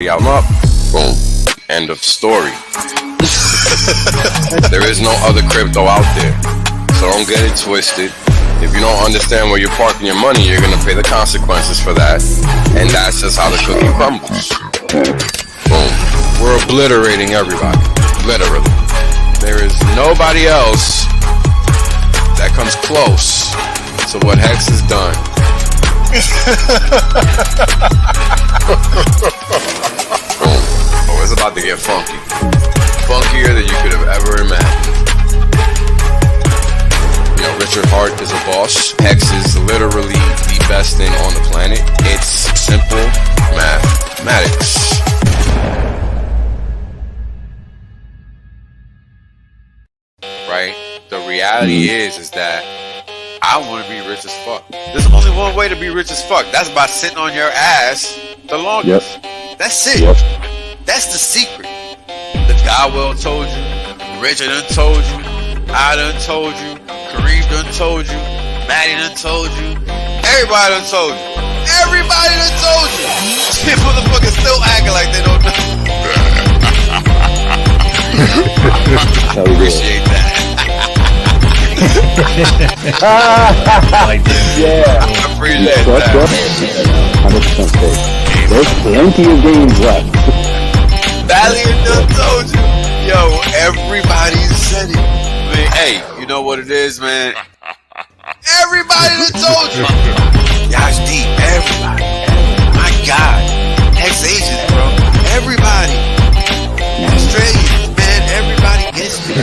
I'm up. Boom. End of story. There is no other crypto out there. So don't get it twisted. If you don't understand where you're parking your money, you're going to pay the consequences for that. And that's just how the cookie crumbles. Boom. We're obliterating everybody. Literally. There is nobody else that comes close to what Hex has done. Boom. Oh, it's about to get funky. Funkier than you could have ever imagined. You know, Richard Hart is a boss. Hex is literally the best thing on the planet. It's simple mathematics. Right? The reality is that I want to be rich as fuck. There's only one way to be rich as fuck. That's by sitting on your ass the longest. Yep. That's it. Yep. That's the secret. The guy well told you. Richard done told you. I done told you. Kareem done told you. Maddie done told you. Everybody done told you. Everybody done told you. These motherfuckers still acting like they don't know. Appreciate that. Yeah. I appreciate that. 100% safe. There's plenty of games left. Valiant done told you. Yo, everybody said it. Man, hey, you know what it is, man? Everybody done told you. Y'all deep. Everybody. My God. Hex agents, bro. Everybody. Australians, man. Everybody gets me.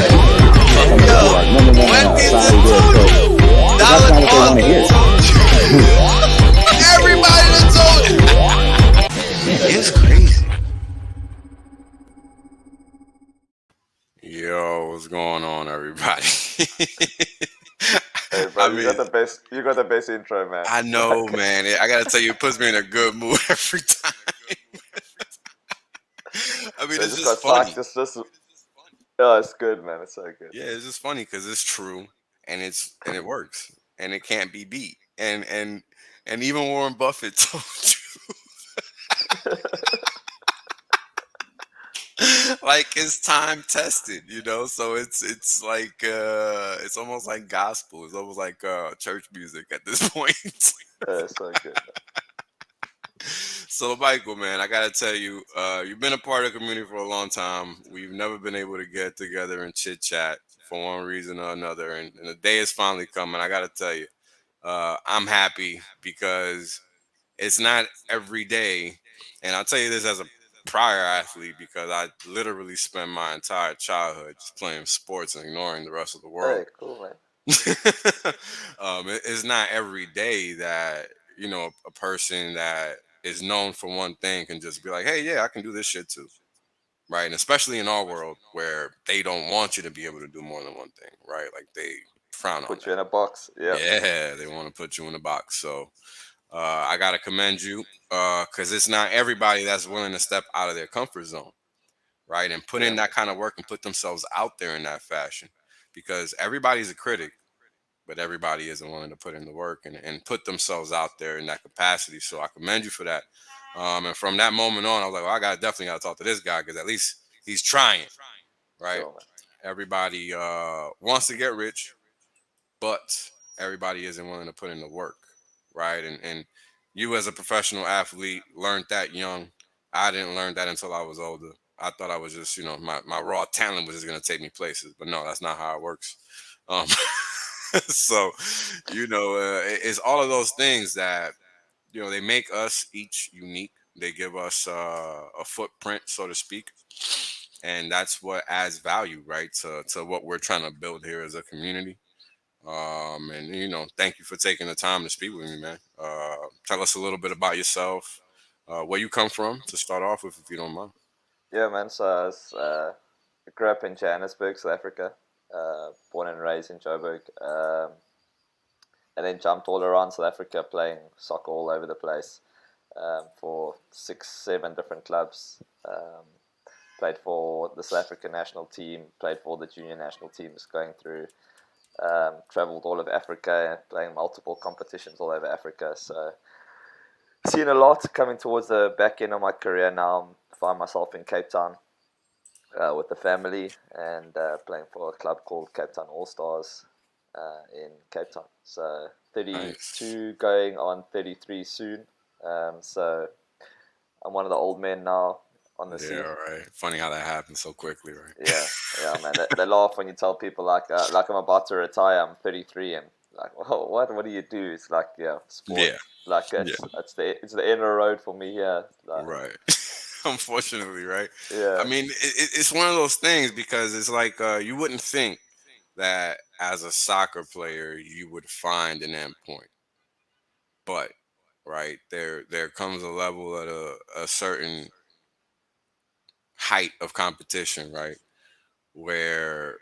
Yo, when is it told you? Dollar told you. Everybody done told you. It's crazy. Yo, what's going on, everybody? Hey, bro, you got the best intro, man. I know, man. I gotta tell you, it puts me in a good mood every time. I mean, it's just funny. Yeah, it's good, man. It's so good. Yeah, it's just funny because it's true, and it works, and it can't be beat. And even Warren Buffett told you. Like, it's time tested, you know. So it's like it's almost like gospel. It's almost like church music at this point. Yeah, it's so good. So, Michael, man, I gotta tell you, you've been a part of the community for a long time. We've never been able to get together and chit chat for one reason or another, and the day is finally coming. I gotta tell you, I'm happy because it's not every day, and I'll tell you this as a prior athlete, because I literally spent my entire childhood just playing sports and ignoring the rest of the world. Hey, cool, man. It's not every day that, you know, a person that is known for one thing can just be like, hey, yeah, I can do this shit too. Right. And especially in our world where they don't want you to be able to do more than one thing. Right. Like, they frown on Put you in a box. Yeah. Yeah, they want to put you in a box. So I got to commend you because it's not everybody that's willing to step out of their comfort zone. Right. And put in that kind of work and put themselves out there in that fashion, because everybody's a critic, but everybody isn't willing to put in the work and put themselves out there in that capacity. So I commend you for that. And from that moment on, I was like, well, definitely got to talk to this guy, because at least he's trying, right? Sure. Everybody wants to get rich, but everybody isn't willing to put in the work, right? And you as a professional athlete learned that young. I didn't learn that until I was older. I thought I was just, you know, my raw talent was just going to take me places. But no, that's not how it works. So, you know, it's all of those things that, you know, they make us each unique. They give us a footprint, so to speak. And that's what adds value, right, to what we're trying to build here as a community. And, you know, thank you for taking the time to speak with me, man. Tell us a little bit about yourself, where you come from, to start off with, if you don't mind. Yeah, man. So I grew up in Johannesburg, South Africa. Born and raised in Joburg. And then jumped all around South Africa, playing soccer all over the place for 6-7 different clubs. Played for the South African national team, played for the junior national teams going through. Traveled all of Africa, playing multiple competitions all over Africa. So seen a lot. Coming towards the back end of my career now, I'm find myself in Cape Town with the family and playing for a club called Cape Town All Stars in Cape Town. So Nice. 32 going on 33 soon. So I'm one of the old men now on the Yeah, scene. right. Funny how that happened so quickly, right? Yeah, yeah, man. They laugh when you tell people like I'm about to retire. I'm 33, and like, well, what do you do? It's like, yeah, sport. Yeah, Like yeah, it's the end of the road for me here. Like, right. Unfortunately, right? I yeah, mean, it's one of those things because it's like you wouldn't think that as a soccer player you would find an end point, but right there comes a level at a certain height of competition, right, where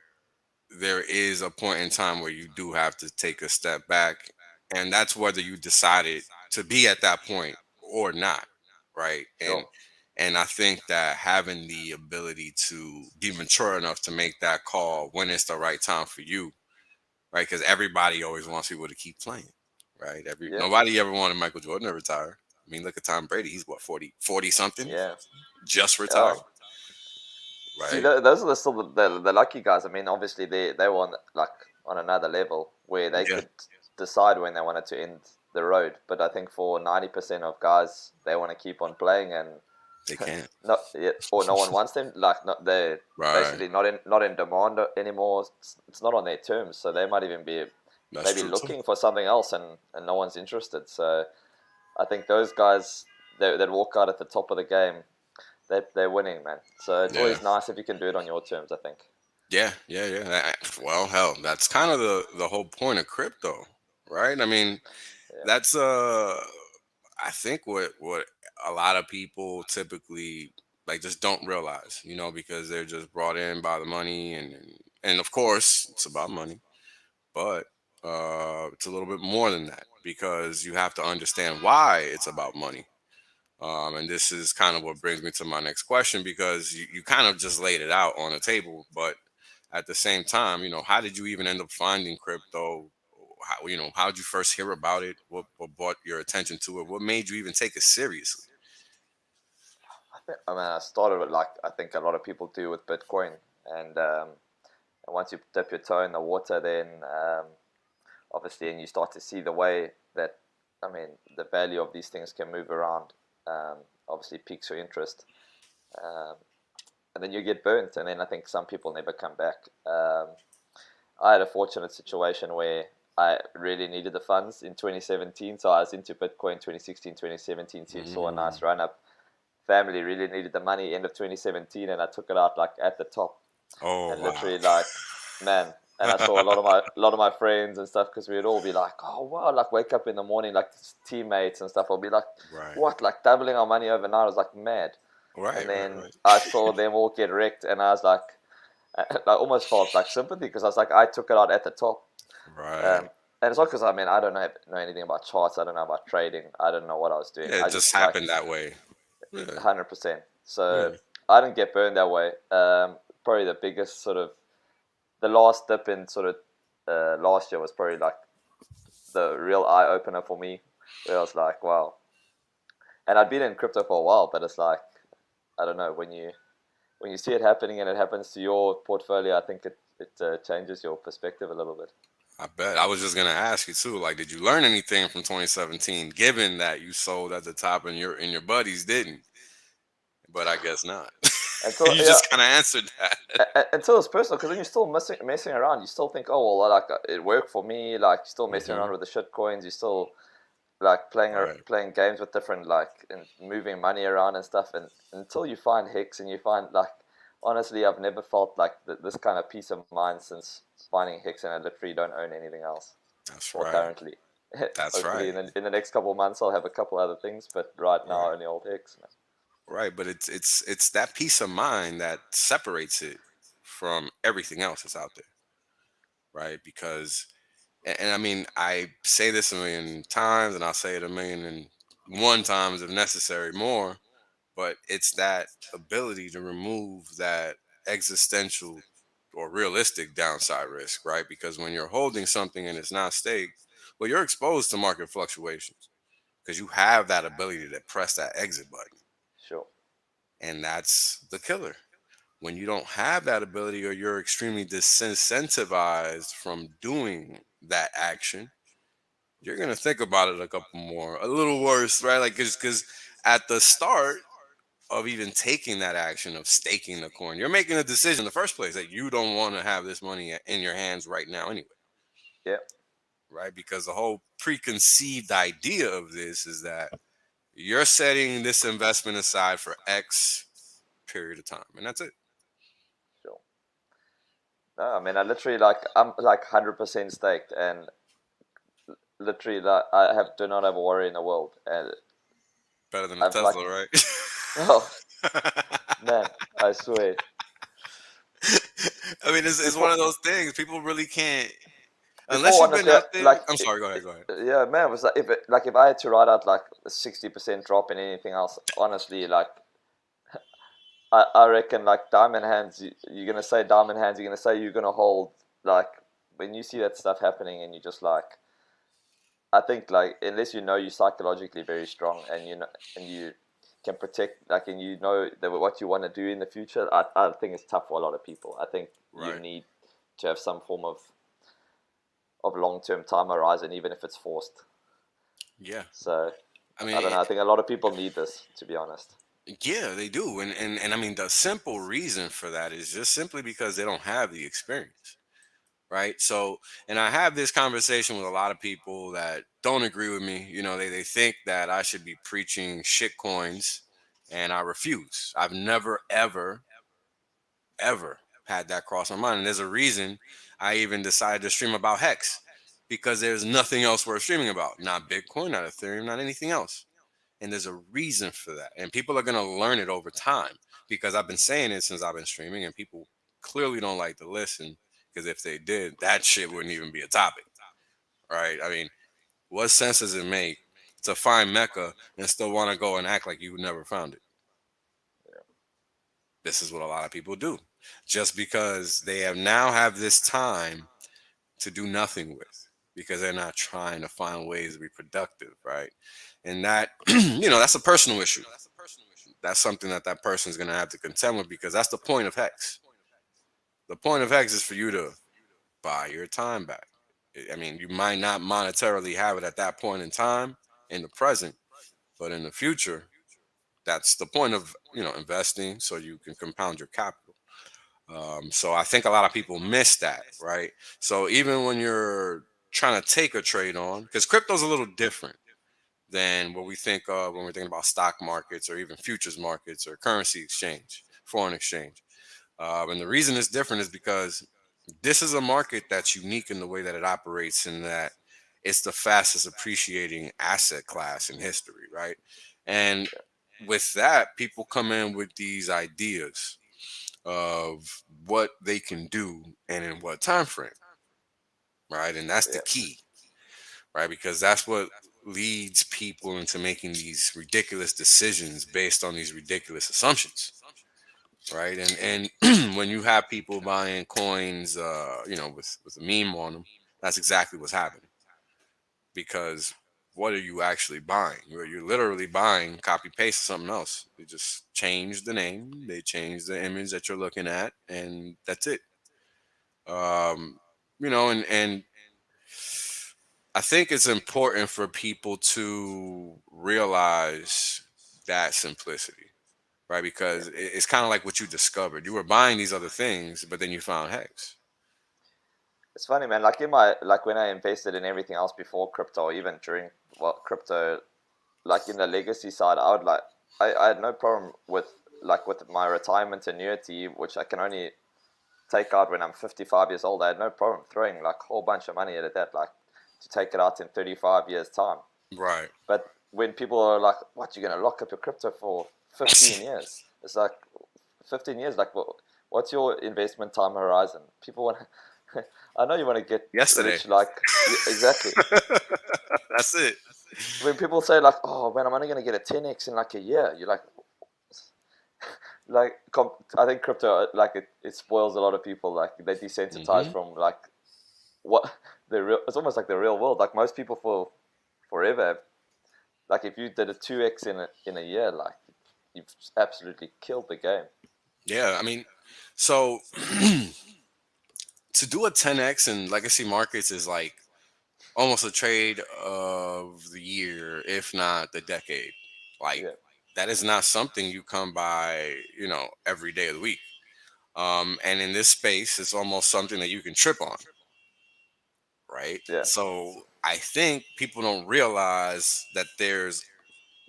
there is a point in time where you do have to take a step back, and that's whether you decided to be at that point or not, right? and sure. and I think that having the ability to be mature enough to make that call when it's the right time for you, right? Because everybody always wants people to keep playing, right? Yeah, Nobody ever wanted Michael Jordan to retire. I mean, look at Tom Brady. He's what, 40 something, yeah, just yeah. retired, See, right? those are the, still the lucky guys. I mean, obviously they were on, like on another level where they Yeah, could decide when they wanted to end the road. But I think for 90% of guys, they want to keep on playing, and they can't. no, yeah, or no one wants them. Like, not, they're Right. basically not in demand anymore. It's not on their terms, so they might even be That's maybe true too. looking for something else, and no one's interested. So I think those guys that walk out at the top of the game, they're winning, man. So it's Yeah. always nice if you can do it on your terms, I think. Yeah, yeah, yeah. Well, hell, that's kind of the whole point of crypto, right? I mean, Yeah, that's I think what a lot of people typically like just don't realize, because they're just brought in by the money, and of course, it's about money, but it's a little bit more than that because you have to understand why it's about money. And this is kind of what brings me to my next question because you kind of just laid it out on the table, but at the same time, how did you even end up finding crypto? How did you first hear about it? What brought your attention to it? What made you even take it seriously? I mean, I started with, like I think a lot of people do, with Bitcoin, and once you dip your toe in the water, then obviously, and you start to see the way that, I mean, the value of these things can move around. Obviously, piques your interest, um, and then you get burnt, and then I think some people never come back. I had a fortunate situation where I really needed the funds in 2017, so I was into Bitcoin 2016, 2017, so you saw a Mm. nice run up. Family really needed the money end of 2017, and I took it out like at the top, Oh and wow! literally, like, man. And I saw a lot of my friends and stuff, because we'd all be like, oh wow, like wake up in the morning, like teammates and stuff. I'll be like, Right, what, like doubling our money overnight? I was like, mad. right, And right, then right, I saw them all get wrecked, and I was like, I almost felt like sympathy, because I was like, I took it out at the top. right. Um, and it's not because, I mean, I don't know anything about charts. I don't know about trading. I don't know what I was doing. Yeah, I it just just like happened that way. Yeah, 100%. So yeah. I didn't get burned that way. Probably the biggest sort of, the last dip in sort of last year was probably like the real eye opener for me, where I was like, wow. And I'd been in crypto for a while, but it's like, I don't know, when you see it happening and it happens to your portfolio, I think it changes your perspective a little bit. I bet. I was just gonna ask you too. Like, did you learn anything from 2017? Given that you sold at the top and your buddies didn't, but I guess not. Until, You yeah, just kind of answered that. until it's personal, because then you're still messing around. You still think, oh well, like it worked for me. Like, you're still messing Hmm. around with the shit coins. You're still like Right. playing games with different, like, and moving money around and stuff. And until you find Hex, and you find, like, honestly, I've never felt like this kind of peace of mind since finding Hex, and I literally don't own anything else. That's Well, right. currently. That's Hopefully, right. in the next couple of months, I'll have a couple other things, but right now, Right. only old Hex. Man. Right. But it's that peace of mind that separates it from everything else that's out there. Right. Because and I mean I say this a million times and I'll say it a million and one times if necessary more, but it's that ability to remove that existential or realistic downside risk, right? Because when you're holding something and it's not staked, well, you're exposed to market fluctuations because you have that ability to press that exit button. Sure. And that's the killer. When you don't have that ability, or you're extremely disincentivized from doing that action, you're gonna think about it a couple more, a little worse, right? Like, because at the start of even taking that action of staking the coin, you're making a decision in the first place that you don't want to have this money in your hands right now anyway, Yeah, right? Because the whole preconceived idea of this is that you're setting this investment aside for X period of time, and that's it. sure. No, I mean, I literally like I'm like 100% staked, and literally like do not have a worry in the world, and Better than a I'm like, Tesla, right? oh man, I swear. I mean, it's one Before of those things. People really can't, unless before you've been honestly, out there. like I'm sorry. Go ahead. Go ahead. yeah, man, it was like if I had to write out like a 60% drop in anything else, honestly, like I reckon like diamond hands, you're gonna say diamond hands, you're gonna say you're gonna hold, like when you see that stuff happening and you just like, I think like unless you know you're psychologically very strong and you know and you can protect like and you know that what you want to do in the future, I think it's tough for a lot of people. I think you Right. need to have some form of long term time horizon, even if it's forced. Yeah. So I I mean, don't know. I think a lot of people need this, to be honest. yeah, they do, and I mean, the simple reason for that is just simply because they don't have the experience, right? So, and I have this conversation with a lot of people that don't agree with me. They think that I should be preaching shit coins, and I refuse. I've never ever had that cross my mind. And there's a reason I even decided to stream about Hex, because there's nothing else worth streaming about. Not Bitcoin, not Ethereum, not anything else. And there's a reason for that. And people are going to learn it over time, because I've been saying it since I've been streaming, and people clearly don't like to listen, because if they did, that shit wouldn't even be a topic, right? I mean, what sense does it make to find Mecca and still want to go and act like you never found it? This is what a lot of people do, just because they have this time to do nothing with, because they're not trying to find ways to be productive, right? And that that's a personal issue. That's something that person is going to have to contend with, because that's the point of Hex. The point of Hex is for you to buy your time back. I mean, you might not monetarily have it at that point in time in the present, but in the future, that's the point of investing, so you can compound your capital. So I think a lot of people miss that, right? So even when you're trying to take a trade on, because crypto's a little different than what we think of when we're thinking about stock markets, or even futures markets, or currency exchange, foreign exchange. And the reason it's different is because this is a market that's unique in the way that it operates, in that it's the fastest appreciating asset class in history, right? And with that, people come in with these ideas of what they can do and in what time frame, right? And that's the Yeah, key, right? Because that's what leads people into making these ridiculous decisions based on these ridiculous assumptions, right? And when you have people buying coins, with a meme on them, that's exactly what's happening. Because what are you actually buying? You're literally buying copy paste something else. They just change the name, they change the image that you're looking at, and that's it. um and I think it's important for people to realize that simplicity, right? yeah. Because it's kind of like what you discovered. You were buying these other things, but then you found Hex. It's funny, man. Like in my like when I invested in everything else before crypto, or even during crypto, like in the legacy side, I would like I had no problem with my retirement annuity, which I can only take out when I'm 55 years old. I had no problem throwing like a whole bunch of money at that, like to take it out in 35 years time. Right. But when people are like, "What, you're gonna lock up your crypto for 15 years?" It's like 15 years. Like, what's your investment time horizon? People want. I know you want to get Yesterday. rich. Like, exactly. That's it. When people say like, "Oh man, I'm only gonna get a 10x in like a year," you're like, I think crypto like it spoils a lot of people. Like they desensitize Hmm. from like what the real. It's almost like the real world. Like most people for forever, like if you did a 2x in a year, like you've absolutely killed the game. Yeah, I mean, so to do a 10x in legacy markets is like almost a trade of the year, if not the decade. Like Yeah, that is not something you come by, every day of the week. And in this space, it's almost something that you can trip on, right? yeah, So I think people don't realize that there's,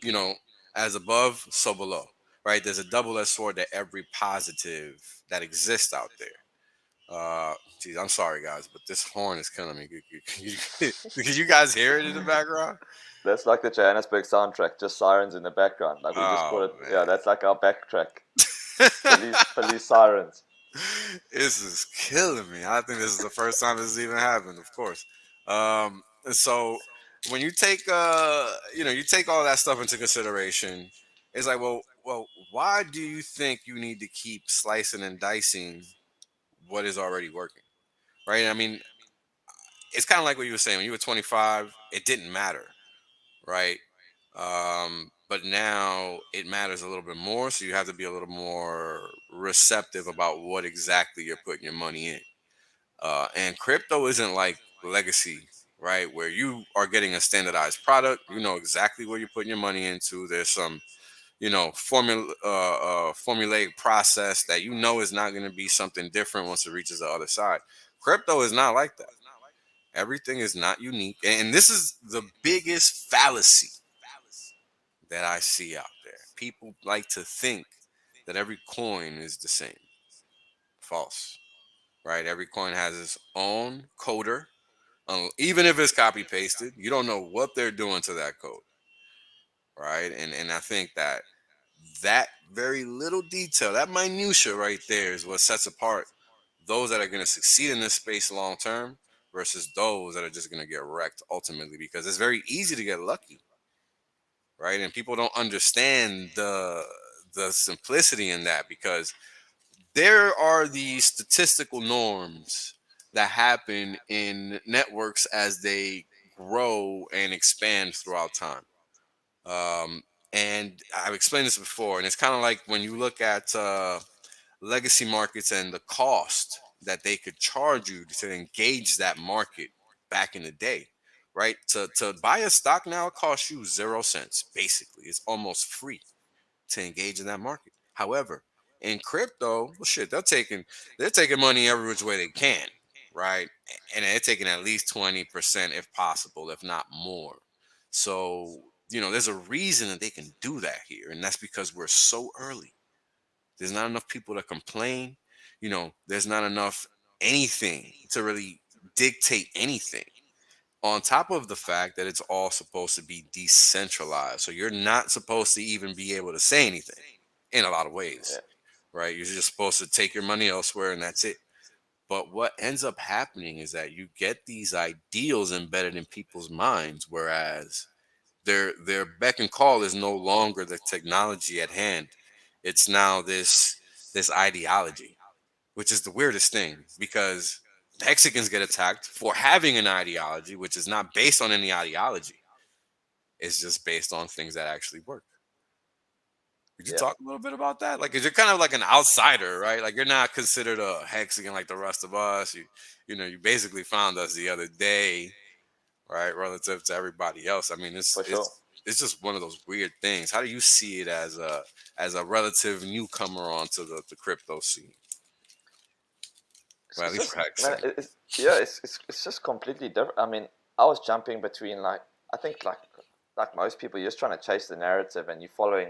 you know, as above, so below, right? There's a double-edged sword to every positive that exists out there. Geez, I'm sorry guys, but this horn is killing me. Did you guys hear it in the background? that's like the Johannesburg soundtrack, just sirens in the background. Like we just call Oh it. Yeah, man. that's like our backtrack. Police sirens. This is killing me. I think this is the first time this has even happened, of course. And so when you take you take all that stuff into consideration, it's like, well, why do you think you need to keep slicing and dicing what is already working? Right? I mean, it's kind of like what you were saying when you were 25, it didn't matter, right? But now it matters a little bit more, so you have to be a little more receptive about what exactly you're putting your money in. And crypto isn't like legacy, right? Where you are getting a standardized product, you know exactly what you're putting your money into. There's some, formulaic process that you know is not going to be something different once it reaches the other side. Crypto is not like that. Everything is not unique, and this is the biggest fallacy that I see out there. People like to think that every coin is the same. False, right? Every coin has its own coder. Even if it's copy pasted, you don't know what they're doing to that code, right? And I think that very little detail, that minutia right there, is what sets apart those that are going to succeed in this space long term versus those that are just going to get wrecked ultimately, because it's very easy to get lucky, right? And people don't understand the simplicity in that, because there are these statistical norms that happen in networks as they grow and expand throughout time. Um, and I've explained this before, and it's kind of like when you look at legacy markets and the cost that they could charge you to engage that market back in the day, right? To buy a stock now, it costs you 0 cents. Basically, it's almost free to engage in that market. However, in crypto, well, shit, they're taking money every which way they can, right? And they're taking at least 20% if possible, if not more. So there's a reason that they can do that here, and that's because we're so early. There's not enough people to complain. There's not enough anything to really dictate anything. On top of the fact that it's all supposed to be decentralized. So you're not supposed to even be able to say anything in a lot of ways, Yeah, right? You're just supposed to take your money elsewhere and that's it. But what ends up happening is that you get these ideals embedded in people's minds, whereas their beck and call is no longer the technology at hand. It's now this ideology, which is the weirdest thing, because Mexicans get attacked for having an ideology which is not based on any ideology. It's just based on things that actually work. Could you yeah, talk a little bit about that? Like, 'cause you're kind of like an outsider, right? Like, you're not considered a Hexican like the rest of us. You basically found us the other day, right? Relative to everybody else. I mean, it's for sure. it's it's just one of those weird things. How do you see it as a relative newcomer onto the crypto scene? Well, at It's least just, for Hex. man, yeah, it's just completely different. I mean, I was jumping between, like, I think, like most people, you're just trying to chase the narrative, and you're following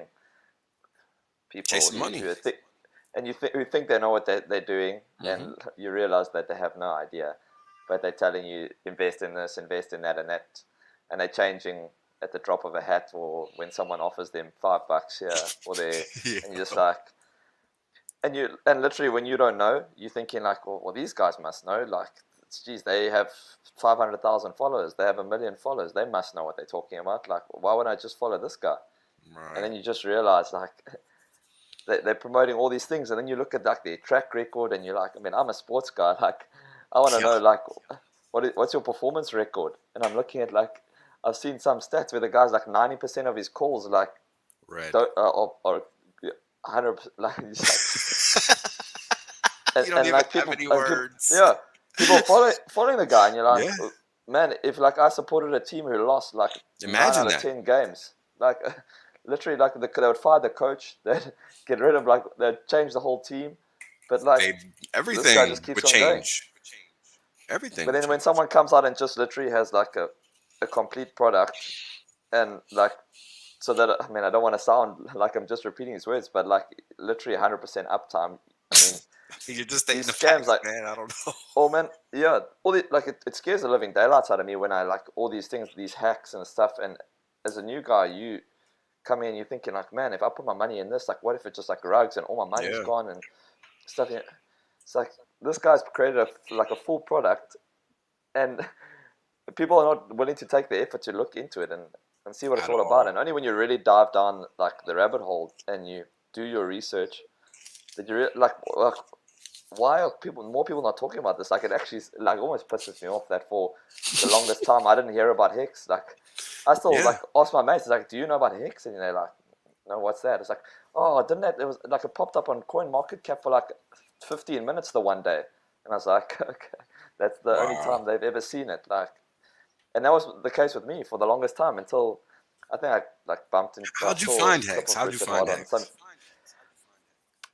people Chasing money. who think they know what they're doing, Hmm. and you realize that they have no idea, but they're telling you invest in this, invest in that, and they're changing at the drop of a hat, or when someone offers them $5 here or there, Yeah. and you're just like, and literally when you don't know, you're thinking like, well, these guys must know. Like, geez, they have 500,000 followers, they have 1 million followers, they must know what they're talking about. Like, why would I just follow this guy? And Right. then you just realize, like, they're promoting all these things, and then you look at like their track record, and you're like, I mean, I'm a sports guy, like, I want to Yeah. know, like, what's your performance record? And I'm looking at, like, I've seen some stats where the guy's like 90% of his calls, like, Red. don't, are 100%. Like, You don't and even like have people, any and people, words. yeah, people following the guy, and you're like, Yeah. man, if like I supported a team who lost like 9 out Imagine of that. 10 games, like literally, like they would fire the coach, they'd get rid of like they'd change the whole team, but like They this guy everything just keeps would on going. change. Everything But would then when change. someone comes out and just literally has like a complete product, and like, so that, I mean, I don't want to sound like I'm just repeating his words, but like literally 100% uptime. I mean, You're just these stating the scams, facts, like, man. I don't know. oh man, yeah, all the, like it scares the living daylights out of me when I like all these things, these hacks and stuff. And as a new guy, you come in, you're thinking like, man, if I put my money in this, like, what if it just like rugs and all my money's Yeah. gone and stuff? It's like this guy's created a full product, and people are not willing to take the effort to look into it and see what it's At all about. all. And only when you really dive down like the rabbit hole and you do your research that you like why are more people not talking about this? Like, it actually like almost pisses me off that for the longest time I didn't hear about Hex. Like, I still Yeah. like ask my mates, like, do you know about Hex? And they're like, no, what's that? It's like, oh, didn't that? It was like it popped up on Coin Market Cap for like 15 minutes the one day, and I was like, okay, that's the only Wow. time they've ever seen it. Like, and that was the case with me for the longest time until I think I like bumped into, I How'd you saw a find clip Hex? of How'd you Richard find Hart on some. Hex?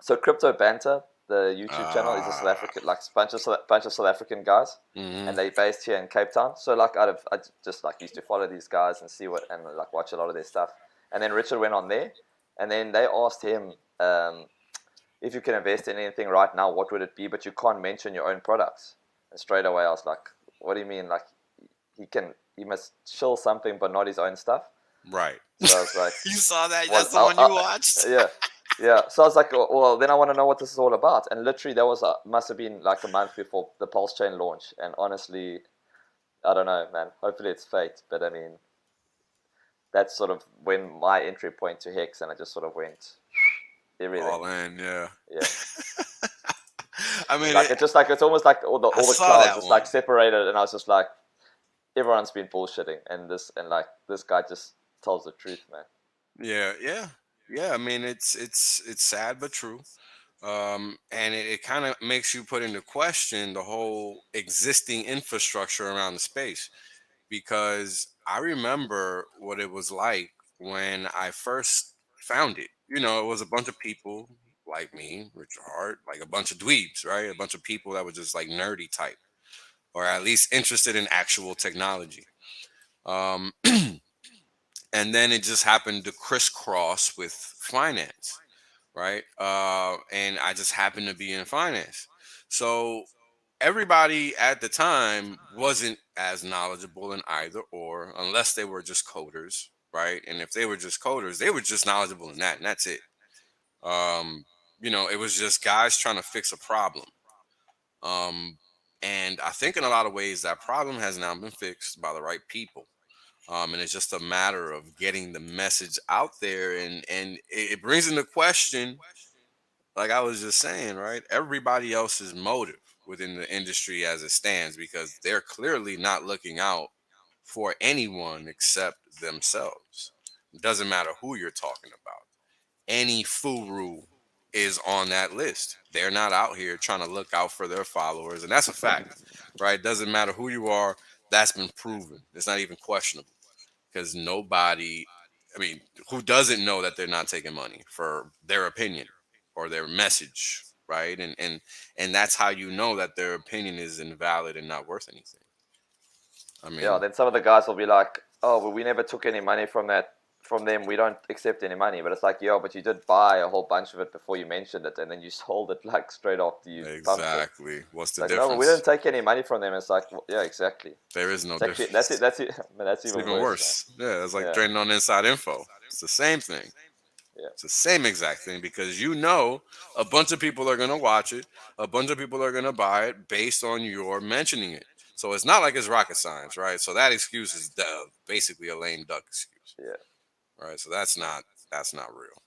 So Crypto Banter, the YouTube channel, is a South Ah. African, like bunch of South African guys, Mm-hmm. and they based here in Cape Town. So like I just like used to follow these guys and see what and like watch a lot of their stuff. And then Richard went on there, and then they asked him, if you can invest in anything right now, what would it be? But you can't mention your own products. And straight away I was like, what do you mean? Like he must shill something, but not his own stuff. Right. So I was like, You saw that? well, That's the one you watched? yeah, yeah. So I was like, well, then I want to know what this is all about. And literally, that was must have been like a month before the Pulse Chain launch. And honestly, I don't know, man. Hopefully, it's fate. But I mean, that's sort of when my entry point to Hex, and I just sort of went everything. All in, yeah. Yeah, I mean, like it's just like it's almost like all the saw clouds that just one. like separated, and I was just like, everyone's been bullshitting, and like this guy just tells the truth, man. Yeah, yeah, yeah. I mean, it's sad but true. And it kind of makes you put into question the whole existing infrastructure around the space, because I remember what it was like when I first found it. It was a bunch of people like me, Richard Hart, like a bunch of dweebs, right? A bunch of people that were just like nerdy type, or at least interested in actual technology. Um, and then it just happened to crisscross with finance, right? And I just happened to be in finance. So everybody at the time wasn't as knowledgeable in either or, unless they were just coders, right? And if they were just coders, they were just knowledgeable in that, and that's it. Um, it was just guys trying to fix a problem. Um, and I think in a lot of ways that problem has now been fixed by the right people. And it's just a matter of getting the message out there, and it brings into question, like I was just saying, right? Everybody else's motive within the industry as it stands, because they're clearly not looking out for anyone except themselves. It doesn't matter who you're talking about. Any furu is on that list. They're not out here trying to look out for their followers, and that's a fact, right? Doesn't matter who you are. That's been proven. It's not even questionable, because nobody, I mean, who doesn't know that they're not taking money for their opinion or their message, right? And that's how you know that their opinion is invalid and not worth anything. I Yeah, mean, then some of the guys will be like, "Oh, well, we never took any money from them. We don't accept any money." But it's like, "Yo, but you did buy a whole bunch of it before you mentioned it, and then you sold it like straight after you pumped it." exactly. What's It's the like, no, but we difference? didn't take any money from them. It's like, well, yeah, exactly. There is no It's actually that's it. difference. That's it. Man, that's It's even even worse, man. worse. Yeah, it's like Yeah, trading on inside info. It's the same thing. yeah, It's the same exact thing, because a bunch of people are going to watch it, a bunch of people are going to buy it based on your mentioning it. So it's not like it's rocket science, right? So that excuse is basically a lame duck excuse, yeah. right? So that's not real.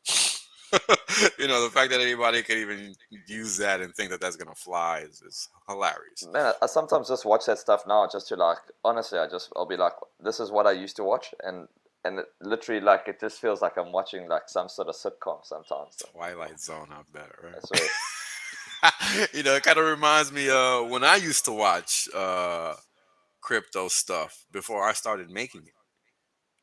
The fact that anybody could even use that and think that that's going to fly is hilarious. Man, I sometimes just watch that stuff now just to like. Honestly, I'll be like, this is what I used to watch, and and literally, like, it just feels like I'm watching like some sort of sitcom sometimes. So, Twilight Zone, I bet, I swear. right? It kind of reminds me of when I used to watch crypto stuff before I started making it.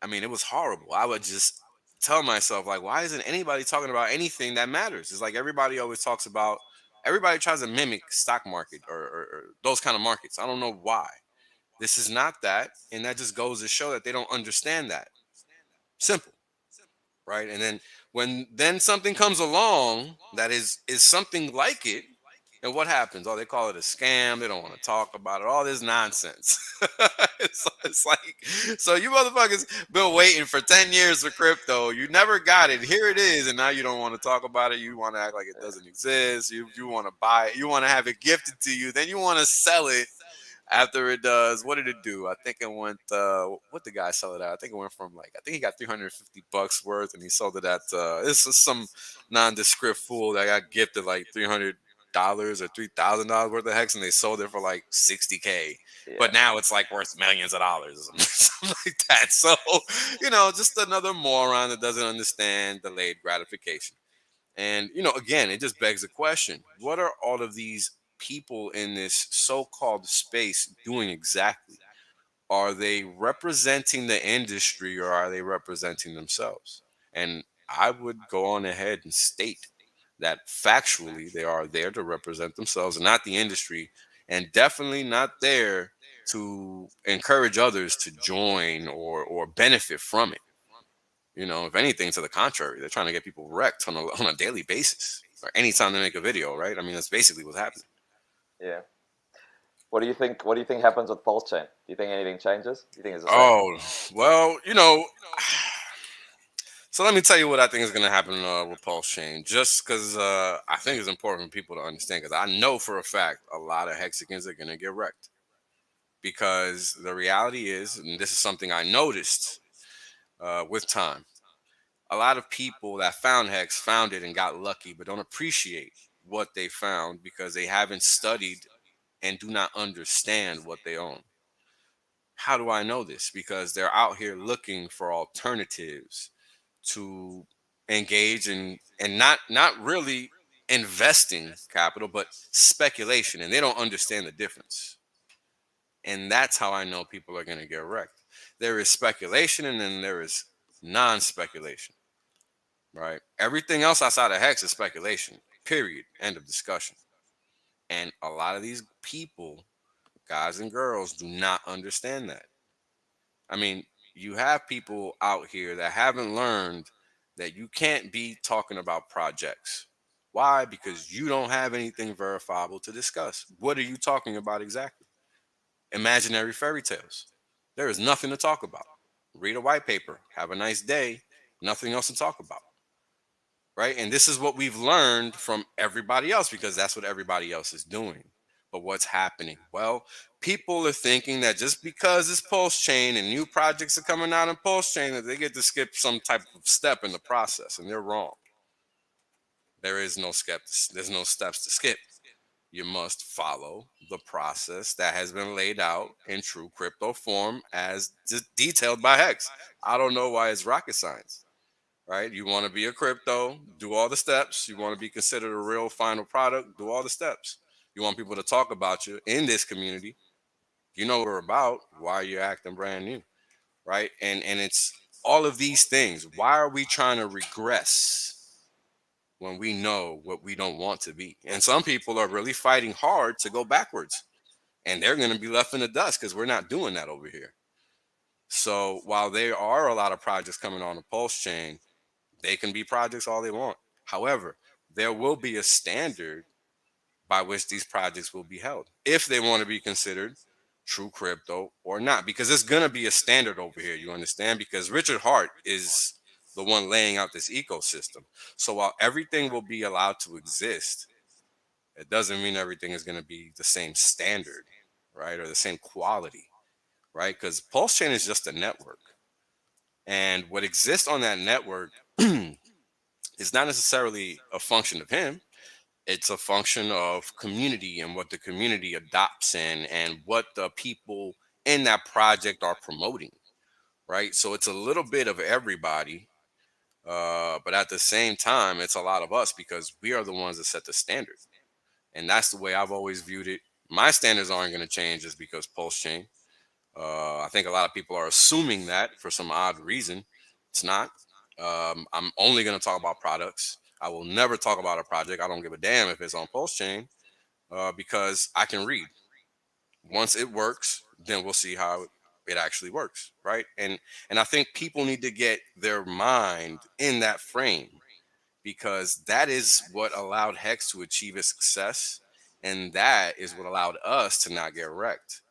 I mean, it was horrible. I would just tell myself, like, why isn't anybody talking about anything that matters? It's like everybody always talks about, everybody tries to mimic stock market or those kind of markets. I don't know why. This is not that. And that just goes to show that they don't understand that. Simple. Right. And then when then something comes along that is something like it, and what happens? Oh, they call it a scam. They don't want to talk about it. All this nonsense. It's like, so you motherfuckers been waiting for 10 years for crypto. You never got it. Here it is. And now you don't want to talk about it. You want to act like it doesn't exist. You want to buy it. You want to have it gifted to you. Then you want to sell it after it does. What did it do? I think it went what the guy sell it at? I think it went from, like, I think he got $350 worth, and he sold it at this is some nondescript fool that got gifted like $300 or $3,000 worth of hex, and they sold it for like 60K. Yeah, But now it's like worth millions of dollars or something, something like that. So, just another moron that doesn't understand delayed gratification. And, again, it just begs the question, what are all of these people in this so called space doing exactly? Are they representing the industry or are they representing themselves? And I would go on ahead and state that factually they are there to represent themselves and not the industry, and definitely not there to encourage others to join or benefit from it. If anything, to the contrary, they're trying to get people wrecked on a daily basis or anytime they make a video, right? I mean, that's basically what's happening. yeah. What do you think? What do you think happens with Pulse Chain? Do you think anything changes? Do you think it's the same? Oh, well, so let me tell you what I think is going to happen with Pulse Chain, just because I think it's important for people to understand, because I know for a fact a lot of Hexicans are going to get wrecked. Because the reality is, and this is something I noticed with time, a lot of people that found Hex found it and got lucky, but don't appreciate what they found because they haven't studied and do not understand what they own. How do I know this? Because they're out here looking for alternatives to engage in, and not really investing capital, but speculation, and they don't understand the difference. And that's how I know people are going to get wrecked. There is speculation, and then there is non-speculation. Right? Everything else outside of Hex is speculation. Period. End of discussion. And a lot of these people, guys and girls, do not understand that. I mean, you have people out here that haven't learned that you can't be talking about projects. Why? Because you don't have anything verifiable to discuss. What are you talking about exactly? Imaginary fairy tales. There is nothing to talk about. Read a white paper. Have a nice day. Nothing else to talk about. Right? And this is what we've learned from everybody else because that's what everybody else is doing. But what's happening? Well, people are thinking that just because it's Pulse Chain and new projects are coming out in Pulse Chain that they get to skip some type of step in the process, and they're wrong. There is no there's no steps to skip. You must follow the process that has been laid out in true crypto form as detailed by Hex. I don't know why it's rocket science. Right? You want to be a crypto, do all the steps. You want to be considered a real final product, do all the steps. You want people to talk about you in this community. You know what we're about. Why are you acting brand new? Right? And it's all of these things. Why are we trying to regress when we know what we don't want to be? And some people are really fighting hard to go backwards. And they're going to be left in the dust because we're not doing that over here. So while there are a lot of projects coming on the Pulse Chain, they can be projects all they want. However, there will be a standard by which these projects will be held if they want to be considered true crypto or not, because there's going to be a standard over here. You understand? Because Richard Hart is the one laying out this ecosystem. So while everything will be allowed to exist, it doesn't mean everything is going to be the same standard, right? Or the same quality, right? Because Pulse Chain is just a network. And what exists on that network is not necessarily a function of him. It's a function of community and what the community adopts and what the people in that project are promoting, right? So it's a little bit of everybody, but at the same time, it's a lot of us because we are the ones that set the standard. And that's the way I've always viewed it. My standards aren't going to change just because Pulse Chain. I think a lot of people are assuming that for some odd reason. It's not. I'm only going to talk about products. I will never talk about a project. I don't give a damn if it's on Pulse Chain because I can read. Once it works, then we'll see how it actually works, right? And I think people need to get their mind in that frame because that is what allowed Hex to achieve its success, and that is what allowed us to not get wrecked.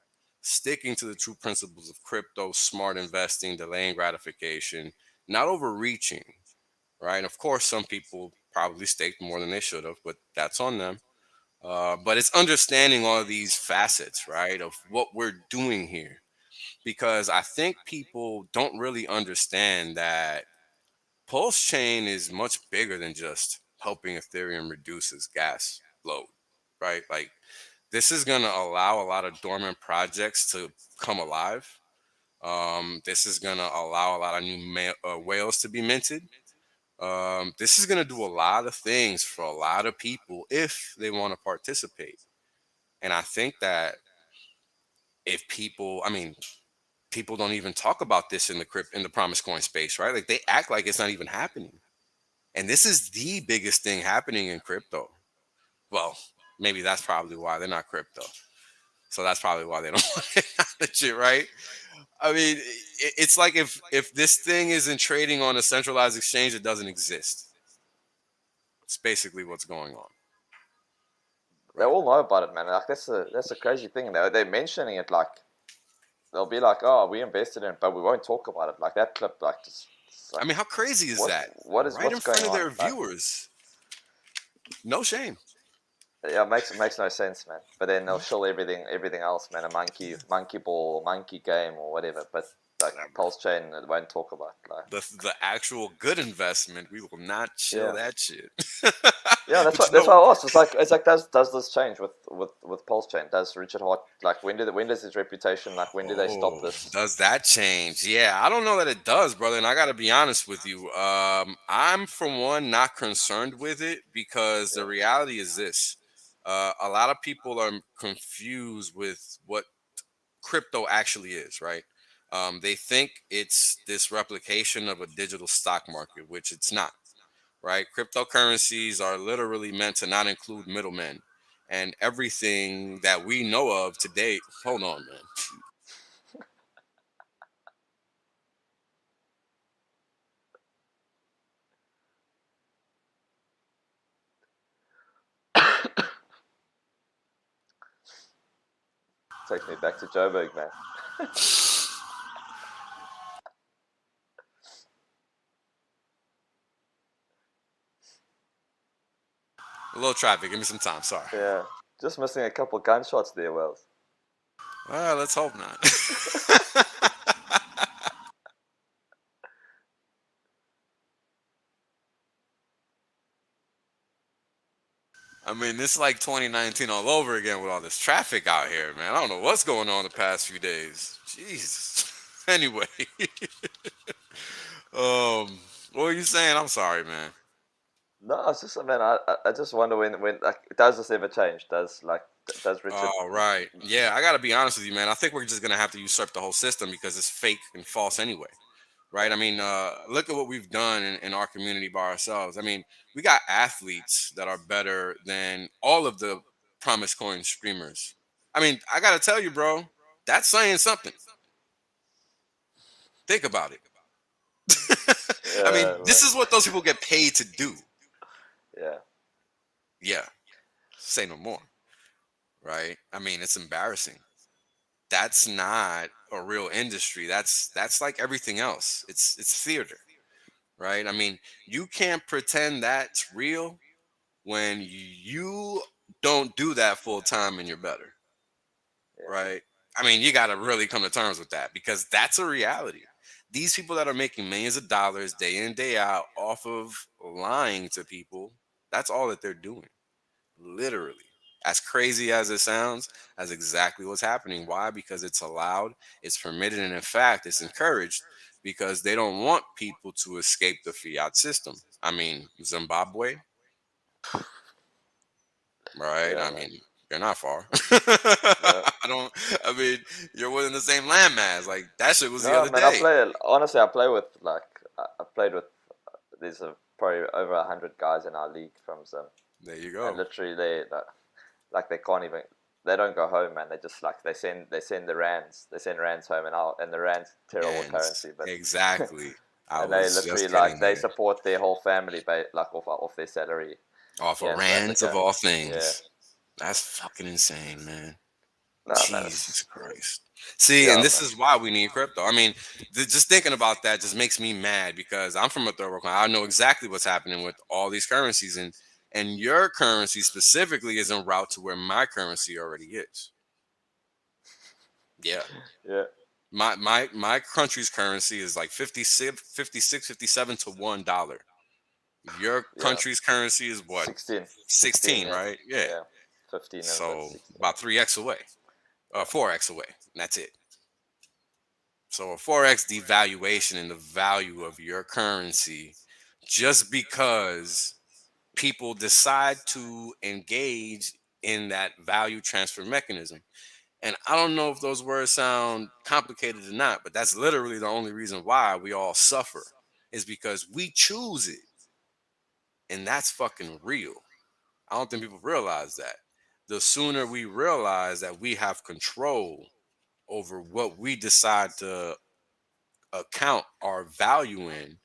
Sticking to the true principles of crypto, smart investing, delaying gratification, not overreaching, right? Of course, some people probably staked more than they should have, but that's on them. But it's understanding all of these facets, right, of what we're doing here. Because I think people don't really understand that Pulse Chain is much bigger than just helping Ethereum reduce its gas load, right? Like, this is going to allow a lot of dormant projects to come alive. This is going to allow a lot of new whales to be minted. This is going to do a lot of things for a lot of people if they want to participate. And I think that if people, I mean, people don't even talk about this in the in the promise coin space, right? Like they act like it's not even happening. And this is the biggest thing happening in crypto. Well, maybe that's probably why they're not crypto. So that's probably why they don't want to acknowledge it, right? I mean, it's like if this thing isn't trading on a centralized exchange, it doesn't exist. It's basically what's going on, They right? all know about it, man. Like that's a crazy thing. They're mentioning it like they'll be like, "Oh, we invested in it, but we won't talk about it." Like that clip, like just it's I like mean, how crazy is that? Right what's in going front of on? their Like, viewers. No shame. yeah, it makes no sense, man. But then they'll show everything else, man. A monkey ball, monkey game, or whatever. But like Pulse Chain, they won't talk about. Like, The actual good investment, we will not chill yeah, that shit. yeah. That's But what I asked. It's like does this change with Pulse Chain? Does Richard Hart like when does his reputation like when do they stop oh, this? does that change? Yeah, I don't know that it does, brother. And I got to be honest with you. I'm for one not concerned with it because the Yeah, reality is this: a lot of people are confused with what crypto actually is, right? They think it's this replication of a digital stock market, which it's not, right? Cryptocurrencies are literally meant to not include middlemen. And everything that we know of to date, hold on, man. takes me back to Joburg, man. A little traffic. Give me some time. Sorry. Yeah, just missing a couple gunshots there, Wells. Let's hope not. I mean, it's like 2019 all over again with all this traffic out here, man. I don't know what's going on the past few days. Jesus. Anyway, what were you saying? I'm sorry, man. No, it's just man. I just wonder when like does this ever change? Does Richard? Oh, right. Yeah, I got to be honest with you, man. I think we're just going to have to usurp the whole system because it's fake and false anyway. Right? I mean, look at what we've done in our community by ourselves. I mean, we got athletes that are better than all of the Promise Coin streamers. I mean, I got to tell you, bro, that's saying something. Think about it. I mean, Yeah, this man. is what those people get paid to do. Yeah, Yeah, say no more. Right? I mean, it's embarrassing. That's not a real industry. That's like everything else. It's theater, right? I mean, you can't pretend that's real when you don't do that full time and you're better, yeah, right? I mean, you got to really come to terms with that because that's a reality. These people that are making millions of dollars day in, day out off of lying to people, that's all that they're doing. Literally. As crazy as it sounds, that's exactly what's happening. Why? Because it's allowed, it's permitted, and in fact, it's encouraged because they don't want people to escape the fiat system. I mean, Zimbabwe, right? Yeah, I man. mean, you're not far. No, I don't. I mean, you're within the same landmass. Like that shit was the no, other man. I day. play. Honestly, I play with I played with. There's probably over 100 guys in our league from Zim, There you and go. literally they can't even. They don't go home, man. They just they send the rands home, and the rands terrible And currency, but exactly, I and they was literally just getting they there. support their whole family like off their salary Off here of in South rands of Africa. all Yeah, things. That's fucking insane, man. no man, Jesus Christ. See, and yeah this man, is why we need crypto. I mean, just thinking about that just makes me mad because I'm from a third world country. I know exactly what's happening with all these currencies, and your currency specifically is en route to where my currency already is. Yeah. yeah, My country's currency is like 57 to $1. Your yeah. country's currency is what? 16 16, and right? Yeah. yeah, 15 and like So 16. about 3x away. Yeah, 4x away. And that's it. So a 4x devaluation in the value of your currency just because people decide to engage in that value transfer mechanism. And I don't know if those words sound complicated or not, but that's literally the only reason why we all suffer is because we choose it. And that's fucking real. I don't think people realize that. The sooner we realize that we have control over what we decide to account our value in,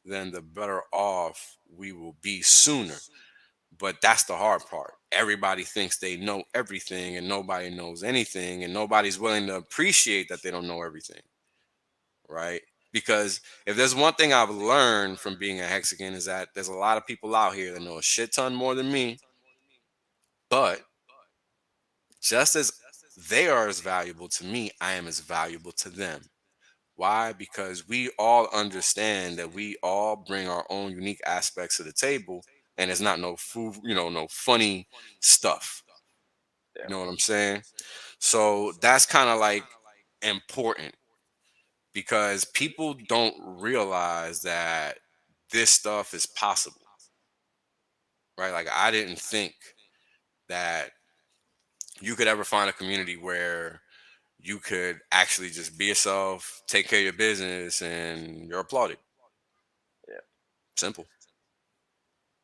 then the better off we will be sooner. But that's the hard part. Everybody thinks they know everything and nobody knows anything, and nobody's willing to appreciate that they don't know everything, right? Because if there's one thing I've learned from being a Hexagon is that there's a lot of people out here that know a shit ton more than me, but just as they are as valuable to me, I am as valuable to them. Why? Because we all understand that we all bring our own unique aspects to the table, and it's not no food, no funny stuff. yeah, You know what I'm saying? So that's kind of like important because people don't realize that this stuff is possible, right? Like I didn't think that you could ever find a community where you could actually just be yourself, take care of your business, and you're applauded. yeah, Simple.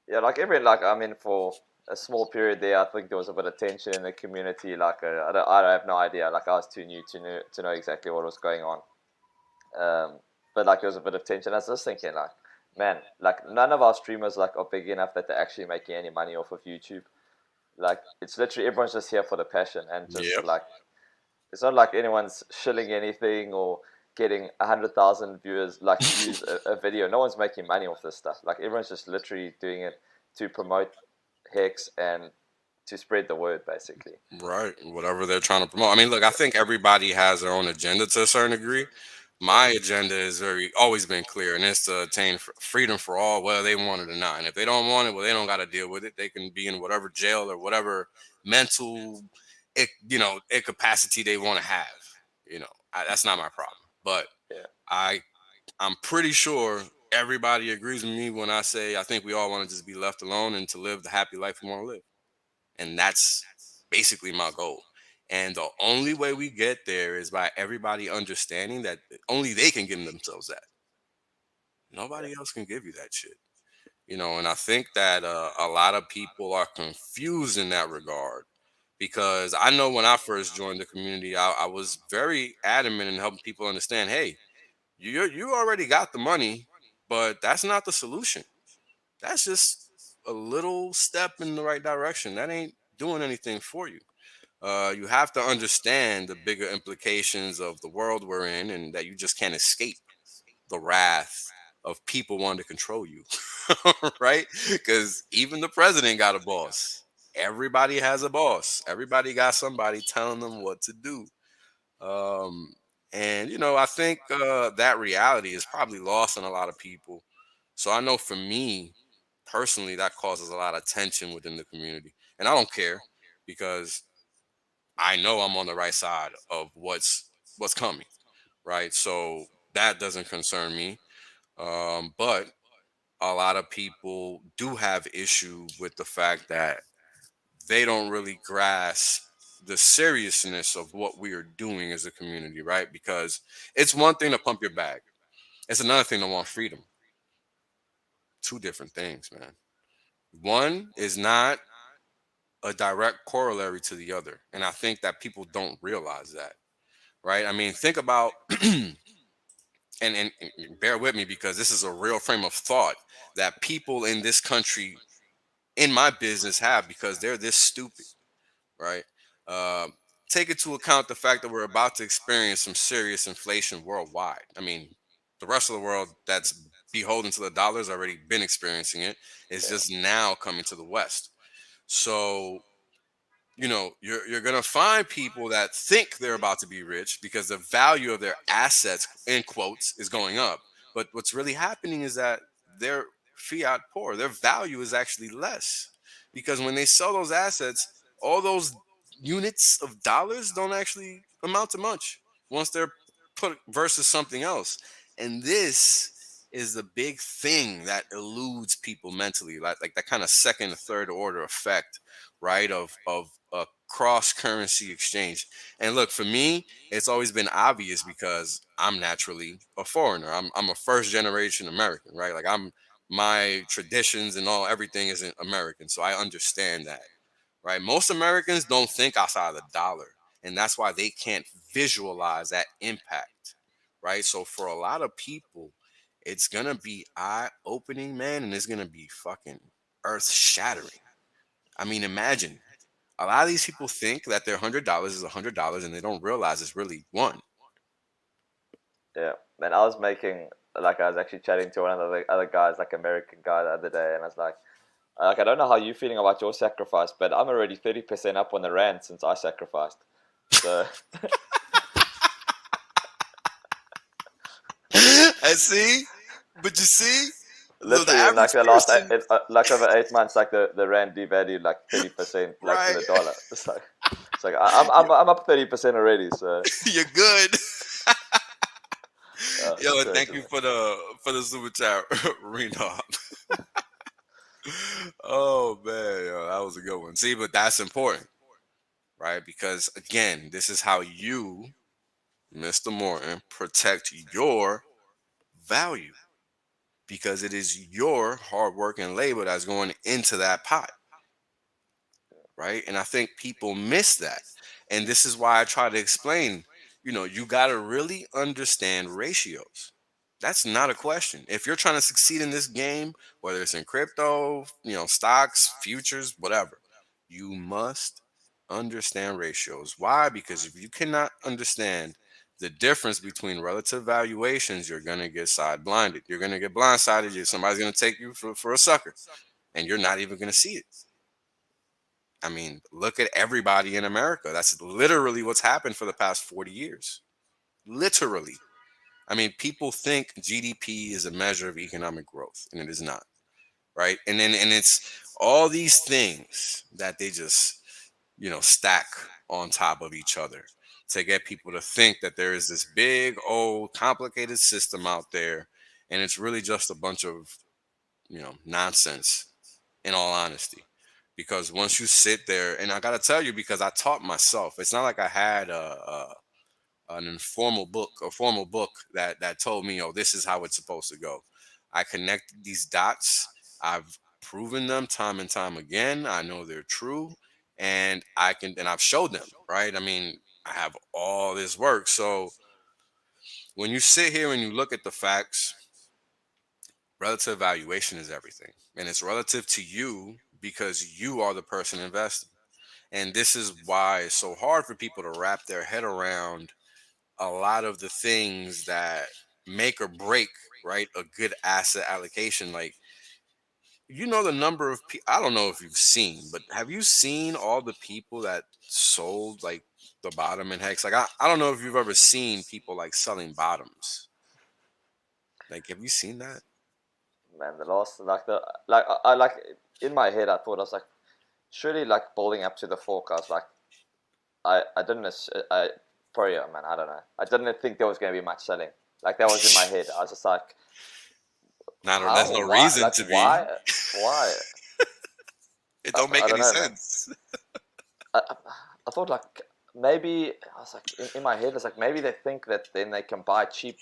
yeah. Like every like I mean, for a small period there, I think there was a bit of tension in the community. Like I have no idea. Like I was too new to know exactly what was going on. But like there was a bit of tension. I was just thinking like, man, like none of our streamers like are big enough that they're actually making any money off of YouTube. Like it's literally everyone's just here for the passion and just Yep. like it's not like anyone's shilling anything or getting 100,000 views a video. No one's making money off this stuff. Like everyone's just literally doing it to promote Hex and to spread the word, basically. Right. Whatever they're trying to promote. I mean, look, I think everybody has their own agenda to a certain degree. Yeah, My agenda is very always been clear, and it's to attain freedom for all, whether they want it or not. And if they don't want it, well, they don't got to deal with it. They can be in whatever jail or whatever mental, incapacity they want to have. That's not my problem. But yeah, I, I'm pretty sure everybody agrees with me when I say I think we all want to just be left alone and to live the happy life we want to live. And that's basically my goal. And the only way we get there is by everybody understanding that only they can give themselves that. yeah, Nobody else can give you that shit. And I think that a lot of people are confused in that regard because I know when I first joined the community, I was very adamant in helping people understand, hey, you already got the money, but that's not the solution. That's just a little step in the right direction. That ain't doing anything for you. You have to understand the bigger implications of the world we're in and that you just can't escape the wrath of people wanting to control you. Right? Because even the president got a boss. Everybody has a boss. Everybody got somebody telling them what to do. Um, and I think that reality is probably lost on a lot of people. So I know for me personally, that causes a lot of tension within the community, and I don't care because I know I'm on the right side of what's coming, right? So that doesn't concern me. But a lot of people do have issue with the fact that they don't really grasp the seriousness of what we are doing as a community, right? Because it's one thing to pump your bag. It's another thing to want freedom. Two different things, man. One is not a direct corollary to the other. And I think that people don't realize that, right? I mean, think about and bear with me because this is a real frame of thought that people in this country in my business have because they're this stupid, right? Um, Take into account the fact that we're about to experience some serious inflation worldwide. I mean, the rest of the world that's beholden to the dollar has already been experiencing it. It's Yeah, just now coming to the West. So you're gonna find people that think they're about to be rich because the value of their assets in quotes is going up, but what's really happening is that they're fiat poor. Their value is actually less because when they sell those assets, all those units of dollars don't actually amount to much once they're put versus something else. And this is the big thing that eludes people mentally, like that kind of second or third order effect, right, of a cross currency exchange. And look, for me, it's always been obvious because I'm naturally a foreigner. I'm a first generation American, right? Like my traditions and everything isn't American, so I understand that, right? Most Americans don't think outside of the dollar, and that's why they can't visualize that impact, right? So for a lot of people, it's gonna be eye opening, man, and it's gonna be fucking earth shattering. I mean, imagine a lot of these people think that their $100 is $100, and they don't realize it's really one. yeah. Man, I was making like I was actually chatting to one of the other guys, like American guy, the other day, and I was like I don't know how you feeling about your sacrifice, but I'm already 30% up on the rand since I sacrificed. So I see, but you see, the literally in like average the last person, like over 8 months, like the rand devalued like 30%, like to right? the dollar. It's like I'm up 30% already. So You're good. it's Yo, and crazy, thank you man. for the super chat, Reno. Oh man, yo, that was a good one. See, but that's important, right? Because again, this is how you, Mr. Morton, protect your value because it is your hard work and labor that's going into that pot, right? And I think people miss that. And this is why I try to explain, you got to really understand ratios. That's not a question. If you're trying to succeed in this game, whether it's in crypto, stocks, futures, whatever, you must understand ratios. Why? Because if you cannot understand the difference between relative valuations, you're going to get side blinded. You're going to get blindsided. Somebody's going to take you for a sucker, and you're not even going to see it. I mean, look at everybody in America. That's literally what's happened for the past 40 years. Literally. I mean, people think GDP is a measure of economic growth, and it is not, right? And it's all these things that they just, stack on top of each other to get people to think that there is this big, old, complicated system out there, and it's really just a bunch of, nonsense, in all honesty. Because once you sit there, and I gotta tell you, because I taught myself, it's not like I had an informal book, a formal book that told me, oh, this is how it's supposed to go. I connected these dots. I've proven them time and time again. I know they're true, and I've showed them, right? I mean, I have all this work. So when you sit here and you look at the facts, relative valuation is everything, and it's relative to you because you are the person investing. And this is why it's so hard for people to wrap their head around a lot of the things that make or break, right, a good asset allocation. Like, the number of people, I don't know if you've seen, but have you seen all the people that sold like the bottom in Hex? Like, I don't know if you've ever seen people like selling bottoms. Like, have you seen that? Man, the last I like in my head I thought I was like surely like building up to the fork. I was like I didn't I probably man I don't know. I didn't think there was going to be much selling. Like that was in my head. I was just like, There's how? no Why? reason Like to be. why? Why? It don't I make don't any know, man. sense. I thought like maybe I was like in my head it's like maybe they think that then they can buy cheap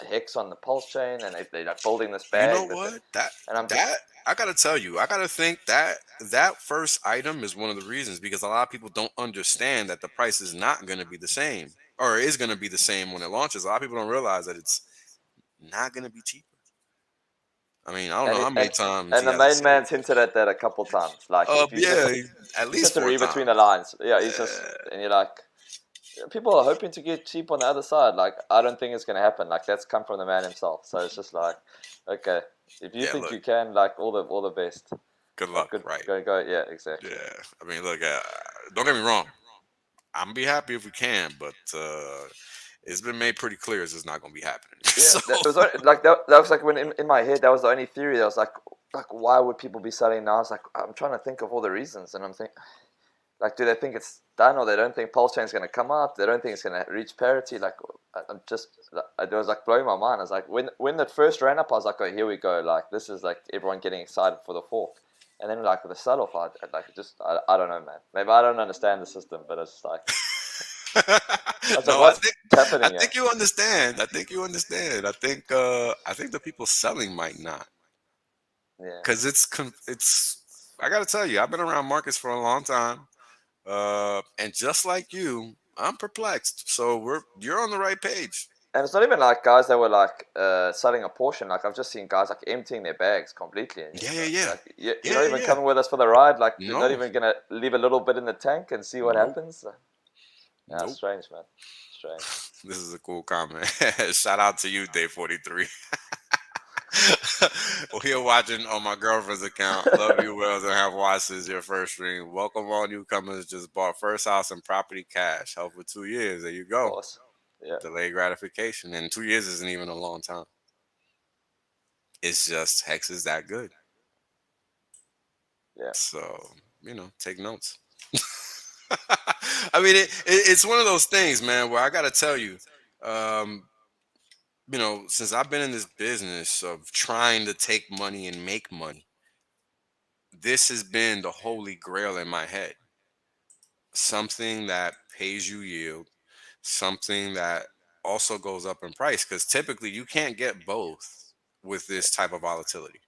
hex on the Pulse chain and they're like building this You know bag that they, what? That and I'm just that I gotta tell you, I gotta think that that first item is one of the reasons because a lot of people don't understand that the price is not gonna be the same or is gonna be the same when it launches. A lot of people don't realize that it's not gonna be cheaper. I mean, I don't know and how it, many times and he the hasn't main said it. man's hinted at that a couple times. Like if you Yeah, at just have least to four read between the times. lines. Yeah, he's just Yeah, and you're like people are hoping to get cheap on the other side. Like I don't think it's gonna happen. Like that's come from the man himself. So it's just like okay, if you yeah. think Look, you can, like all the best. good Like luck, good right? go yeah exactly. Yeah. I mean, look, don't get me wrong. I'm gonna be happy if we can, but it's been made pretty clear it's just not gonna be happening. Yeah, So that was like that was like when in my head that was the only theory that was like why would people be selling now? I was like I'm trying to think of all the reasons and I'm thinking like do they think it's done or they don't think Pulse Chain is going to come out? They don't think it's going to reach parity. Like I'm just it was like blowing my mind. I was like when it first ran up, I was like oh here we go. Like this is like everyone getting excited for the fork. And then like with the sell off, I don't know, man. Maybe I don't understand the system, but it's like I was like no, what's I happening here? think you understand. I think you understand. I think the people selling might not. Yeah. Cause it's I gotta tell you, I've been around markets for a long time. And just like you, I'm perplexed. So you're on the right page. And it's not even like guys that were like selling a portion. Like I've just seen guys like emptying their bags completely, and Yeah, yeah, yeah. like you're Yeah, not yeah, even yeah. coming with us for the ride. Like you're not No. even gonna leave a little bit in the tank and see what Nope. happens. Yeah, Nope. strange, man. Strange. This is a cool comment. Shout out to you, Day 43. Well, here watching on my girlfriend's account. Love you, Wells, and have watched this your first stream. Welcome all newcomers. Just bought first house and property cash. Held for 2 years. There you go. Awesome. Yeah, Delayed gratification. And 2 years isn't even a long time. It's just Hex is that good. yeah. So, take notes. I mean, it's one of those things, man, where I got to tell you, um, since I've been in this business of trying to take money and make money, this has been the holy grail in my head. Something that pays you yield, something that also goes up in price, because typically you can't get both with this type of volatility.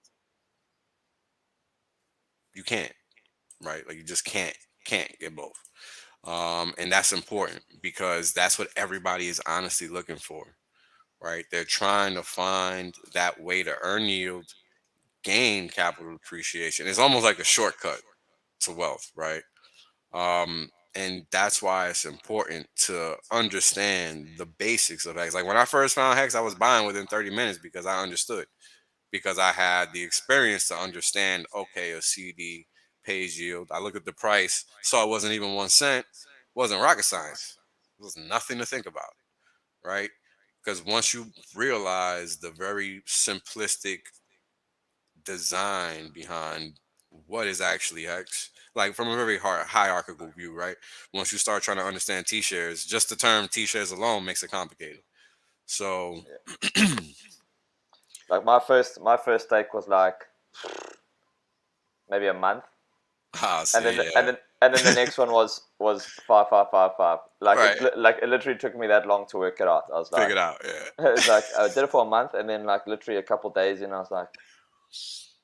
You can't, right? Like you just can't get both. And that's important because that's what everybody is honestly looking for, right? They're trying to find that way to earn yield, gain capital appreciation. It's almost like a shortcut to wealth, right? And that's why it's important to understand the basics of Hex. Like when I first found Hex, I was buying within 30 minutes because I understood, because I had the experience to understand, okay, a CD pays yield. I looked at the price, saw it wasn't even 1 cent, wasn't rocket science. It was nothing to think about, right? Because once you realize the very simplistic design behind what is actually Hex, like from a very hierarchical view, right? Once you start trying to understand T-shares, just the term T-shares alone makes it complicated. So, Yeah. Like my first stake was like maybe a month, and see, then yeah, and then the next one was 5555. Like right, it literally took me that long to work it out. I was like, figured out, yeah. it's like I did it for a month, and then like literally a couple days in, I was like,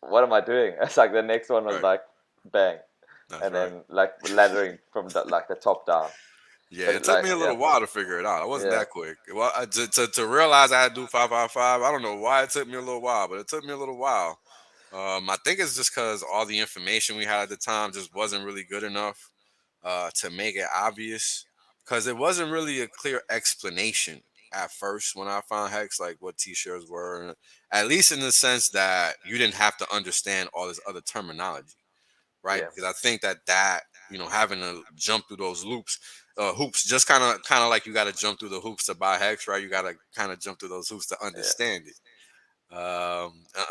what am I doing? It's like the next one was Right. like bang, That's and right. then like laddering from like the top down. Yeah, But it took like me a yeah, little while to figure it out. I wasn't yeah, that quick. Well, to realize I had to do 555, I don't know why it took me a little while, but it took me a little while. I think it's just because all the information we had at the time just wasn't really good enough to make it obvious. Because it wasn't really a clear explanation at first when I found Hex, like what T-shirts were, and at least in the sense that you didn't have to understand all this other terminology, right? yeah, Because I think that having to jump through those hoops, just kind of like you got to jump through the hoops to buy Hex, right? You got to kind of jump through those hoops to yeah. understand it.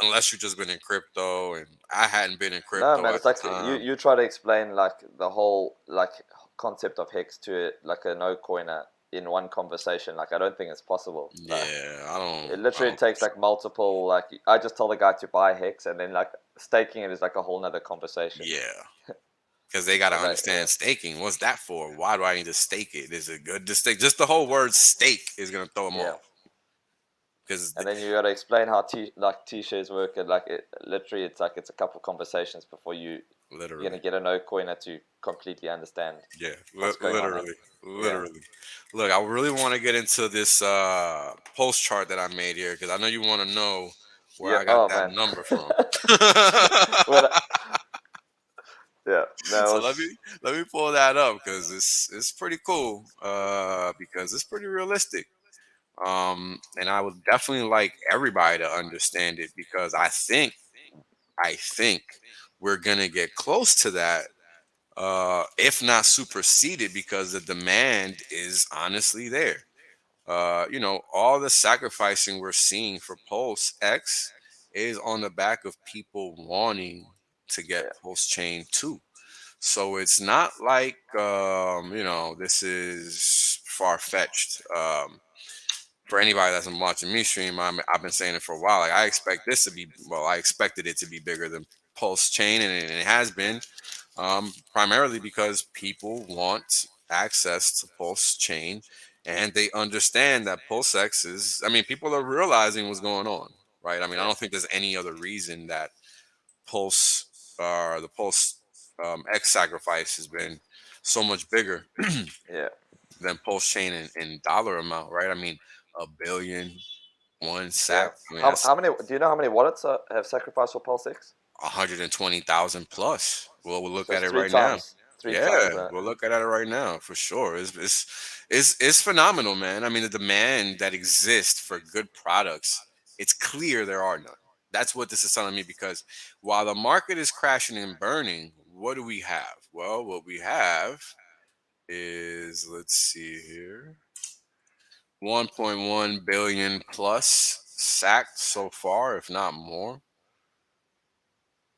Unless you've just been in crypto, and I hadn't been in No crypto man, at it's the like time. you try to explain like the whole like concept of hex to like a no coiner in one conversation. Like, I don't think it's possible. Like, Yeah, it I literally don't takes like multiple. Like, I just tell the guy to buy Hex, and then like staking it is like a whole nother conversation. yeah. Because they got to But like, yeah, understand staking. What's that for? Why do I need to stake it? Is it good to stake? Just the whole word stake is going to throw them yeah. off. Because And then you got to explain how T shares work, and like it literally, it's like it's a couple conversations before you're literally, gonna get a no coiner to completely understand yeah, what's going on here. literally, Yeah. literally. Look, I really want to get into this post chart that I made here because I know you want to know where Yeah. I got Oh that man. number from. Well, yeah. That So was. let me pull that up because it's pretty cool. Because it's pretty realistic. And I would definitely like everybody to understand it because I think we're gonna get close to that, if not superseded, because the demand is honestly there. All the sacrificing we're seeing for Pulse X is on the back of people wanting to get Yeah. Pulse Chain too. So it's not like this is far fetched. For anybody that's been watching me stream, I've been saying it for a while. Like I expect this to be, well, I expected it to be bigger than Pulse Chain, and it has been, primarily because people want access to Pulse Chain, and they understand that Pulse X is. I mean, people are realizing what's going on, right? I mean, I Yeah. don't think there's any other reason that Pulse, the Pulse X sacrifice has been so much bigger Yeah. than Pulse Chain in dollar amount, right? I mean, a billion, one Yeah. sack. I mean, How that's many? Do you know how many wallets have sacrificed for Pulse X? 120,000 plus. Well, we'll look So at it's it right now. three times Yeah, that. we'll look at it right now for sure. It's phenomenal, man. I mean, the demand that exists for good products, it's clear there are none. That's what this is telling me because while the market is crashing and burning, what do we have? Well, what we have is, let's see here, 1.1 billion plus sacked so far, if not more.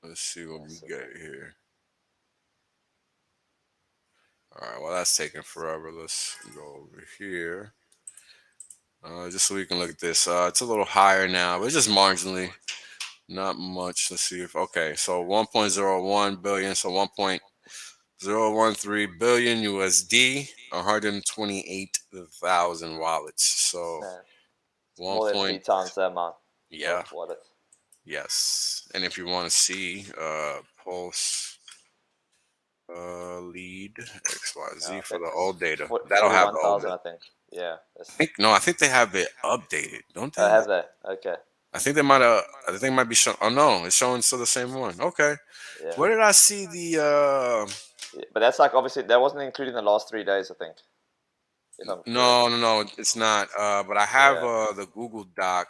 Let's see what we Yes, get okay. here. All right, well, that's taking forever. Let's go over here. Just so we can look at this. It's a little higher now, but it's just marginally, not much. Let's see if, okay, so 1.01 billion, so 1.013 billion USD, 128,000 wallets. So Man, it's 1 more than three point, times the amount of yeah, wallets. yes. And if you want to see Pulse lead XYZ Okay, for the old data, that'll have the old 41,000, data. I think. Yeah. No, I think they have it updated, don't I they? have that. Okay. I think they might have. I think it might be showing. Oh no, it's showing still the same one. Okay, Yeah. where did I see the? Yeah, but that's like obviously that wasn't including the last 3 days, I think, if I'm correct. No, it's not. But I have Yeah. the Google Doc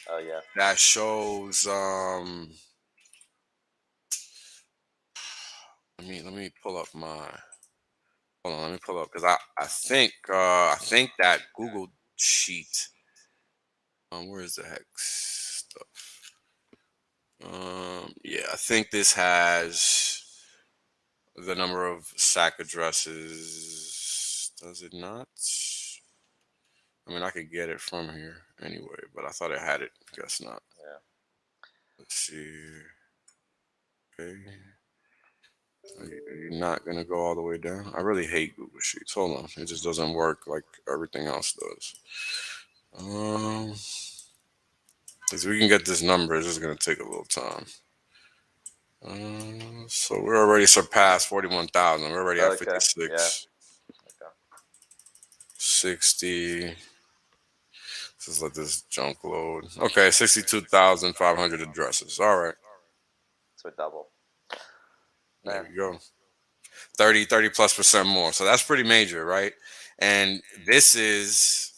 Oh yeah. that shows. Let me pull up my. Hold on, let me pull up because I think that Google sheet. Where's the hex stuff? Yeah, I think this has the number of SAC addresses. Does it not? I mean, I could get it from here anyway, but I thought it had it. Guess not. Yeah. Let's see. Okay. Are you not going to go all the way down? I really hate Google Sheets. Hold on. It just doesn't work like everything else does. Um, if we can get this number, it's just going to take a little time. So we're already surpassed 41,000. We're already at Okay. Yeah. 56, Okay. 60. Just let this junk load. Okay, 62,500 addresses. All right. So double. There Man. we go. 30 plus percent more. So that's pretty major, right? And this is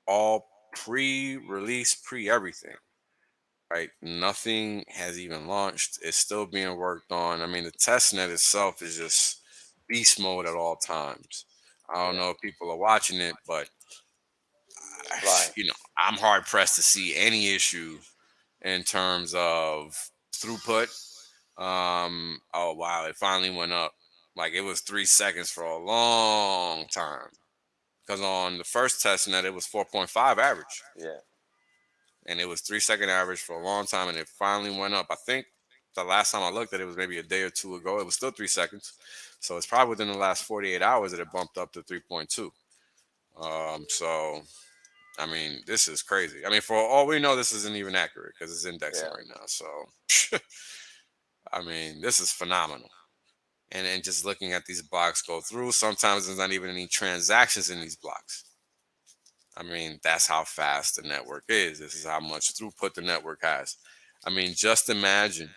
all pre-release, pre-everything, right? Nothing has even launched. It's still being worked on. I mean, the test net itself is just beast mode at all times. I don't Yeah. know if people are watching it, but It's flying. I'm hard pressed to see any issue in terms of throughput. Oh wow, it finally went up. Like it was 3 seconds for a long time. because on the first test net it was 4.5 average, Yeah. and it was 3 second average for a long time, and it finally went up. I think the last time I looked at it was maybe a day or two ago. It was still 3 seconds, so it's probably within the last 48 hours that it bumped up to 3.2. So I mean, this is crazy. I mean, for all we know, this isn't even accurate because it's indexing Yeah. right now. So I mean, this is phenomenal. And just looking at these blocks go through, sometimes there's not even any transactions in these blocks. I mean, that's how fast the network is. This is how much throughput the network has. I mean, just imagine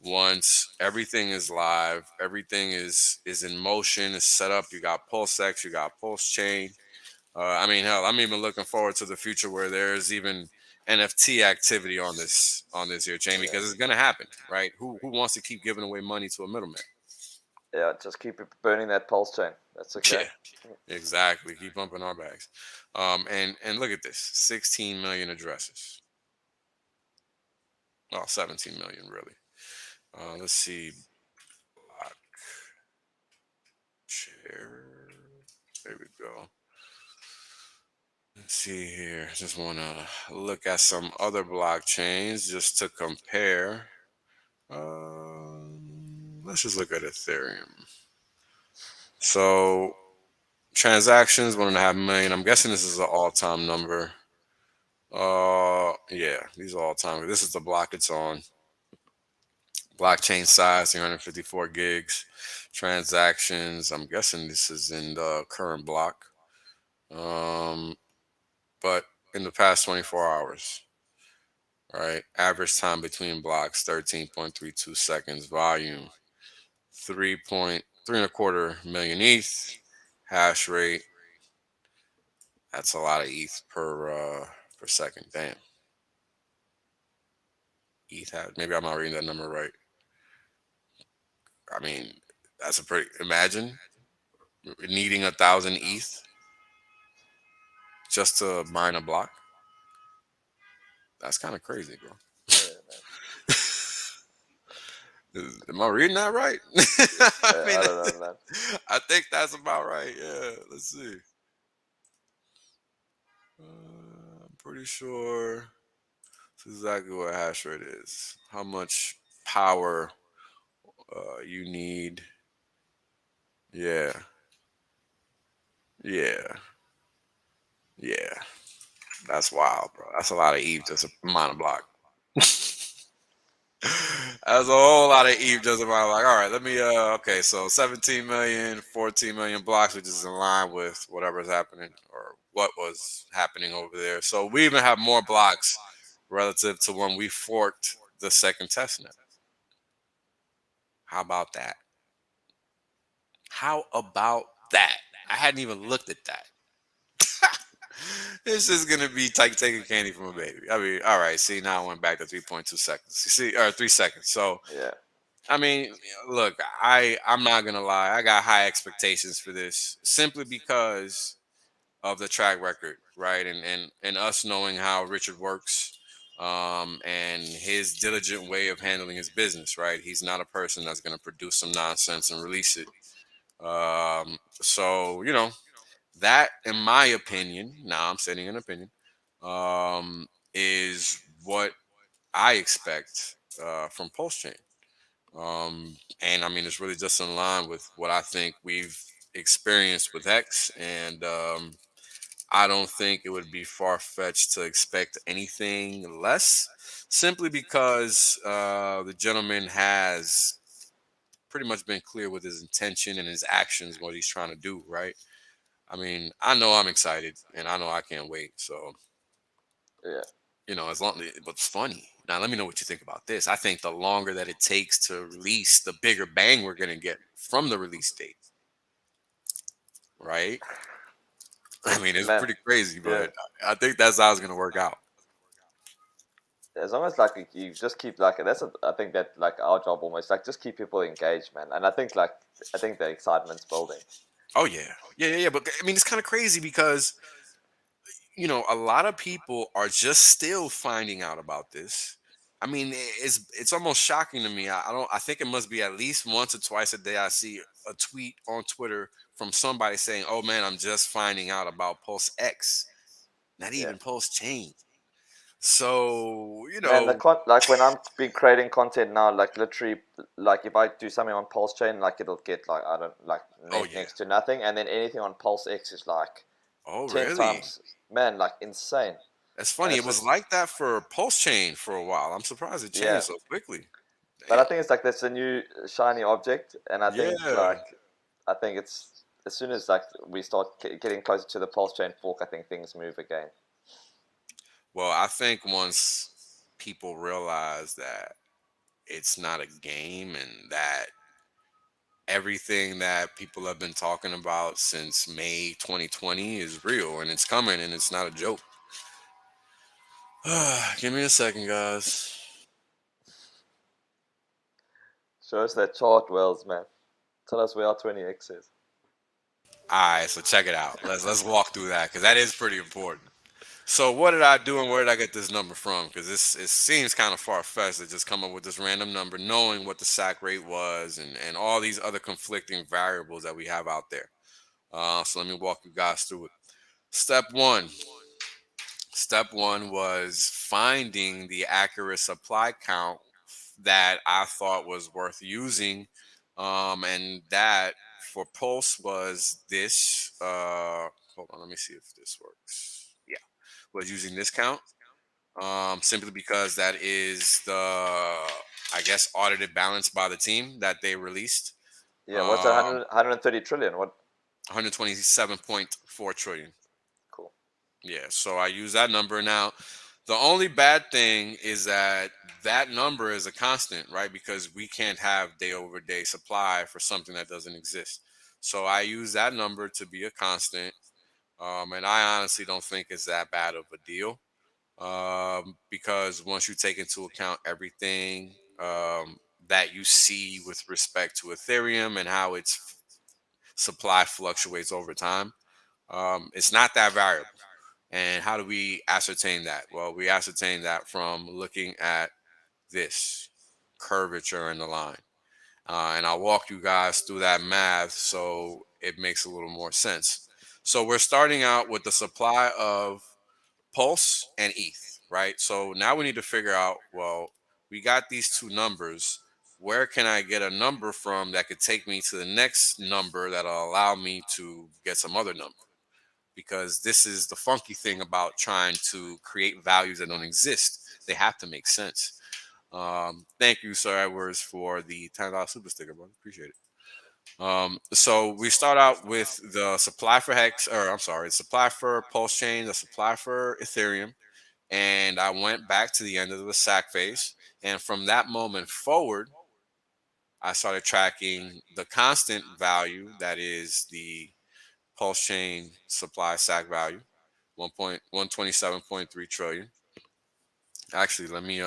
once everything is live, everything is in motion, is set up. You got PulseX, you got Pulse Chain. I mean, hell, I'm even looking forward to the future where there's even NFT activity on this here chain, Yeah. because it's gonna happen, right? Who wants to keep giving away money to a middleman? Yeah. Just keep burning that pulse chain. That's okay. Yeah, exactly. Keep bumping our bags. And look at this, 16 million addresses. Well, 17 million really. Let's see. Block share. There we go. Let's see here. Just want to look at some other blockchains just to compare. Let's just look at Ethereum. So transactions, 1.5 million. I'm guessing this is an all-time number. Yeah, these are all-time. This is the block it's on. Blockchain size, 354 gigs. Transactions, I'm guessing this is in the current block. Um, but in the past 24 hours, right? Average time between blocks, 13.32 seconds. Volume, 3.3 and a quarter million ETH. Hash rate, that's a lot of ETH per second. Damn. ETH has, maybe I'm not reading that number right. I mean, that's a pretty, imagine needing 1,000 ETH just to mine a block. That's kind of crazy, bro. Yeah, man. Am I reading that right? I mean, I don't know, man. I think that's about right. Yeah, let's see. I'm pretty sure it's exactly what hash rate is. How much power you need. Yeah, yeah, yeah. That's wild, bro. That's a lot of ETH just a monoblock. That's a whole lot of ETH just a monoblock. All right, let me. Okay, so 17 million, 14 million blocks, which is in line with whatever's happening or what was happening over there. So we even have more blocks relative to when we forked the second testnet. How about that? How about that? I hadn't even looked at that. This is gonna be like taking candy from a baby. I mean, all right. See, now I went back to 3.2 seconds. You see, or 3 seconds. So, Yeah. I mean, look, I'm not gonna lie. I got high expectations for this simply because of the track record, right? And us knowing how Richard works, and his diligent way of handling his business, right? He's not a person that's gonna produce some nonsense and release it. So that, in my opinion, now I'm stating an opinion, is what I expect from Pulse Chain. And I mean, it's really just in line with what I think we've experienced with Hex. And I don't think it would be far fetched to expect anything less, simply because the gentleman has pretty much been clear with his intention and his actions, what he's trying to do, right? I mean, I know I'm excited and I know I can't wait. So, Yeah. as long but it's funny. Now, let me know what you think about this. I think the longer that it takes to release, the bigger bang we're going to get from the release date, right? I mean, it's Man. pretty crazy, Yeah. but I think that's how it's going to work out. As long as like you just keep like I think that like our job almost like just keep people engaged, man. And I think the excitement's building. Oh, yeah. Yeah. But I mean, it's kind of crazy because, a lot of people are just still finding out about this. I mean, it's almost shocking to me. I don't. I think it must be at least once or twice a day I see a tweet on Twitter from somebody saying, "Oh man, I'm just finding out about Pulse X, not Yeah. even Pulse Chain." So Man, like when I'm been creating content now, like literally, like if I do something on Pulse Chain, like it'll get like I don't like oh net yeah, next to nothing, and then anything on Pulse X is like oh 10 really? times, man, like insane. That's And funny. it's It was just like that for Pulse Chain for a while. I'm surprised it yeah. changed so quickly. But I Damn. think it's like that's a new shiny object, and Yeah. I think it's as soon as like we start getting closer to the Pulse Chain fork, I think things move again. Well, I think once people realize that it's not a game and that everything that people have been talking about since May 2020 is real and it's coming and it's not a joke. Give me a second, guys. Show us that chart, Wells, man. Tell us where our 20x is. All right, so check it out. Let's walk through that because that is pretty important. So what did I do and where did I get this number from? Because this it seems kind of far fetched to just come up with this random number, knowing what the sack rate was and all these other conflicting variables that we have out there. So let me walk you guys through it. Step one. Step one was finding the accurate supply count that I thought was worth using. And that for Pulse was this. Hold on, let me see if this works. Yeah, was using this count. Simply because that is the, I guess, audited balance by the team that they released. Yeah, what's that? Um, 130 trillion? What? 127.4 trillion. Cool. Yeah, so I use that number now. The only bad thing is that that number is a constant, right? Because we can't have day over day supply for something that doesn't exist. So I use that number to be a constant, and I honestly don't think it's that bad of a deal, because once you take into account everything that you see with respect to Ethereum and how its supply fluctuates over time, it's not that variable. And how do we ascertain that? Well, we ascertain that from looking at this curvature in the line. And I'll walk you guys through that math so it makes a little more sense. So we're starting out with the supply of Pulse and ETH, right? So now we need to figure out, well, we got these two numbers. Where can I get a number from that could take me to the next number that'll allow me to get some other number? Because this is the funky thing about trying to create values that don't exist. They have to make sense. Thank you, Sir Edwards, for the $10 super sticker, bro. Appreciate it. So we start out with the supply for Hex, or I'm sorry, the supply for Pulse Chain, the supply for Ethereum, and I went back to the end of the sack phase. And from that moment forward, I started tracking the constant value that is the Pulse Chain supply sack value, 1.127.3 trillion. Actually, let me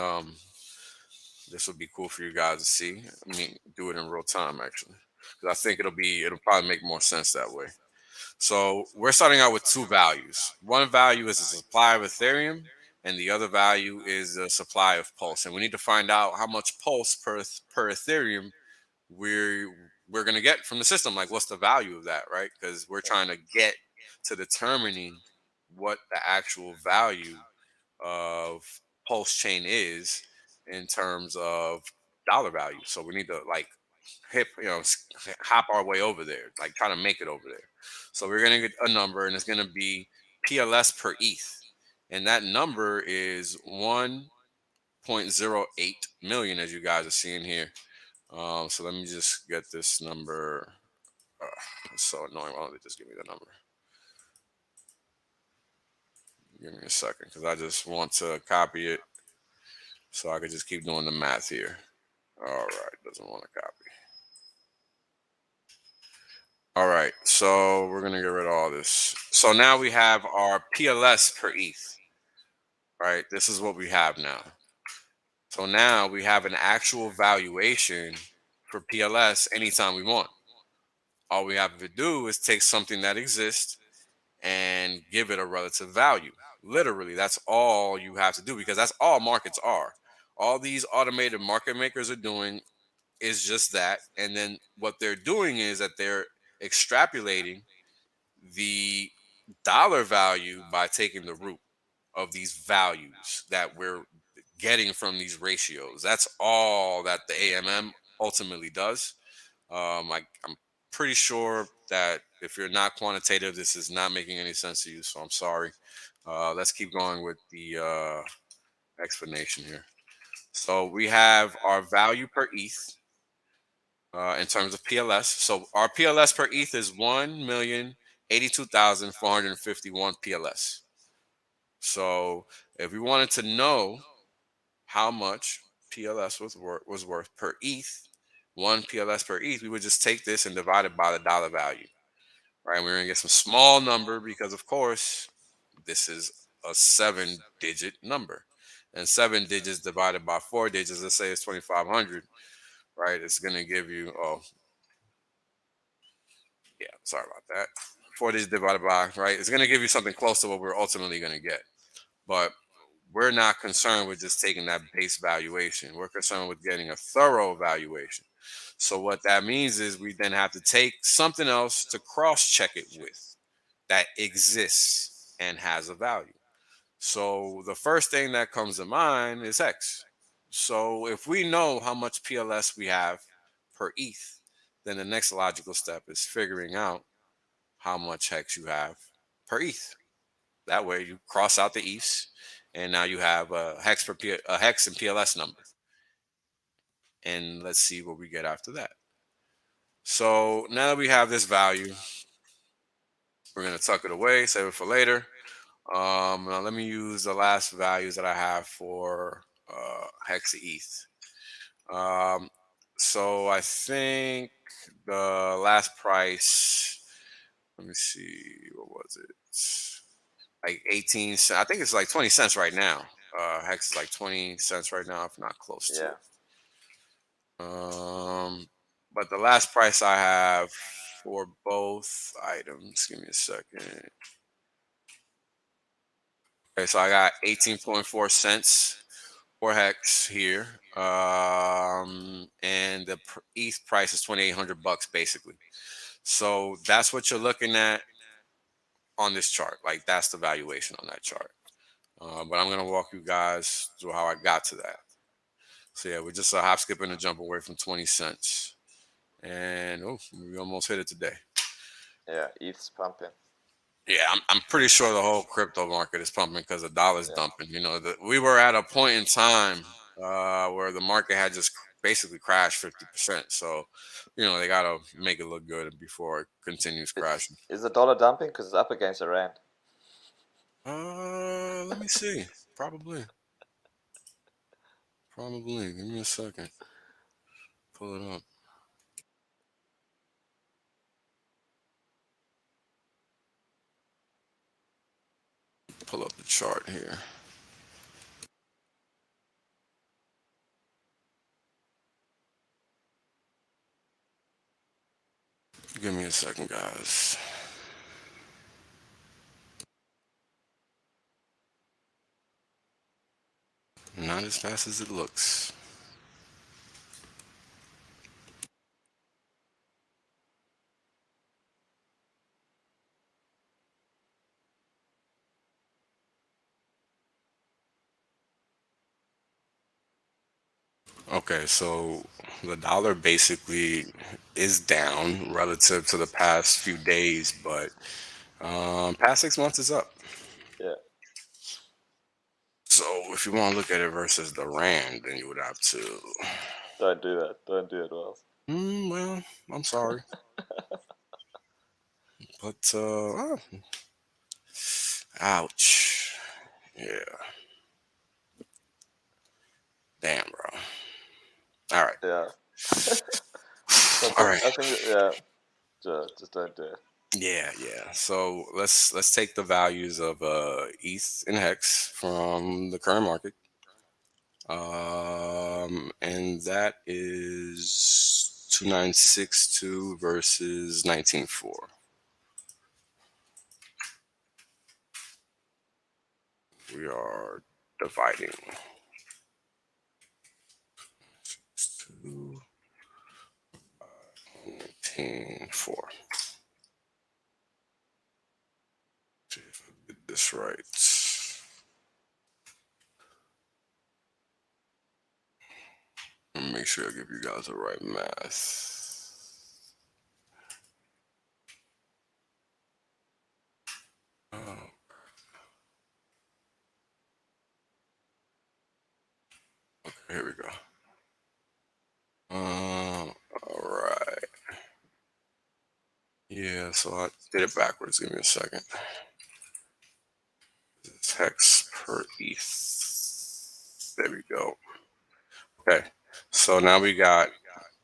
this will be cool for you guys to see. Let me do it in real time actually. Because I think it'll probably make more sense that way. So we're starting out with two values. One value is the supply of Ethereum, and the other value is the supply of Pulse. And we need to find out how much Pulse per Ethereum we're we're gonna get from the system. Like, what's the value of that, right? Because we're Yeah. trying to get to determining what the actual value of Pulse Chain is in terms of dollar value. So we need to like hop our way over there, like try to make it over there. So we're gonna get a number, and it's gonna be PLS per ETH, and that number is 1.08 million, as you guys are seeing here. So let me just get this number. Uh, it's so annoying. Why don't they just give me the number? Give me a second, because I just want to copy it so I could just keep doing the math here. All right, doesn't want to copy. All right, so we're gonna get rid of all this. So now we have our PLS per ETH. Right, this is what we have now. So now we have an actual valuation for PLS anytime we want. All we have to do is take something that exists and give it a relative value. Literally, that's all you have to do, because that's all markets are. All these automated market makers are doing is just that. And then what they're doing is that they're extrapolating the dollar value by taking the root of these values that we're getting from these ratios. That's all that the AMM ultimately does. I'm pretty sure that if you're not quantitative, this is not making any sense to you. So I'm sorry. Let's keep going with the explanation here. So we have our value per ETH in terms of PLS. So our PLS per ETH is 1,082,451 PLS. So if we wanted to know how much PLS was worth per ETH, one PLS per ETH, we would just take this and divide it by the dollar value, right? And we're gonna get some small number because, of course, this is a 7-digit number, and 7 digits divided by 4 digits, let's say it's 2,500, right? It's gonna give you, oh yeah, sorry about that. 4 digits divided by, right? It's gonna give you something close to what we're ultimately gonna get, but we're not concerned with just taking that base valuation. We're concerned with getting a thorough valuation. So what that means is we then have to take something else to cross check it with that exists and has a value. So the first thing that comes to mind is Hex. So if we know how much PLS we have per ETH, then the next logical step is figuring out how much Hex you have per ETH. That way you cross out the ETHs, and now you have a Hex and PLS number. And let's see what we get after that. So now that we have this value, we're gonna tuck it away, save it for later. Now let me use the last values that I have for Hex ETH. Um, so I think the last price. Let me see, what was it? Like 18 cents. I think it's like 20 cents right now. Hex is like 20 cents right now, if not close to Yeah. it. But the last price I have for both items, give me a second. Okay, so I got 18.4 cents for Hex here. And the ETH price is 2,800 bucks basically. So that's what you're looking at on this chart. Like that's the valuation on that chart. But I'm gonna walk you guys through how I got to that. So yeah, we're just a hop, skip, and a jump away from 20 cents. And oh, we almost hit it today. Yeah, ETH's pumping. Yeah, I'm pretty sure the whole crypto market is pumping because the dollar's Yeah. dumping. We were at a point in time where the market had just basically crashed 50%. So, they gotta make it look good before it continues crashing. Is the dollar dumping because it's up against the rand? Let me see. Probably. Probably. Give me a second. Pull it up. Pull up the chart here. Give me a second, guys. Not as fast as it looks. Okay, so the dollar basically is down relative to the past few days, but past 6 months is up. Yeah. So if you want to look at it versus the rand, then you would have to. Don't do that. Don't do it, Wells. Well, I'm sorry, but ouch. Yeah, damn, bro. All right, Yeah. So all right. I think, yeah, just don't do it. Yeah. So let's take the values of ETH and Hex from the current market. And that is 2962 versus 19.4. We are dividing. 2, 19, 4. See if I did this right. Let me make sure I give you guys the right math. Oh, okay, here we go. All right. Yeah, so I did it backwards. Give me a second. It's hex per ETH. There we go. Okay, so now we got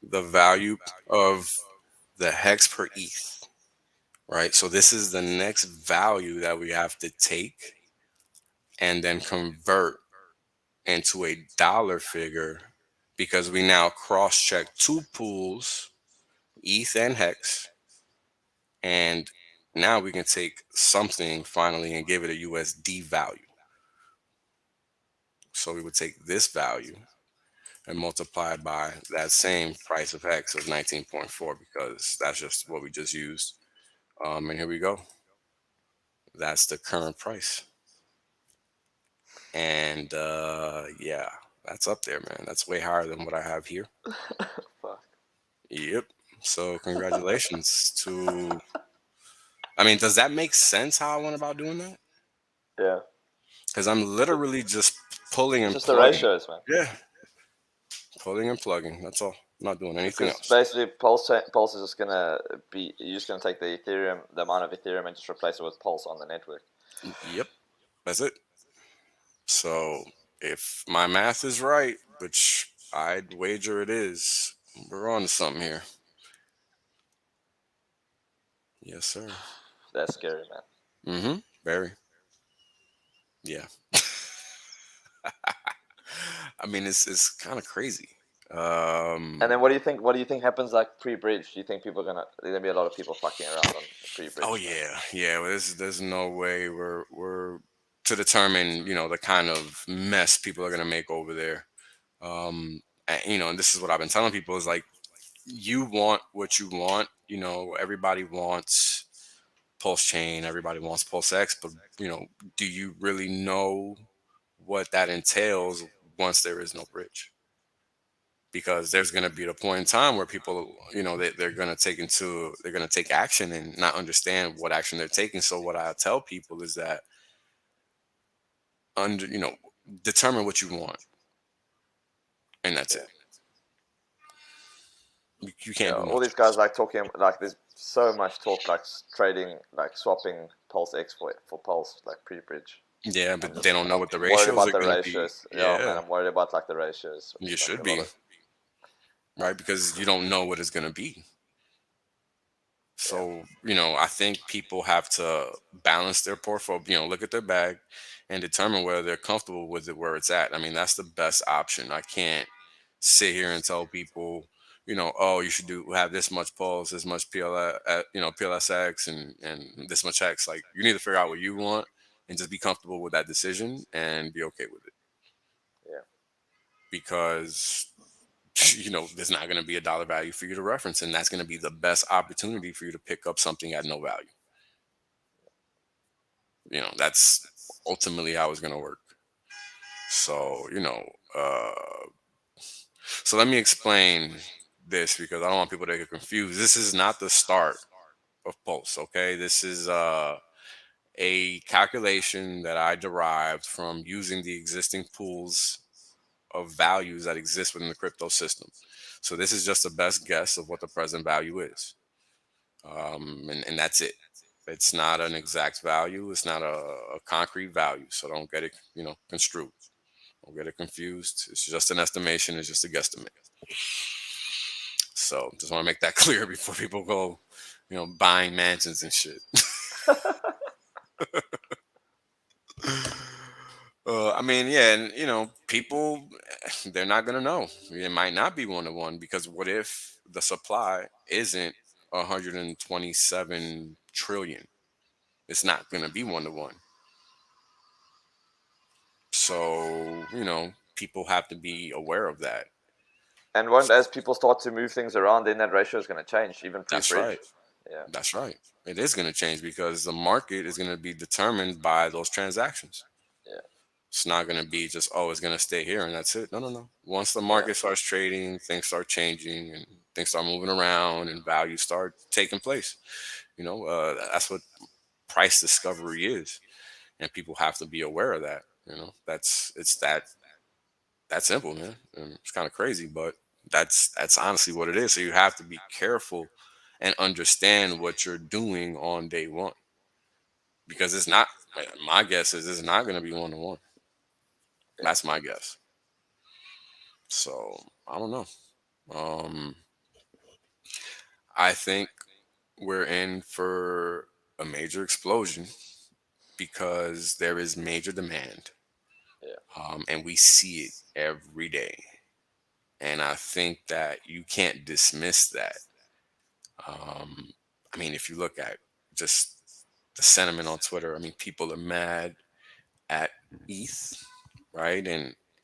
the value of the hex per ETH, right? So this is the next value that we have to take and then convert into a dollar figure because we now cross-check two pools, ETH and hex, and now we can take something finally and give it a USD value. So we would take this value and multiply by that same price of hex of 19.4 because that's just what we just used. And here we go. That's the current price. And yeah, that's up there, man. That's way higher than what I have here. Fuck. Yep. So congratulations to. I mean, does that make sense how I went about doing that? Yeah. Because I'm literally just pulling and Just the plugging. ratios, man. Yeah. Pulling and plugging. That's all. I'm not doing anything Because else. basically, Pulse is just gonna be. You're just gonna take the Ethereum, the amount of Ethereum, and just replace it with Pulse on the network. Yep. That's it. So if my math is right, which I'd wager it is, we're on to something here. Yes, sir. That's scary, man. Mm-hmm. Very. Yeah. I mean, it's kind of crazy. And then what do you think? What do you think happens like pre-bridge? Do you think people are gonna be a lot of people fucking around on pre-bridge? Oh yeah, yeah. Well, there's no way we're to determine the kind of mess people are gonna make over there. And this is what I've been telling people is like you want what you want. Everybody wants Pulse Chain, everybody wants Pulse X, but do you really know what that entails once there is no bridge? Because there's going to be the point in time where people they're going to take action and not understand what action they're taking. So what I tell people is that determine what you want, and that's Yeah. it. You can't Yeah, do all much these guys else. like talking like there's so much talk like trading like swapping Pulse X for Pulse like pre-bridge. Yeah, I'm but they just don't know I'm what the worried ratios about are the going to be. ratios. Yeah, man, Yeah, I'm worried about like the ratios. you Like should a lot be, of right, because you don't know what it's going to be. yeah, So, I think people have to balance their portfolio, look at their bag and determine whether they're comfortable with it where it's at. I mean, that's the best option. I can't sit here and tell people, oh, you should have this much pulse, this much PLSX and this much X. Like you need to figure out what you want and just be comfortable with that decision and be okay with it. yeah, Because there's not going to be a dollar value for you to reference, and that's going to be the best opportunity for you to pick up something at no value. That's ultimately how it's going to work. So so let me explain this because I don't want people to get confused. This is not the start of Pulse. Okay, this is a calculation that I derived from using the existing pools of values that exist within the crypto system. So this is just the best guess of what the present value is. And that's it. It's not an exact value. It's not a concrete value. So don't get it, construed. Don't get it confused. It's just an estimation. It's just a guesstimate. So just want to make that clear before people go, buying mansions and shit. I mean, yeah, and people, they're not gonna know. It might not be 1 to 1 because what if the supply isn't 127 trillion? It's not gonna be 1 to 1. So people have to be aware of that. And won't as people start to move things around, then that ratio is going to change, even That's pre-bridge. right. Yeah, That's right. It is going to change because the market is going to be determined by those transactions. yeah, It's not going to be just, oh, it's going to stay here and that's it. No, no, no. Once the yeah. market starts trading, things start changing and things start moving around and values start taking place. That's what price discovery is. And people have to be aware of that. It's that simple, man. And it's kind of crazy, but that's honestly what it is. So you have to be careful and understand what you're doing on day one because it's not. My guess is it's not going to be 1 to 1. That's my guess. So I don't know. Um, I think we're in for a major explosion because there is major demand, Yeah. and we see it every day. And I think that you can't dismiss that. Um, I mean, if you look at just the sentiment on Twitter, I mean, people are mad at ETH, right?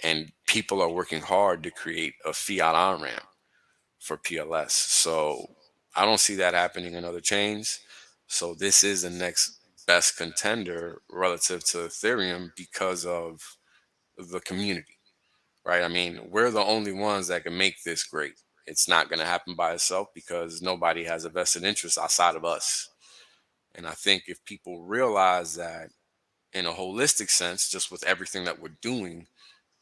And people are working hard to create a fiat on ramp for PLS. So I don't see that happening in other chains. So this is the next best contender relative to Ethereum because of the community, right? I mean, we're the only ones that can make this great. It's not going to happen by itself because nobody has a vested interest outside of us. And I think if people realize that in a holistic sense, just with everything that we're doing,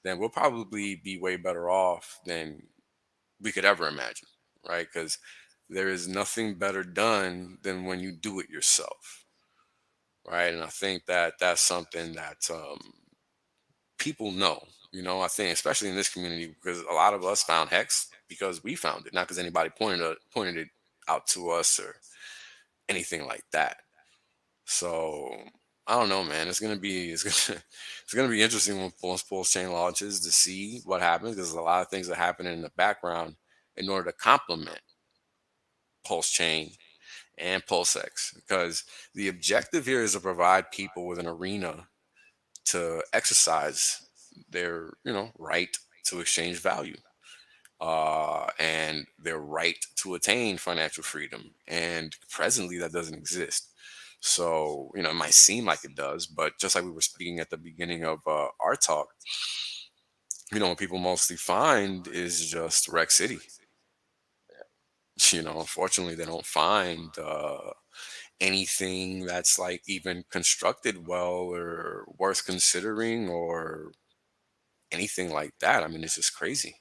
then we'll probably be way better off than we could ever imagine, right? Because there is nothing better done than when you do it yourself, right? And I think that that's something that people know. I think especially in this community because a lot of us found Hex because we found it, not because anybody pointed it out to us or anything like that. So I don't know, man. It's gonna be interesting when Pulse Chain launches to see what happens because a lot of things are happening in the background in order to complement Pulse Chain and Pulse X because the objective here is to provide people with an arena to exercise their right to exchange value and their right to attain financial freedom. And presently, that doesn't exist. So, it might seem like it does, but just like we were speaking at the beginning of our talk, what people mostly find is just Rec City. Unfortunately, they don't find anything that's like even constructed well or worth considering or anything like that. I mean, it's just crazy.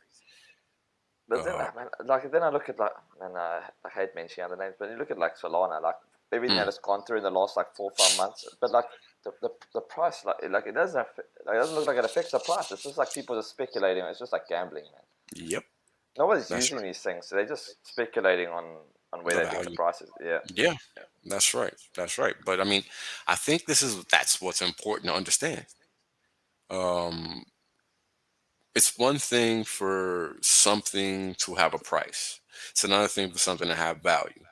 But then, Uh, man, like then I look at and I hate mentioning other names, but you look at like Solana, like everything that mm, has gone through in the last like 4 or 5 months. But like the price, like it doesn't like it doesn't look like it affects the price. It's just like people just speculating. It's just like gambling, man. yep, Nobody's that's using right. these things, so they're just speculating on where The they think the value. price is. Yeah, Yeah, that's right. That's right. But I mean, I think that's what's important to understand. Um, it's one thing for something to have a price. It's another thing for something to have value.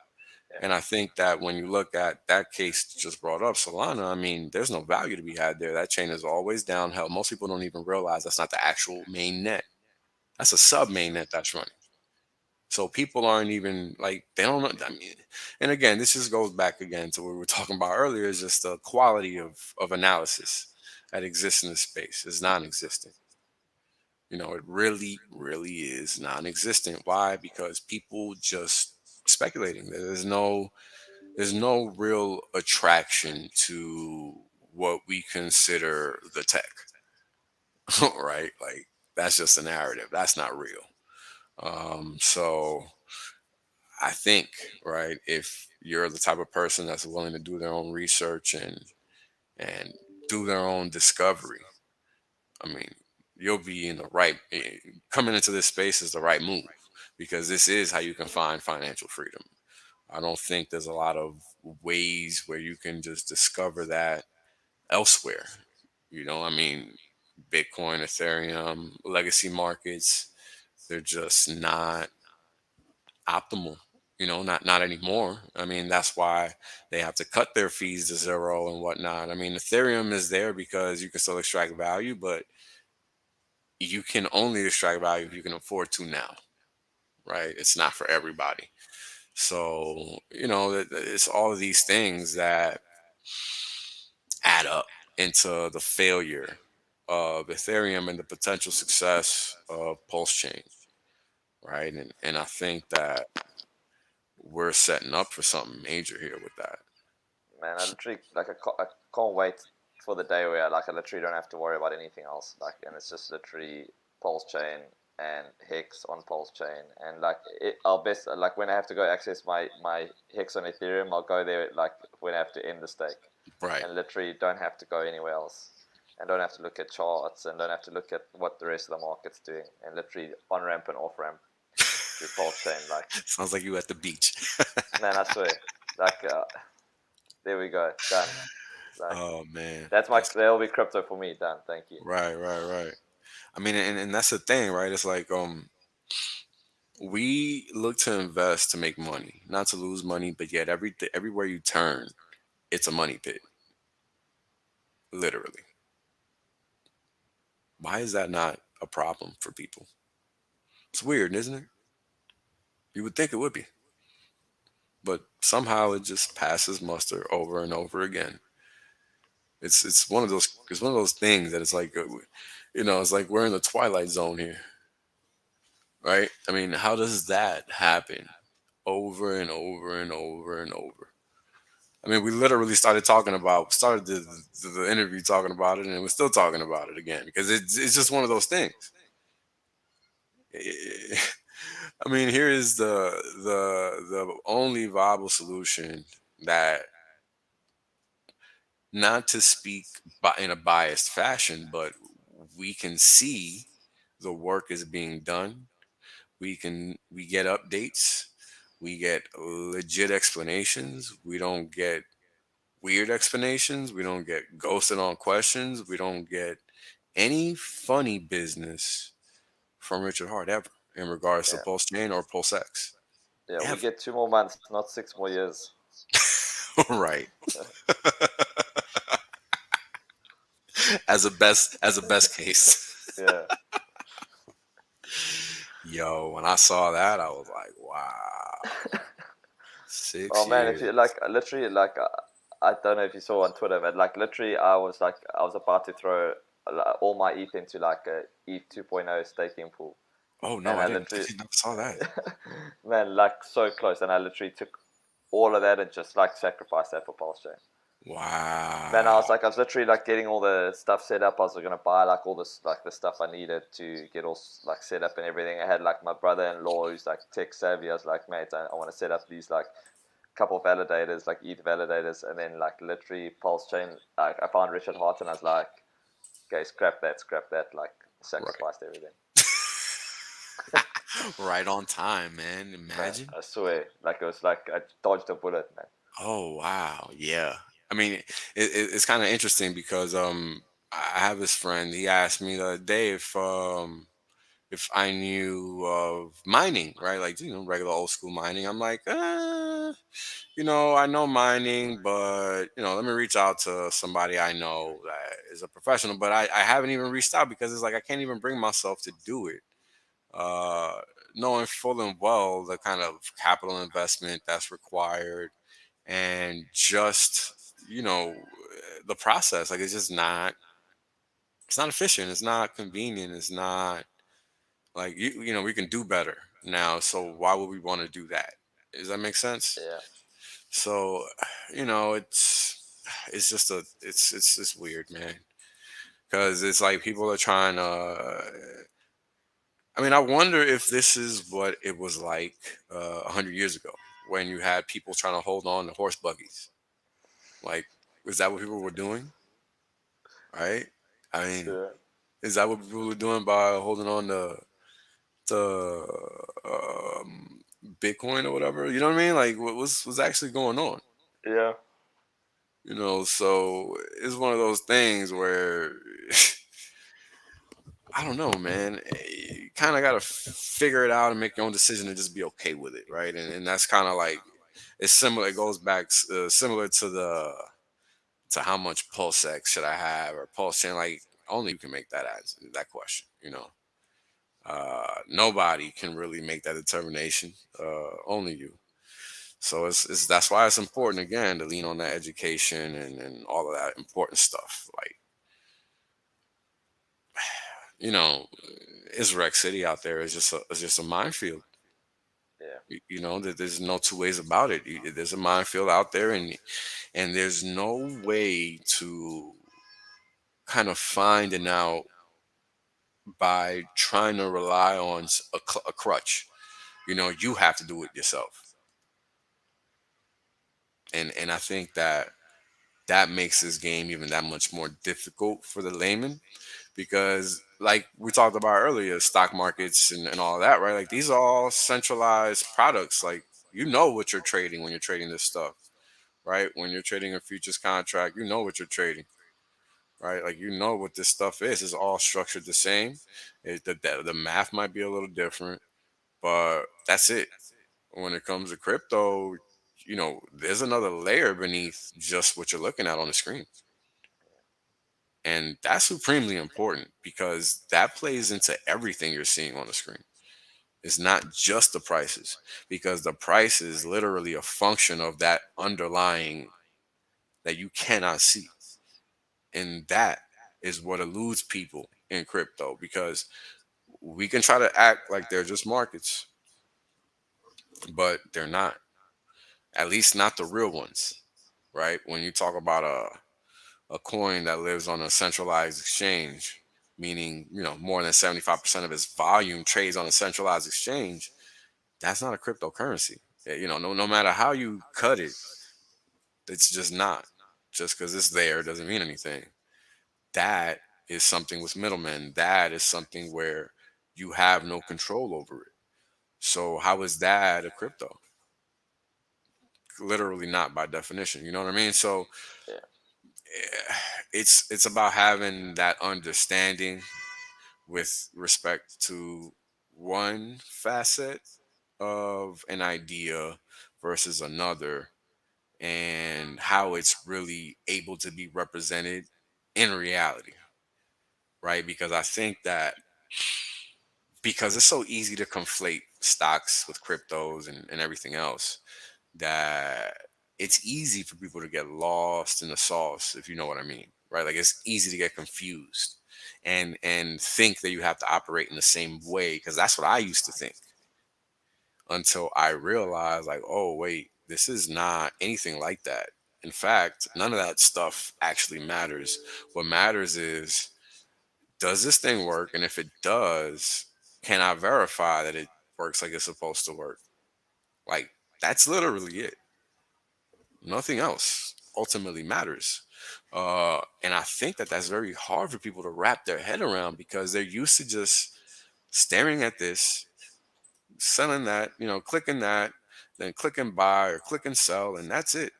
yeah. And I think that when you look at that case just brought up, Solana, I mean, there's no value to be had there. That chain is always down. Hell, most people don't even realize that's not the actual main net. That's a sub main net that's running. So people aren't even like they don't know. I mean, and again, this just goes back again to what we were talking about earlier. Is just the quality of analysis that exists in the space is non-existent. It really, really is non-existent. Why? Because people just speculating. There's no real attraction to what we consider the tech, right? Like that's just a narrative. That's not real. So I think, right, if you're the type of person that's willing to do their own research and do their own discovery, I mean, you'll be in the right coming into this space is the right move because this is how you can find financial freedom. I don't think there's a lot of ways where you can just discover that elsewhere. I mean, Bitcoin, Ethereum, legacy markets, they're just not optimal. Not anymore. I mean, that's why they have to cut their fees to zero and whatnot. I mean, Ethereum is there because you can still extract value, but you can only extract value if you can afford to now. right? It's not for everybody. So, it's all of these things that add up into the failure of Ethereum and the potential success of Pulse Chain, right? And I think that we're setting up for something major here with that. Man, I literally like I can't wait for the day where like I literally don't have to worry about anything else. Like, and it's just literally Pulse Chain and Hex on Pulse Chain, and like I'll best like when I have to go access my Hex on Ethereum, I'll go there like when I have to end the stake, Right. and literally don't have to go anywhere else, and don't have to look at charts, and don't have to look at what the rest of the market's doing, and literally on ramp and off ramp through Pulse Chain. Like, Sounds like you at the beach. man, I swear, like there we go, done. Like, Oh man. that's my That's that'll be crypto for me. Done. Thank you. right, right, right. I mean, and that's the thing, right? It's like we look to invest to make money, not to lose money, but yet everywhere you turn, it's a money pit, literally. Why is that not a problem for people? It's weird, isn't it? You would think it would be, but somehow it just passes muster over and over again. It's one of those things that it's like it's like we're in the twilight zone here, right? I mean, how does that happen over and over and over and over? I mean, we literally started the interview talking about it, and we're still talking about it again because it's just one of those things. I mean, here is the only viable solution that, not to speak in a biased fashion, but we can see the work is being done. We get updates. We get legit explanations. We don't get weird explanations. We don't get ghosted on questions. We don't get any funny business from Richard Hart ever in regards to Yeah, Pulse Chain or Pulse X. yeah. We Ever. get 2 more months, not 6 more years. Right. As a best case. Yeah. Yo, when I saw that, I was like, wow. Oh six man, if you years. like, literally, like, I don't know if you saw on Twitter, but like, literally, I was about to throw all my ETH into like a ETH 2.0 staking pool, Oh no, and I I didn't. I literally, didn't saw that. man, like so close, and I literally took all of that and just like sacrificed that for Pulse Chain. Man, Wow. I was literally like getting all the stuff set up. I was gonna buy like all this like the stuff I needed to get all like set up and everything. I had like my brother-in-law who's like tech savvy. I was like, mate, I want to set up these like couple validators, like ETH validators, and then like literally Pulse Chain. Like I found Richard Hart and I was like, okay, scrap that. Like Right. sacrificed everything. Right on time, man. Man, Imagine. I swear, like it was like I dodged a bullet, man. Oh wow. Yeah. I mean, it's kind of interesting because I have this friend. He asked me the other day if I knew of mining, right? Like, regular old school mining. I'm like, I know mining, but let me reach out to somebody I know that is a professional. But I haven't even reached out because it's like I can't even bring myself to do it. Uh, Knowing full and well the kind of capital investment that's required, and just the process. Like, it's not efficient. It's not convenient. It's not like we can do better now. So why would we want to do that? Does that make sense? Yeah, So, it's just it's weird, man. Because it's like people are trying to. I mean, I wonder if this is what it was like 100 years ago when you had people trying to hold on to horse buggies. Like, is that what people were doing? Right? I mean, sure. is that what people were doing by holding on to Bitcoin or whatever? You know what I mean? Like, what was actually going on? Yeah, So it's one of those things where I don't know, man. You kind of got to figure it out and make your own decision and just be okay with it, right? And that's kind of like it's similar. It goes back similar to how much pulse X should I have or pulse chain. Like, only you can make that answer that question. Nobody can really make that determination. Only you. So it's that's why it's important again to lean on that education and all of that important stuff. Like, you know, is Rec City out there is just a minefield. Yeah, You know, there's no two ways about it. There's a minefield out there, and there's no way to kind of find it out by trying to rely on a crutch. You know, you have to do it yourself, and I think that that makes this game even that much more difficult for the layman because like we talked about earlier, stock markets and all that, right? Like these are all centralized products. Like you know what you're trading when you're trading this stuff, right? When you're trading a futures contract, you know what you're trading, right? Like you know what this stuff is. It's all structured the same. The math might be a little different, but that's it. When it comes to crypto, you know, there's another layer beneath just what you're looking at on the screen. And that's supremely important because that plays into everything you're seeing on the screen. It's not just the prices because the price is literally a function of that underlying that you cannot see. And that is what eludes people in crypto because we can try to act like they're just markets, but they're not. At least not the real ones, right? When you talk about a coin that lives on a centralized exchange, meaning, you know, more than 75% of its volume trades on a centralized exchange, that's not a cryptocurrency. You know, no matter how you cut it, it's just not. Just because it's there doesn't mean anything. That is something with middlemen. That is something where you have no control over it. So how is that a crypto? Literally not by definition. You know what I mean? So yeah, it's about having that understanding with respect to one facet of an idea versus another and how it's really able to be represented in reality, right? Because I think that because it's so easy to conflate stocks with cryptos and everything else that it's easy for people to get lost in the sauce, if you know what I mean, right? Like it's easy to get confused and think that you have to operate in the same way because that's what I used to think until I realized, like, oh wait, this is not anything like that. In fact, none of that stuff actually matters. What matters is, does this thing work? And if it does, can I verify that it works like it's supposed to work? Like, that's literally it. Nothing else ultimately matters. And I think that that's very hard for people to wrap their head around because they're used to just staring at this, selling that, you know, clicking that, then click and buy or click and sell, and that's it.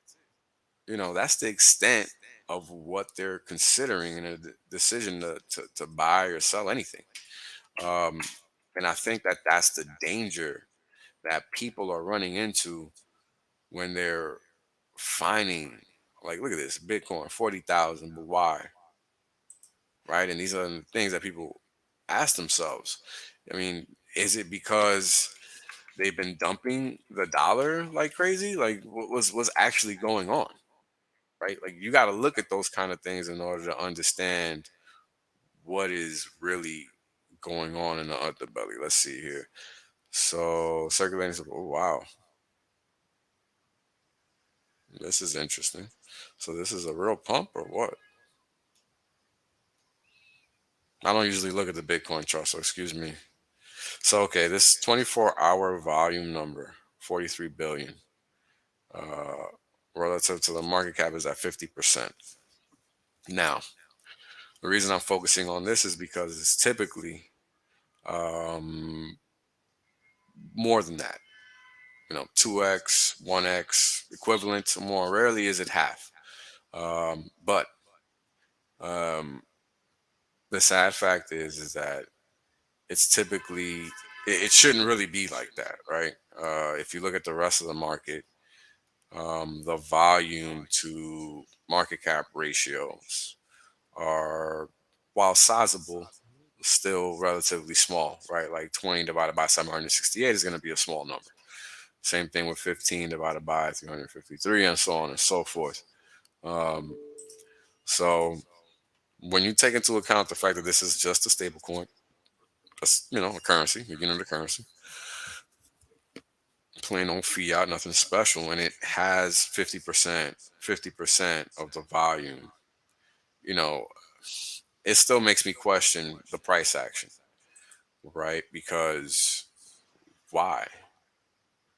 You know, that's the extent of what they're considering in a decision to buy or sell anything. Um, and I think that that's the danger that people are running into when they're finding, like, look at this Bitcoin, 40,000, but why? Right. And these are the things that people ask themselves. I mean, is it because they've been dumping the dollar like crazy? Like, what's actually going on? Right. Like, you got to look at those kind of things in order to understand what is really going on in the underbelly. Let's see here. So, circulating, oh, wow, this is interesting. So, this is a real pump or what? I don't usually look at the Bitcoin chart, so excuse me. So, okay, this 24-hour volume number, 43 billion, uh, relative to the market cap is at 50%. Now, the reason I'm focusing on this is because it's typically um, more than that. You know, 2x, 1x equivalent. More rarely is it half. But um, the sad fact is that it's typically it shouldn't really be like that, right? If you look at the rest of the market, the volume to market cap ratios are, while sizable, still relatively small, right? Like 20 divided by 768 is going to be a small number. Same thing with 15 divided by 353, and so on and so forth. Um, so when you take into account the fact that this is just a stable coin, just a currency, beginning of the currency, plain old fiat, nothing special, and it has 50% of the volume, you know, it still makes me question the price action, right? Because why?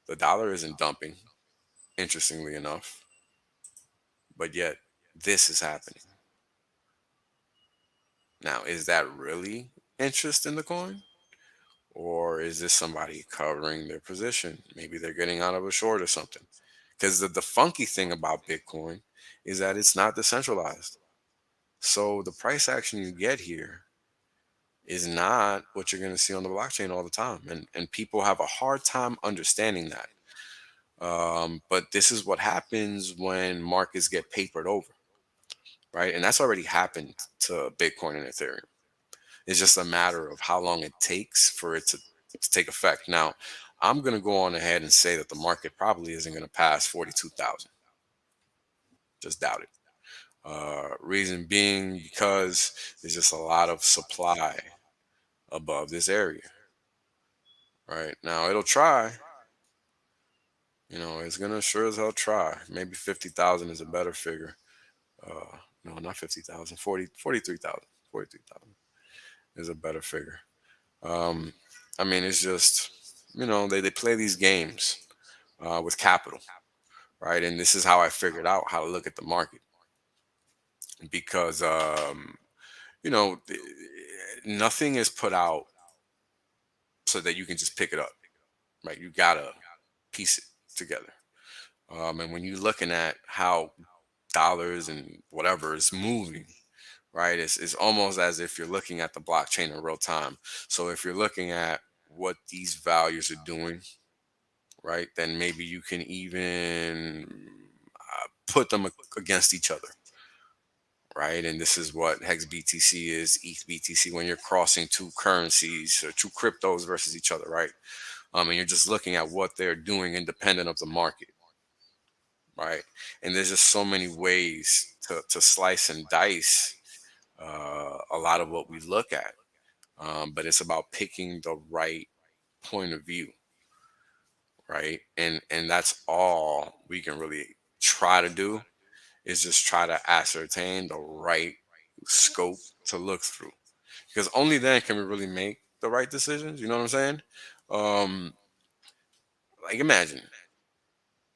The dollar isn't dumping, interestingly enough, but yet this is happening. Now, is that really interest in the coin? Or is this somebody covering their position? Maybe they're getting out of a short or something. Because the funky thing about Bitcoin is that it's not decentralized. So the price action you get here is not what you're going to see on the blockchain all the time. And people have a hard time understanding that. But this is what happens when markets get papered over, right? And that's already happened to Bitcoin and Ethereum. It's just a matter of how long it takes for it to take effect. Now, I'm going to go on ahead and say that the market probably isn't going to pass 42,000. Just doubt it. Reason being because there's just a lot of supply above this area. Right now, it'll try. It's gonna sure as hell try. Maybe 50,000 is a better figure. No, not 50,000. 43,000. 43,000 is a better figure. Um, I mean, it's just they play these games with capital, right? And this is how I figured out how to look at the market because you know th- nothing is put out so that you can just pick it up, right? You gotta piece it together. And when you're looking at how dollars and whatever is moving, right? It's almost as if you're looking at the blockchain in real time. So if you're looking at what these values are doing, right, then maybe you can even put them against each other, right? And this is what Hex BTC is, ETH BTC, when you're crossing two currencies or two cryptos versus each other, right? And you're just looking at what they're doing independent of the market, right? And there's just so many ways to slice and dice a lot of what we look at. But it's about picking the right point of view, right? And that's all we can really try to do is just try to ascertain the right scope to look through. Because only then can we really make the right decisions. You know what I'm saying? Um, like imagine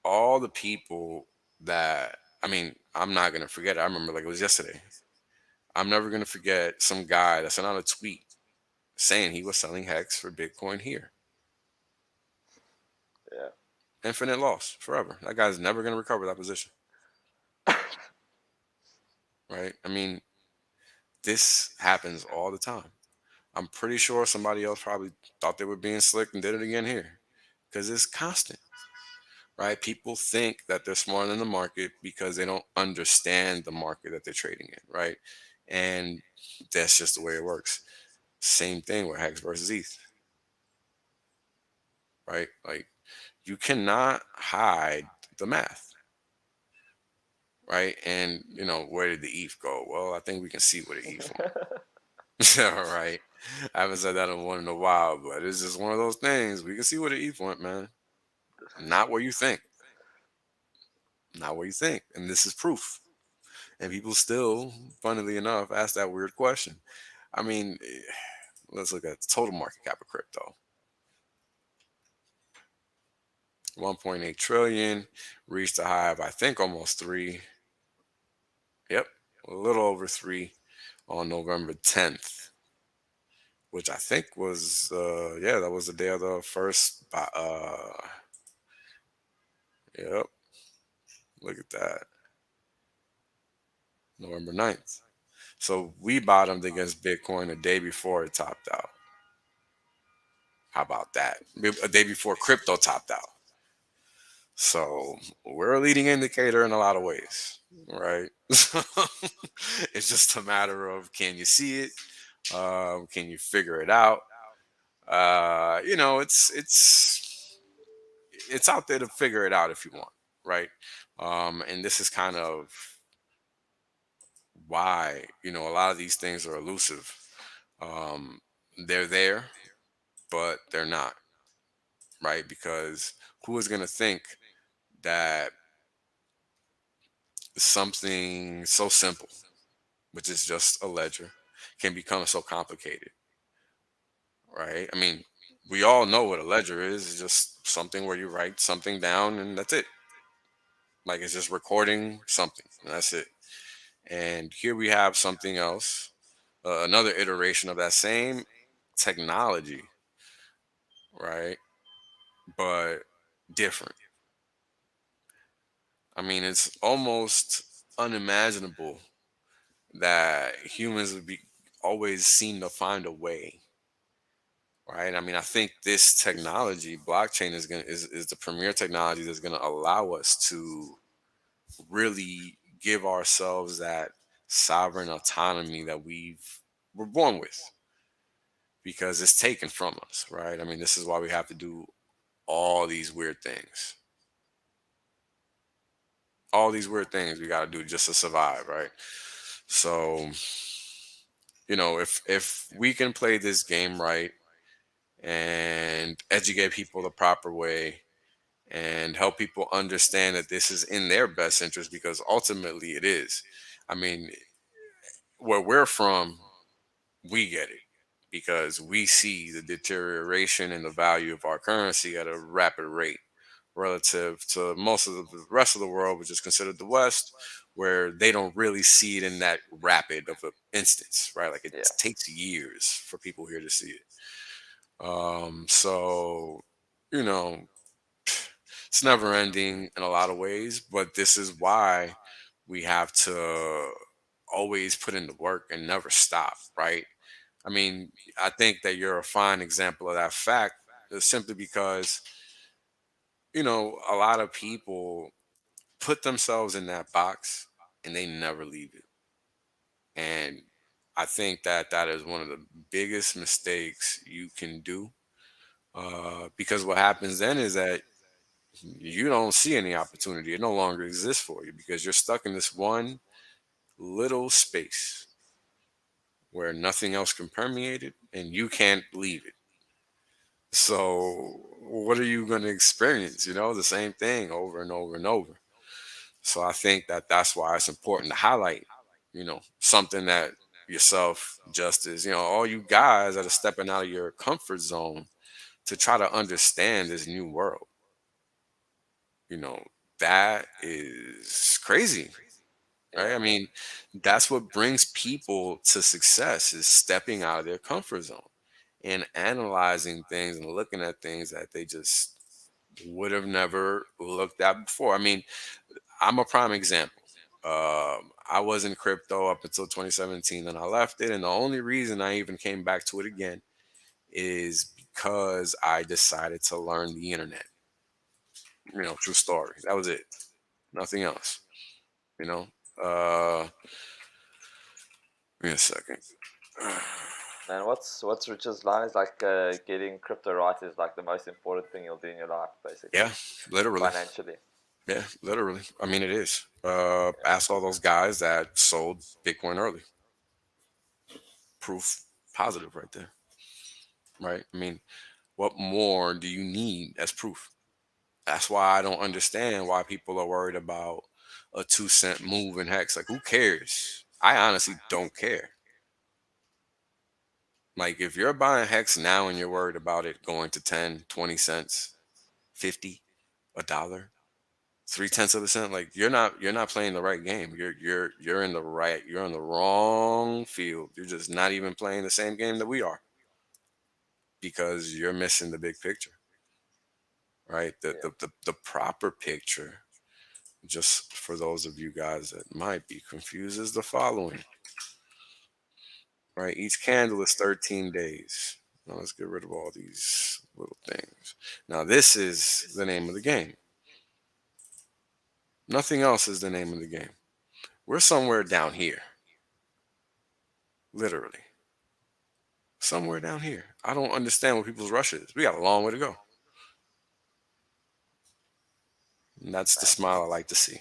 all the people that I mean, I'm not gonna forget it. I remember like it was yesterday. I'm never gonna forget some guy that sent out a tweet saying he was selling hex for Bitcoin here. Yeah. Infinite loss forever. That guy's never gonna recover that position. Right? I mean, this happens all the time. I'm pretty sure somebody else probably thought they were being slick and did it again here. Because it's constant. Right? People think that they're smarter than the market because they don't understand the market that they're trading in, right? And that's just the way it works. Same thing with Hex versus ETH, right? Like you cannot hide the math, right? And where did the ETH go? Well, I think we can see where the ETH went. All right. I haven't said that in one in a while, but it's just one of those things. We can see where the ETH went, man. Not where you think. Not where you think. And this is proof. And people still, funnily enough, ask that weird question. I mean, let's look at the total market cap of crypto. 1.8 trillion, reached a high of I think almost 3. Yep, a little over 3 on November 10th, which I think was yeah, that was the day of the first yep, look at that. November 9th. So we bottomed against Bitcoin a day before it topped out. How about that? A day before crypto topped out. So we're a leading indicator in a lot of ways, right? It's just a matter of can you see it Can you figure it out? You know, it's out there to figure it out if you want, right? And this is kind of why, you know, a lot of these things are elusive. Um, they're there, but they're not, right? Because who is going to think that something so simple, which is just a ledger, can become so complicated, right? I mean, we all know what a ledger is. It's just something where you write something down and that's it. Like it's just recording something, and that's it. And here we have something else, another iteration of that same technology, right? But different. I mean, it's almost unimaginable that humans would be always seem to find a way, right? I mean, I think this technology, blockchain, is the premier technology that's gonna allow us to really give ourselves that sovereign autonomy that we're born with, because it's taken from us, right? I mean, this is why we have to do all these weird things. All these weird things we got to do just to survive, right? So, you know, if we can play this game right and educate people the proper way and help people understand that this is in their best interest, because ultimately it is. I mean, where we're from, we get it because we see the deterioration in the value of our currency at a rapid rate relative to most of the rest of the world, which is considered the West, where they don't really see it in that rapid of an instance, right? Like it Yeah, takes years for people here to see it. So, you know, it's never ending in a lot of ways, but this is why we have to always put in the work and never stop, right? I mean, I think that you're a fine example of that fact, simply because, you know, a lot of people put themselves in that box and they never leave it. And I think that that is one of the biggest mistakes you can do, because what happens then is that you don't see any opportunity. It no longer exists for you because you're stuck in this one little space where nothing else can permeate it and you can't leave it. So, what are you going to experience? You know, the same thing over and over and over. So, I think that that's why it's important to highlight, you know, something that yourself, Justice, you know, all you guys that are stepping out of your comfort zone to try to understand this new world, you know, that is crazy, right? yeah, I mean, that's what brings people to success is stepping out of their comfort zone and analyzing things and looking at things that they just would have never looked at before. I mean, I'm a prime example. I was in crypto up until 2017, and I left it. And the only reason I even came back to it again is because I decided to learn the internet. You know, true story. That was it. Nothing else. You know. Give me a second. man. What's Richard's line is like getting crypto right is like the most important thing you'll do in your life, basically, Yeah, literally. financially. Yeah, literally. I mean, it is. Yeah, Ask all those guys that sold Bitcoin early. Proof positive right there, right? I mean, what more do you need as proof? That's why I don't understand why people are worried about a 2 cent move in Hex. Like, who cares? I honestly don't care. Like, if you're buying Hex now and you're worried about it going to 10, 20 cents, 50, a dollar, 3/10 of a cent, like you're not playing the right game. You're in the right, you're in the wrong field. You're just not even playing the same game that we are, because you're missing the big picture, right? The yeah, the the, the proper picture, just for those of you guys that might be confused, is the following, right? Each candle is 13 days. Now let's get rid of all these little things. Now this is the name of the game. Nothing else is the name of the game. We're somewhere down here, literally. Somewhere down here. I don't understand what people's rush is. We got a long way to go. And that's the Man. smile I like to see.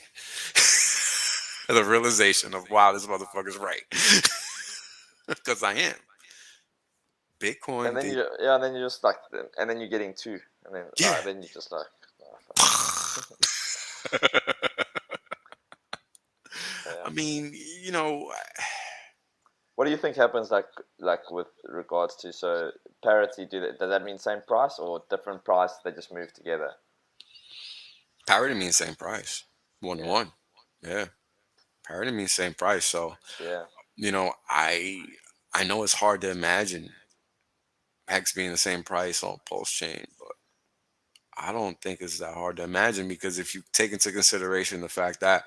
The realization of, wow, this motherfucker's right. Because I am. And Bitcoin, then they, and then you just like, and then you're getting two, and then yeah. then you just like, oh, fuck. I Yeah. mean, you know, What do you think happens like with regards to parity? Does that mean same price or different price? They just move together. parity means same price. One to Yeah. one. Yeah. Parity means same price. So, Yeah. you know, I know it's hard to imagine Hex being the same price on Pulse Chain, but I don't think it's that hard to imagine because if you take into consideration the fact that,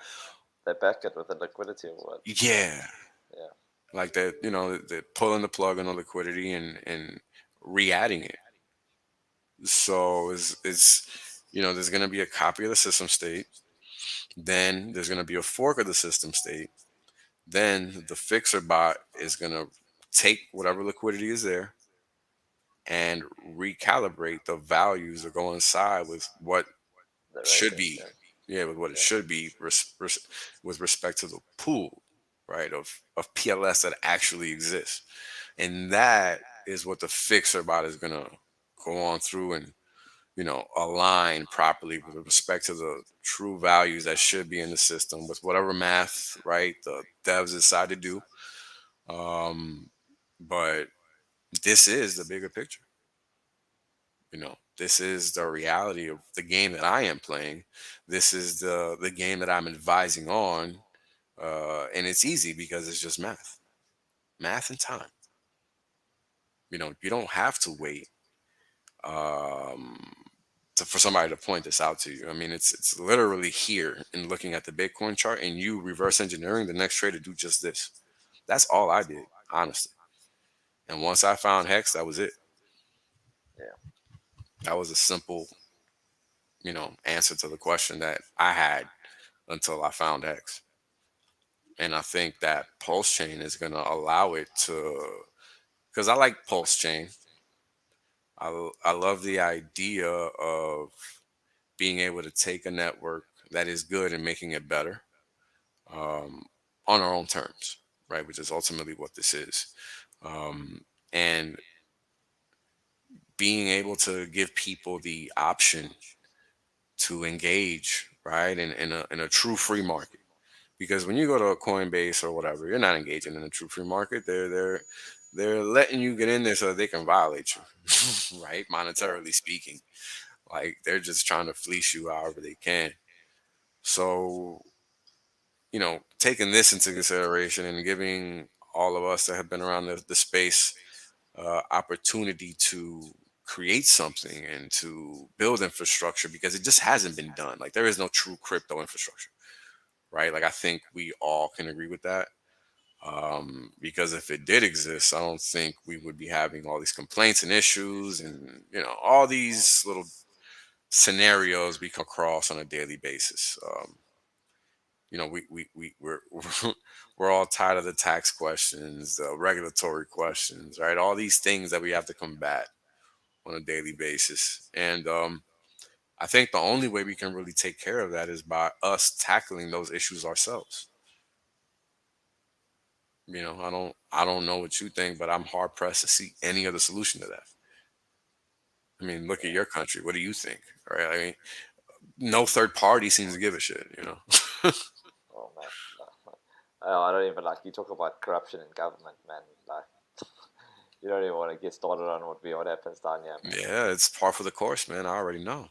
They back it with the liquidity or what? yeah, Yeah. like that, you know, they're pulling the plug on the liquidity and re-adding it. So you know, there's going to be a copy of the system state. Then there's going to be a fork of the system state. Then the fixer bot is going to take whatever liquidity is there and recalibrate the values that go inside with what The should ratings. be, Yeah. yeah, with what it Yeah. should be with respect to the pool, right, of PLS that actually exists. And that is what the fixer bot is going to go on through and, you know, align properly with respect to the true values that should be in the system with whatever math, right, the devs decide to do. Um, but this is the bigger picture. You know, this is the reality of the game that I am playing. This is the game that I'm advising on, and it's easy because it's just math and time. You know, you don't have to wait um, for somebody to point this out to you. I mean, it's literally here in looking at the Bitcoin chart and you reverse engineering the next trade to do just this. That's all I did, honestly. And once I found Hex, that was it. Yeah. That was a simple, you know, answer to the question that I had until I found Hex. And I think that Pulse Chain is going to allow it to, because I like Pulse Chain. I love the idea of being able to take a network that is good and making it better um, on our own terms, right? Which is ultimately what this is. And being able to give people the option to engage, right, in a true free market. Because when you go to a Coinbase or whatever, you're not engaging in a true free market. They're letting you get in there so that they can violate you, right? Yeah. Monetarily speaking, like they're just trying to fleece you however they can. So, you know, taking this into consideration and giving all of us that have been around the space opportunity to create something and to build infrastructure because it just hasn't been done. Like there is no true crypto infrastructure, right? Like I think we all can agree with that. Because if it did exist, I don't think we would be having all these complaints and issues and, you know, all these little scenarios we come across on a daily basis. You know, we're we're all tired of the tax questions, the regulatory questions, right? All these things that we have to combat on a daily basis. And I think the only way we can really take care of that is by us tackling those issues ourselves. You know, I don't know what you think, but I'm hard pressed to see any other solution to that. I mean, look at Yeah. your country. What do you think? Right? I mean, no third party seems to give a shit. You know. Oh man. I don't even like you talk about corruption in government, man. Like you don't even want to get started on what happens down here, man. Yeah, it's par for the course, man. I already know.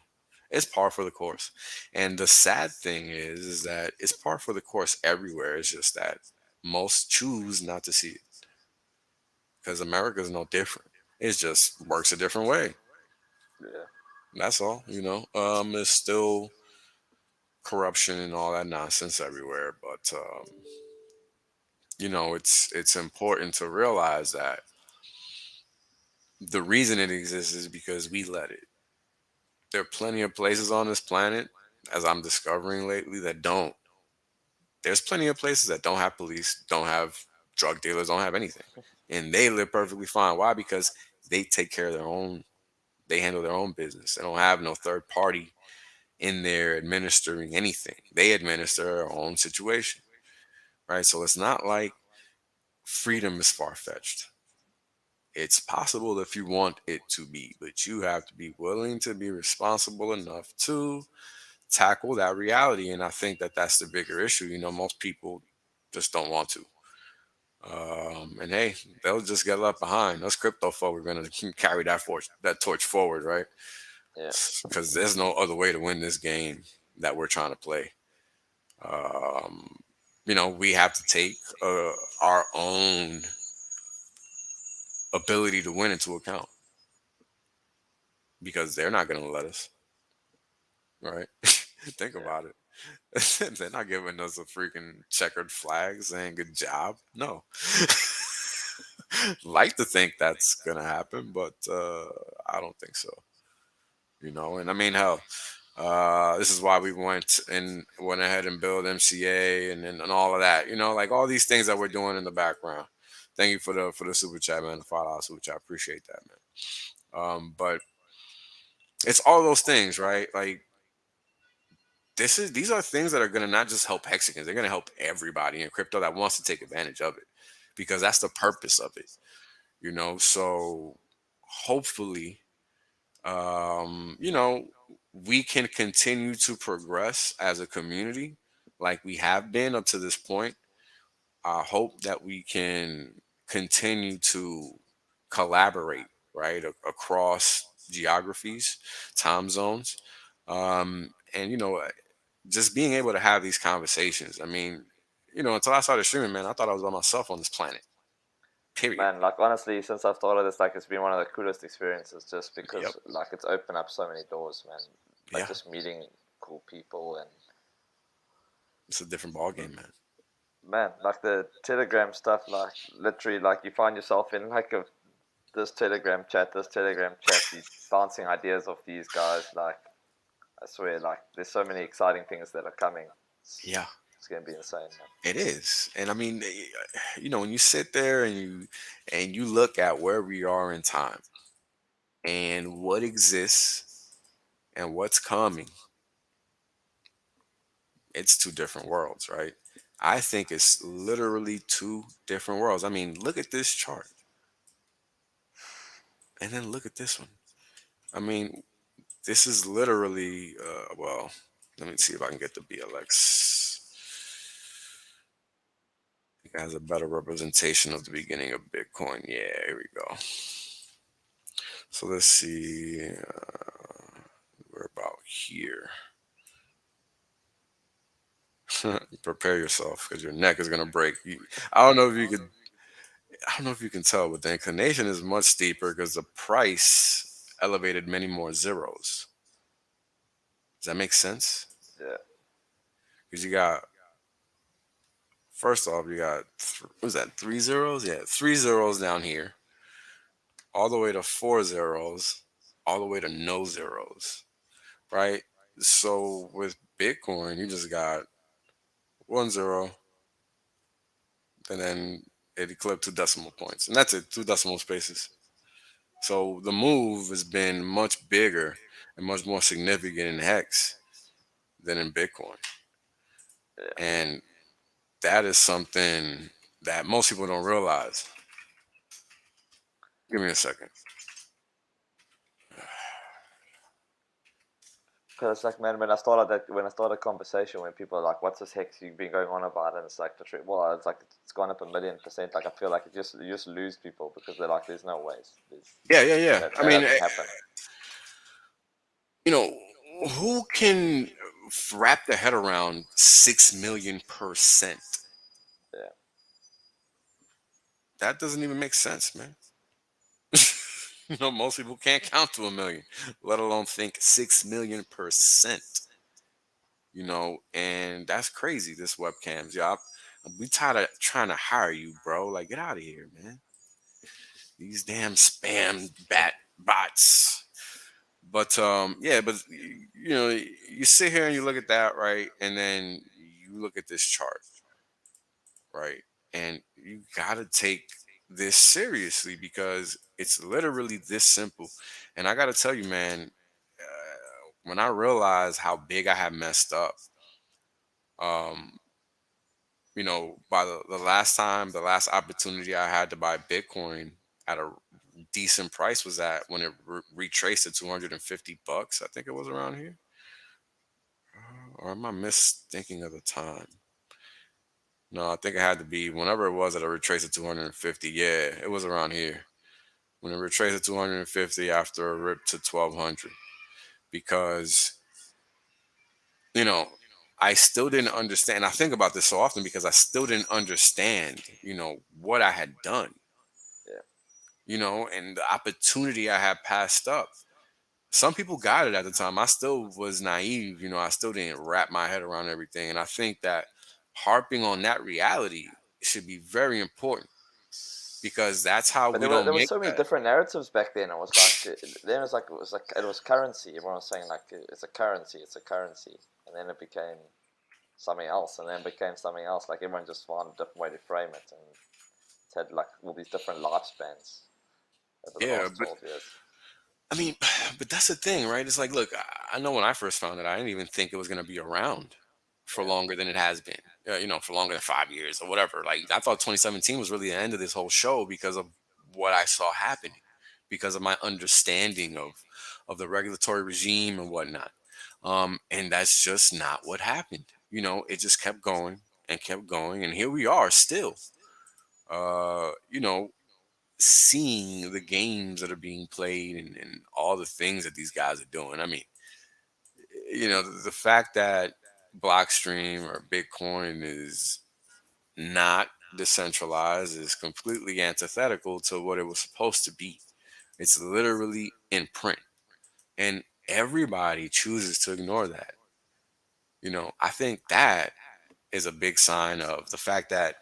It's par for the course. And the sad thing is that it's par for the course everywhere. It's just that most choose not to see it because America is no different. It just works a different way. Yeah. That's all, you know. There's still corruption and all that nonsense everywhere, but you know, it's important to realize that the reason it exists is because we let it. There are plenty of places on this planet, as I'm discovering lately, that don't. There's plenty of places that don't have police, don't have drug dealers, don't have anything. and they live perfectly fine. Why? Because they take care of their own. They handle their own business. They don't have no third party in there administering anything. They administer their own situation, right? So it's not like freedom is far fetched. It's possible if you want it to be, but you have to be willing to be responsible enough to tackle that reality. And I think that that's the bigger issue. Most people just don't want to. And hey, they'll just get left behind. Us crypto folk are going to carry that torch forward, right? Yeah, Because there's no other way to win this game that we're trying to play. Um, we have to take our own ability to win into account because they're not going to let us, right? Think yeah, about it. They're not giving us a freaking checkered flag saying good job. No. Like to think that's gonna happen, but I don't think so. And I mean, hell, this is why we went ahead and built MCA and all of that. Like all these things that we're doing in the background. Thank you for the super chat, man. The $5 super chat, appreciate that, man. But it's all those things, right? Like these are things that are gonna not just help Hexicans, they're gonna help everybody in crypto that wants to take advantage of it, because that's the purpose of it. So hopefully, we can continue to progress as a community like we have been up to this point. I hope that we can continue to collaborate, right, across geographies, time zones, and just being able to have these conversations. I mean, until I started streaming, man, I thought I was by myself on this planet. Period. man. Like honestly, since I've started this, like it's been one of the coolest experiences, just Yep. because like it's opened up so many doors, man. Like Yeah. just meeting cool people and It's a different ball game, man. man, like the Telegram stuff, like literally, like you find yourself in like this Telegram chat, you bouncing ideas off these guys. Like I swear, like there's so many exciting things that are coming. It's, Yeah. it's gonna be insane, man. It is. And I mean, when you sit there and you look at where we are in time and what exists and what's coming, it's two different worlds, right? I think it's literally two different worlds. I mean, look at this chart and then look at this one. I mean, this is literally, well, let me see if I can get the BLX. It has a better representation of the beginning of Bitcoin. Yeah, here we go. So let's see. We're about here. Prepare yourself because your neck is gonna break. I don't know if you could. I don't know if you can tell, but the inclination is much steeper because the price elevated many more zeros. Does that make sense? Yeah, Because you got, first off, you got what was that, 3 zeros? Yeah, 3 zeros down here, all the way to 4 zeros, all the way to no zeros, right? So with Bitcoin, you just got 1 zero, and then it eclipsed 2 decimal points, and that's it, 2 decimal spaces. So the move has been much bigger and much more significant in Hex than in Bitcoin, yeah. and that is something that most people don't realize. Give me a second. Because it's like, man, when I started a conversation, when people are like, "What's this hex you've been going on about?" and it's like the truth. Well, it's like it's gone up 1,000,000%. Like I feel like you just lose people because they're like, "There's no ways. Yeah, yeah, yeah. That I mean, doesn't happen." you know, who can wrap their head around 6 million%? Yeah, That doesn't even make sense, man. Most people can't count to 1 million, let alone think 6 million%. And that's crazy. This webcams, y'all. We tired of trying to hire you, bro. Like, get out of here, man. These damn spam bots. But yeah, but you sit here and you look at that, right? And then you look at this chart, right? And you gotta take this seriously because it's literally this simple. And I got to tell you, man, when I realized how big I had messed up, um, by the last time, the last opportunity I had to buy Bitcoin at a decent price was at when it retraced to 250 bucks. I think it was around here. Or am I misthinking of the time? No, I think it had to be whenever it was that it retraced to 250. Yeah, it was around here. When it retraced to 250 after a rip to 1200. Because, you know, I still didn't understand. I think about this so often because I still didn't understand, what I had done, Yeah. and the opportunity I had passed up. Some people got it at the time. I still was naive, I still didn't wrap my head around everything. And I think that harping on that reality should be very important because that's how But we there don't was make so many that. different narratives back then. It was like then it was currency. Everyone was saying like it's a currency, it's a currency, and then it became something else, and then became something else. Like everyone just found a different way to frame it, and it's had like all these different lifespans over the Yeah, last but 12 years. I mean, but that's the thing, right? It's like, look, I know when I first found it, I didn't even think it was going to be around for Yeah, longer than it has been, for longer than 5 years or whatever. Like, I thought 2017 was really the end of this whole show because of what I saw happening, because of my understanding of the regulatory regime and whatnot. And that's just not what happened. It just kept going and kept going. And here we are still, uh, you know, seeing the games that are being played and all the things that these guys are doing. I mean, the fact that Blockstream or Bitcoin is not decentralized is completely antithetical to what it was supposed to be. It's literally in print. And everybody chooses to ignore that. I think that is a big sign of the fact that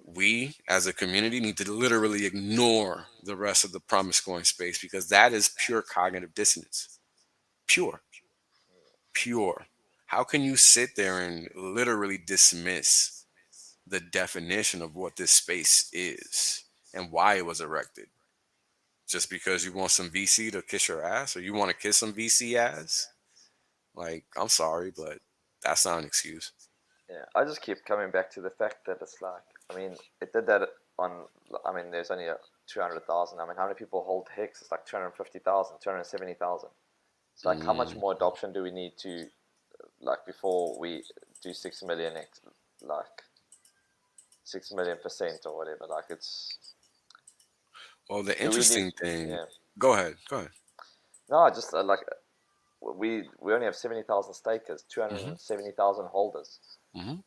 we as a community need to literally ignore the rest of the promise scoring space because that is pure cognitive dissonance. Pure, pure. How can you sit there and literally dismiss the definition of what this space is and why it was erected? Just because you want some VC to kiss your ass or you want to kiss some VC ass? Like, I'm sorry, but that's not an excuse. yeah. I just keep coming back to the fact that it's like, I mean, it did that on. I mean, there's only 200,000. I mean, how many people hold Hex? It's like 250,000, 270,000. It's like, how much Mm. more adoption do we need to, like, before we do 6 million, like 6 million% or whatever? Like, it's Well, the do we need? interesting thing, Yeah. go ahead, go ahead. No, just like we only have 70,000 stakers, Hmm. 270,000 holders. Hmm.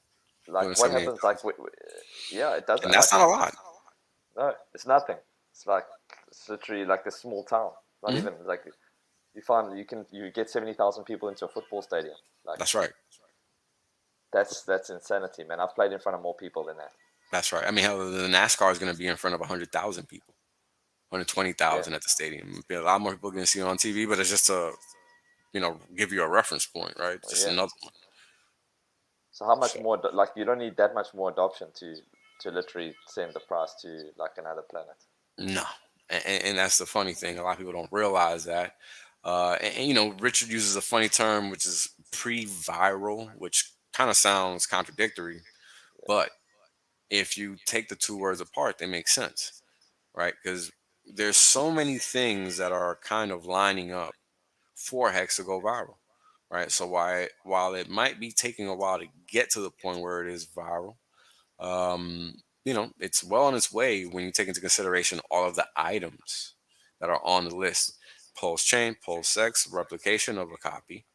Like, what happens? 278,000. Like, yeah, it And doesn't. Like, that's not a lot. no, it's nothing. It's like it's literally like a small town. Not Hmm. even like you get 70,000 people into a football stadium. Like That's right. that's insanity, man. I've played in front of more people than that. That's right. I mean, hell, the NASCAR is going to be in front of 100,000 people, Yeah, 120,000 at the stadium. Be a lot more people going to see it on TV, but it's just to, give you a reference point, right? well, Just yeah. another one. So how much So, more? Like, you don't need that much more adoption to literally send the price to like another planet. no. And that's the funny thing. A lot of people don't realize that. Richard uses a funny term, which is pre-viral, which kind of sounds contradictory. Yeah, But if you take the two words apart, they make sense, right? Because there's so many things that are kind of lining up for Hex to go viral, right? So while it might be taking a while to get to the point where it is viral, it's well on its way when you take into consideration all of the items that are on the list. Pulse chain, pulse X, replication of a copy.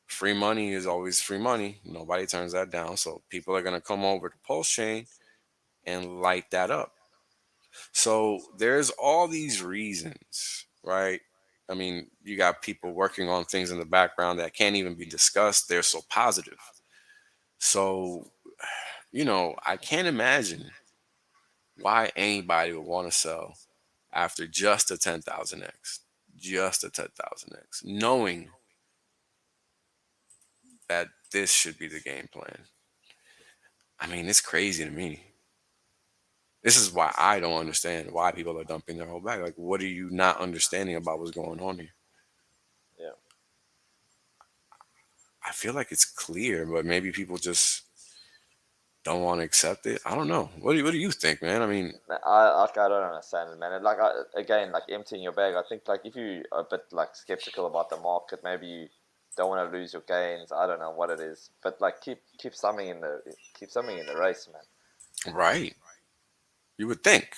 Free money is always free money. Nobody turns that down. So people are gonna come over to Pulse Chain and light that up. So there's all these reasons, right? I mean, you got people working on things in the background that can't even be discussed. They're so positive. So, I can't imagine why anybody would want to sell after just a 10,000x, just a 10,000x, knowing that this should be the game plan. I mean, it's crazy to me. This is why I don't understand why people are dumping their whole bag. Like, what are you not understanding about what's going on here? Yeah. I feel like it's clear, but maybe people just don't want to accept it. I don't know. What do you think, man? I mean, I don't understand it, man. And like again, like emptying your bag. I think like if you are a bit like skeptical about the market, maybe you don't want to lose your gains. I don't know what it is, but like keep something in the race, man. right? You would think.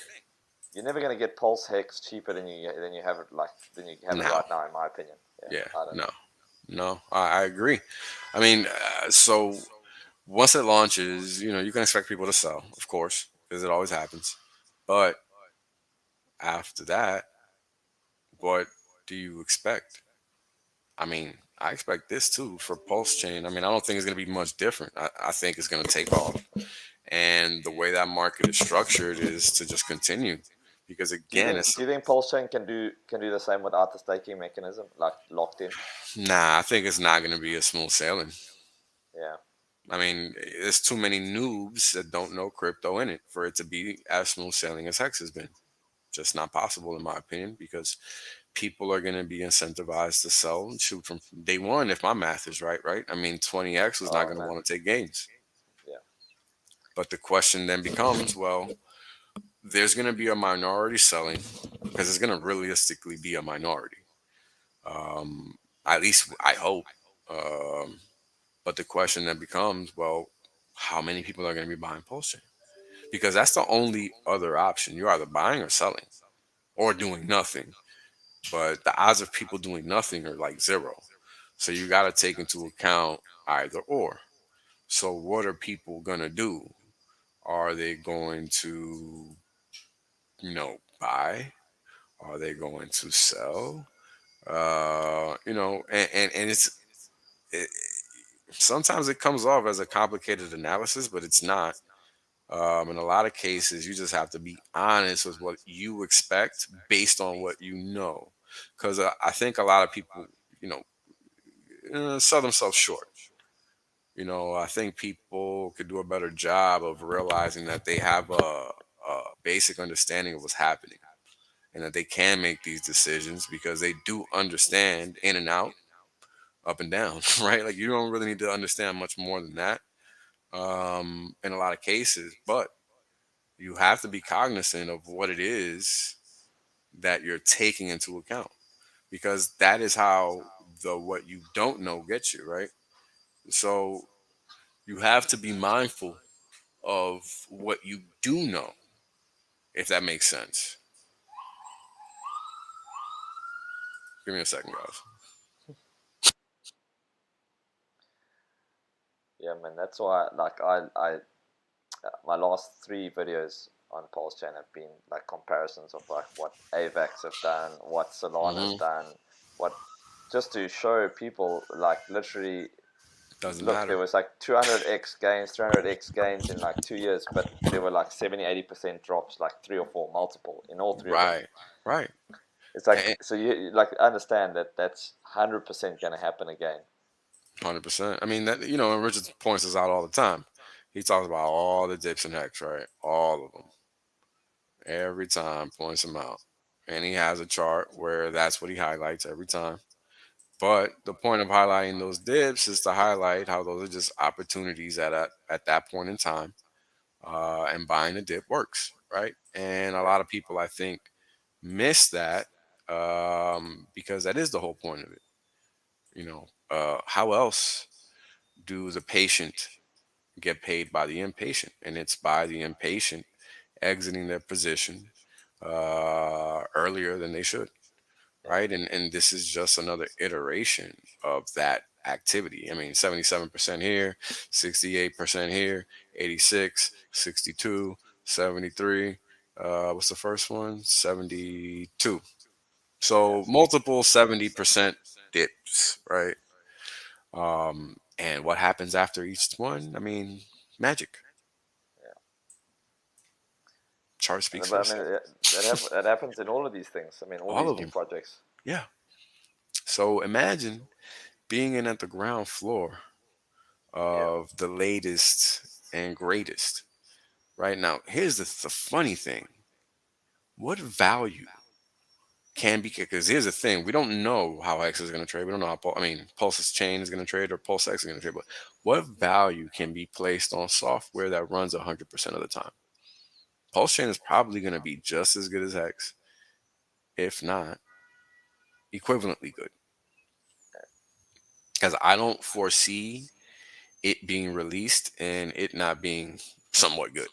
You're never gonna get Pulse Hex cheaper than you have it No. right now, in my opinion. Yeah, Yeah. I don't No. know. No. I agree. I mean, so once it launches, you can expect people to sell, of course, because it always happens. But after that, what do you expect? I mean, I expect this too for Pulse Chain. I mean, I don't think it's going to be much different. I think it's going to take off. And the way that market is structured is to just continue. Because again, it's Do you think Pulse Chain can do the same without the staking mechanism, like locked in? nah, I think it's not going to be a smooth sailing. Yeah, I mean, there's too many noobs that don't know crypto in it for it to be as smooth sailing as Hex has been. Just not possible, in my opinion, because people are going to be incentivized to sell and shoot from day one if my math is right, right? I mean, 20x was not oh going to man, want to take gains. yeah, But the question then becomes, well, there's going to be a minority selling because it's going to realistically be a minority. Um, at least I hope. Um, but the question then becomes, well, how many people are going to be buying Pulse Chain? Because that's the only other option. You're either buying or selling or doing nothing. But the odds of people doing nothing are like zero. So you got to take into account either or. So what are people going to do? Are they going to, buy? Are they going to sell? And it, sometimes it comes off as a complicated analysis, but it's not. In a lot of cases, you just have to be honest with what you expect based on what you know. Because I think a lot of people, you know, sell themselves short. I think people could do a better job of realizing that they have a basic understanding of what's happening and that they can make these decisions because they do understand in and out, up and down, right? Like you don't really need to understand much more than that in a lot of cases, but you have to be cognizant of what it is that you're taking into account because that is how the what you don't know gets you, right? So you have to be mindful of what you do know, if that makes sense. Give me a second, guys. yeah, man. That's why like I my last three videos on Pulse Chain have been like comparisons of like what AVAX have done, what Solana's Hmm. done, what just to show people like literally Doesn't look, matter. there was like 200x gains, 300x gains in like 2 years, but there were like 70-80% drops, like three or four multiple in all three of them. Right, right. It's like, And so you like understand that that's 100% going to happen again. 100%. I mean, that and Richard points this out all the time. He talks about all the dips and hacks, right? All of them. Every time points them out. And he has a chart where that's what he highlights every time. But the point of highlighting those dips is to highlight how those are just opportunities at that point in time, and buying a dip works, right? And a Yeah, lot of people, I think, miss that because that is the whole point of it. How else do the patient get paid by the impatient? And it's by the impatient exiting their position earlier than they should, yeah, right? And this is just another iteration of that activity. I mean, 77% here, 68% here, 86, 62, 73. What's the first one? 72. yeah, So multiple 70% dips, right? And what happens after each one? I mean, magic. yeah. Chart speaks And for but I mean, itself. that happens in all of these things. I mean, all All these of new them. projects. Yeah. So imagine being in at the ground floor Yeah, of the latest and greatest. right? Now, here's the funny thing. What value can be, because here's the thing, we don't know how Hex is going to trade. We don't know how Pulse's chain is going to trade or Pulse X is going to trade, but what value can be placed on software that runs 100% of the time? Pulse chain is probably going to be just as good as Hex, if not equivalently good, because I don't foresee it being released and it not being somewhat good.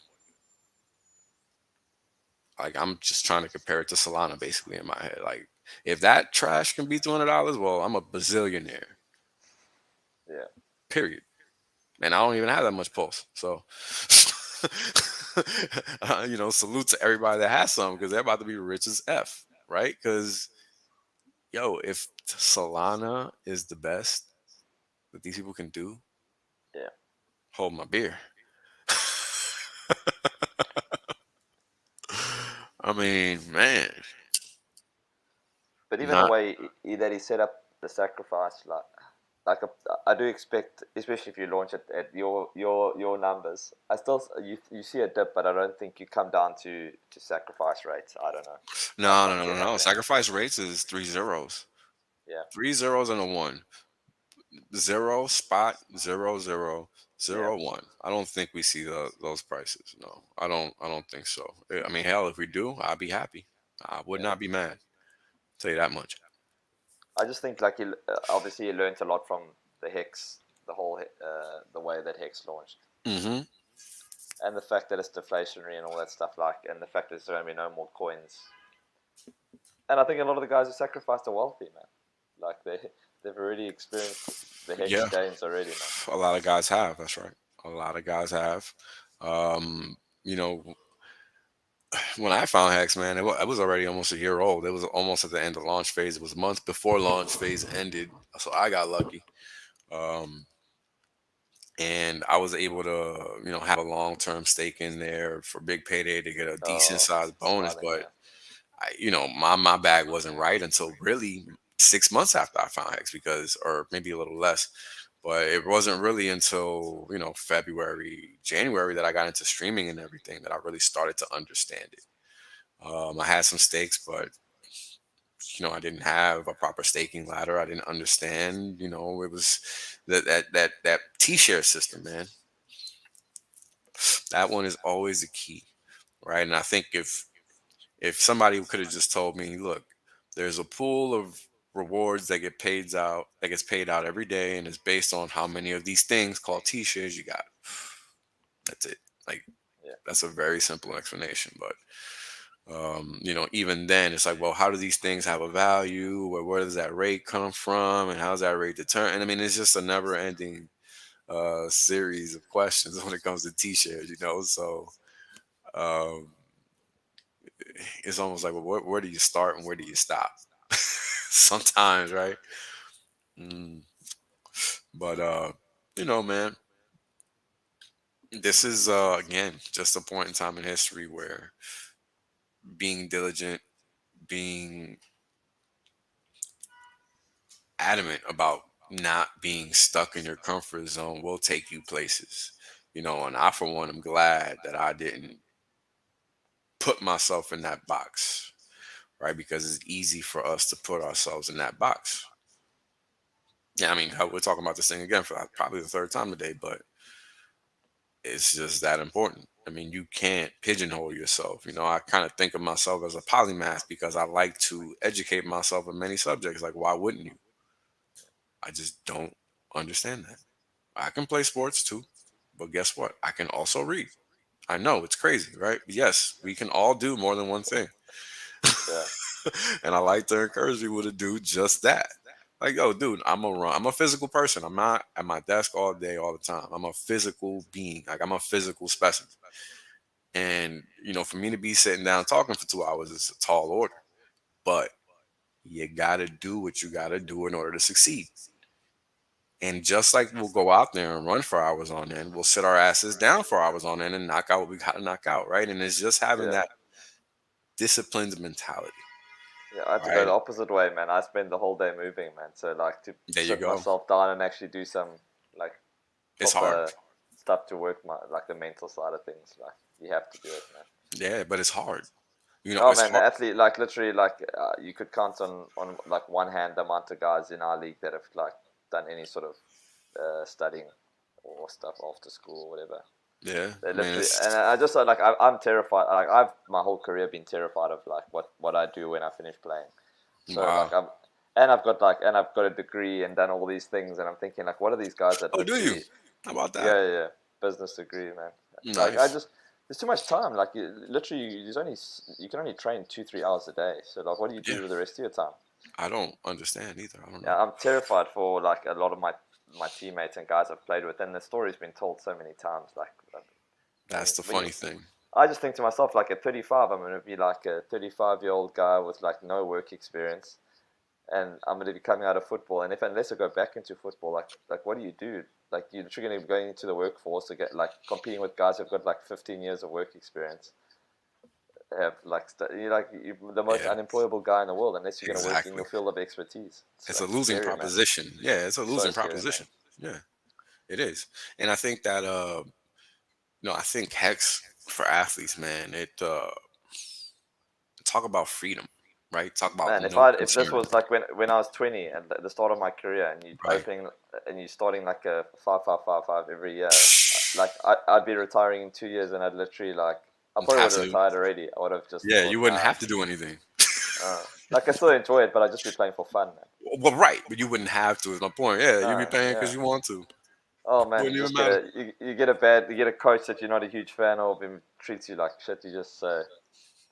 Like, I'm just trying to compare it to Solana basically in my head. Like, if that trash can be $200, well, I'm a bazillionaire. Yeah. Period. And I don't even have that much pulse. So, salute to everybody that has some, because they're about to be rich as F, right? Because, yo, if Solana is the best that these people can do, Yeah. hold my beer. I mean, man. But even the Not, way that he set up the sacrifice, I do expect, especially if you launch it at your numbers, I still you see a dip, but I don't think you come down to sacrifice rates. I don't know. I'm no, no, not no, sure no, about no. that. Sacrifice rates is three zeros. Yeah. Three zeros and a one. Zero spot, zero zero, Yeah. zero one. I don't think we see those prices. No, I don't think so. I mean, hell, if we do, I'd be happy. I would Yeah. not be mad. Tell you that much. I just think like obviously he learned a lot from the Hex, the way that Hex launched, Mm-hmm. and the fact that it's deflationary and all that stuff, like, and the fact that there's going to be no more coins. And I think a lot of the guys who sacrificed are wealthy, man. Like they've already experienced the Hex Yeah, gains already, man. a lot of guys have. That's right. A lot of guys have. Um, you know, when I found Hex, man, it was already almost a year old. It was almost at the end of launch phase. It was months before launch phase ended, so I got lucky. Um, and I was able to, have a long term stake in there for big payday to get a decent Oh, sized bonus. smiling, But yeah, my bag wasn't right until really 6 months after I found Hex, because, or maybe a little less, but it wasn't really until February, January that I got into streaming and everything that I really started to understand it. I had some stakes, but I didn't have a proper staking ladder. I didn't understand. It was that T-share system, man. That one is always the key, right? And I think if somebody could have just told me, look, there's a pool of rewards that gets paid out every day, and it's based on how many of these things called T-shares you got. That's it. Like, yeah, that's a very simple explanation, but even then, it's like, well, how do these things have a value? Where does that rate come from, and how's that rate determined? I mean, it's just a never-ending series of questions when it comes to T-shares. So um, it's almost like, well, where do you start and where do you stop? Sometimes, right? Mm, but man, this is again just a point in time in history where being diligent, being adamant about not being stuck in your comfort zone will take you places. And I, for one, am glad that I didn't put myself in that box, right? Because it's easy for us to put ourselves in that box. Yeah, I mean, hell, we're talking about this thing again for probably the third time today, but it's just that important. I mean, you can't pigeonhole yourself. I kind of think of myself as a polymath because I like to educate myself in many subjects. Like, why wouldn't you? I just don't understand that. I can play sports too, but guess what? I can also read. I know it's crazy, right? Yes, we can all do more than one thing. yeah, And I like to encourage people to do just that. Like, yo, dude, I'm a physical person. I'm not at my desk all day, all the time. I'm a physical being. Like, I'm a physical specimen. And, for me to be sitting down talking for 2 hours is a tall order. But you gotta do what you gotta do in order to succeed. And just like we'll go out there and run for hours on end, we'll sit our asses down for hours on end and knock out what we gotta knock out, right? And it's just having yeah. that disciplined mentality, Yeah, I had to go right? the opposite way, man. I spend the whole day moving, man. So like to There you sit go. myself down and actually do some like It's hard. proper stuff to work like the mental side of things. Like you have to do it, man. Yeah, but it's hard. Oh It's man, the hard. athlete, like literally, like you could count on like one hand the amount of guys in our league that have like done any sort of studying or stuff after school or whatever. Yeah, They I mean, literally, and it's I just like I'm terrified. Like I've my whole career been terrified of like what I do when I finish playing. So wow. like and I've got a degree and done all these things, and I'm thinking like, what are these guys that Oh, do you? literally, How about that? yeah, business degree, man. Like I Nice. just there's too much time. Like you can only train 2-3 hours a day. So like, what do you Yeah, do with the rest of your time? I don't understand either. I don't know. Yeah, I'm terrified for like a lot of my teammates and guys I've played with, and the story's been told so many times. Like That's the when you, funny thing. I just think to myself, like at 35, I'm going to be like a 35-year-old guy with like no work experience, and I'm going to be coming out of football. And unless I go back into football, like what do you do? Like you're literally going to be going into the workforce to get like competing with guys who've got like 15 years of work experience. Have like you're the most Yeah, unemployable guy in the world unless you're going to work in exactly. your field of expertise. It's It's a like losing scary, man. proposition. Yeah, it's a So losing scary, man. proposition. Yeah, it is. And I think that I think Hex for athletes, man, it talk about freedom, right? Talk about Man, no if this concern. was like when I was 20 and at the start of my career, and Right. you starting like a 5-5-5-5 every year, like I'd be retiring in 2 years, and I'd literally like I probably Have would have to. retired already. I would have just Yeah, thought, you wouldn't nah. have to do anything. Like I still enjoy it, but I'd just be playing for fun, man. Well, right, but you wouldn't have to. Is my point. Yeah, you'd be No, paying because yeah. you want to. Oh man, Wouldn't you even just get matter. you get a coach that you're not a huge fan of and treats you like shit. You just say,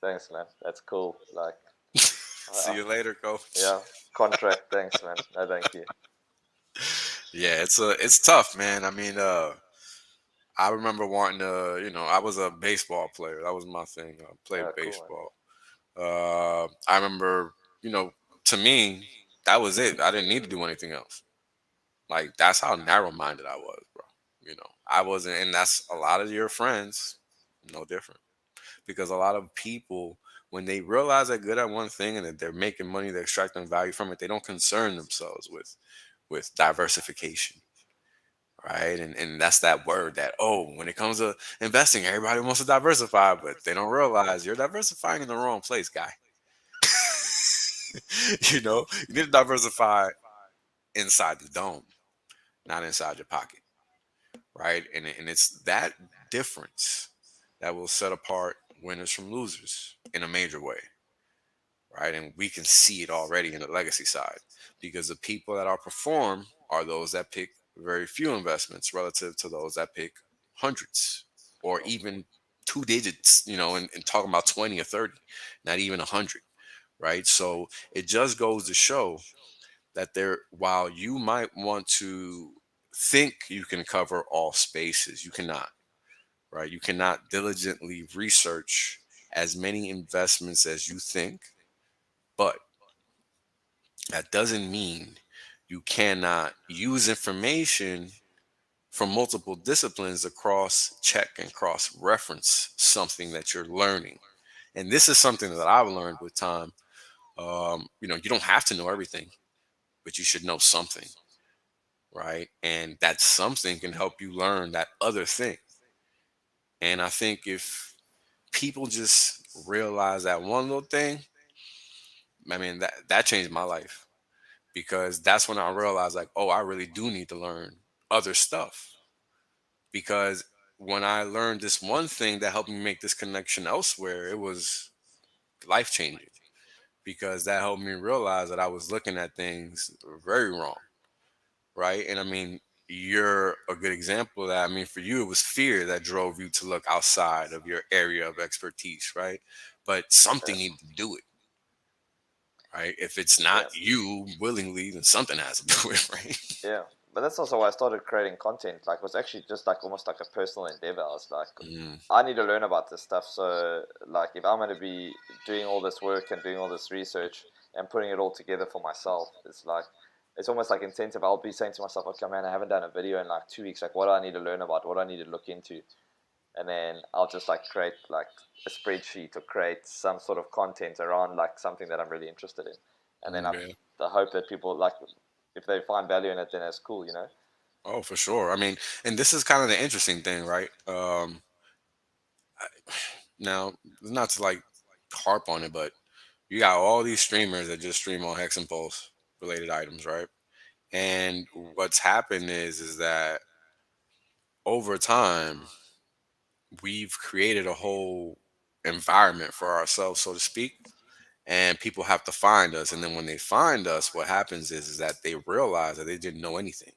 thanks, man. That's cool. Like, See you later, coach. yeah, contract. Thanks, man. No, thank you. Yeah, it's tough, man. I mean, I remember wanting to, I was a baseball player. That was my thing. I played Cool, man. baseball. I remember, you know, to me, that was it. I didn't need to do anything else. Like that's how narrow-minded I was, bro. I wasn't, and that's a lot of your friends, no different. Because a lot of people, when they realize they're good at one thing and that they're making money, they're extracting value from it, they don't concern themselves with diversification, right? And that's that word that, oh, when it comes to investing, everybody wants to diversify, but they don't realize you're diversifying in the wrong place, guy. You need to diversify inside the dome, not inside your pocket, right? And it's that difference that will set apart winners from losers in a major way, right? And we can see it already in the legacy side because the people that outperform are those that pick very few investments relative to those that pick hundreds or even two digits, and talking about 20 or 30, not even 100, right? So it just goes to show that while you might want to think you can cover all spaces, you cannot, right? You cannot diligently research as many investments as you think, but that doesn't mean you cannot use information from multiple disciplines to cross check and cross reference something that you're learning. And this is something that I've learned with time. You don't have to know everything, but you should know something, right? And that something can help you learn that other thing. And I think if people just realize that one little thing, I mean, that changed my life because that's when I realized, like, oh, I really do need to learn other stuff. Because when I learned this one thing that helped me make this connection elsewhere, it was life changing because that helped me realize that I was looking at things very wrong, right? And I mean, you're a good example of that. I mean, for you, it was fear that drove you to look outside of your area of expertise, right? But something Yeah, needed to do it, right? If it's not yeah, you willingly, then something has to do it, right? yeah. But that's also why I started creating content. Like, it was actually just like almost like a personal endeavor. I was like, Mm, I need to learn about this stuff. So, like, if I'm going to be doing all this work and doing all this research and putting it all together for myself, it's almost like incentive. I'll be saying to myself, okay, man, I haven't done a video in like 2 weeks. Like, what do I need to learn about? What do I need to look into? And then I'll just like create like a spreadsheet or create some sort of content around like something that I'm really interested in. And then yeah. I hope that people like, if they find value in it, then it's cool, Oh, for sure. I mean, and this is kind of the interesting thing, right? Now, not to like harp on it, but you got all these streamers that just stream on Hex and Pulse related items, right? And what's happened is that over time we've created a whole environment for ourselves, so to speak, and people have to find us. And then when they find us, what happens is that they realize that they didn't know anything,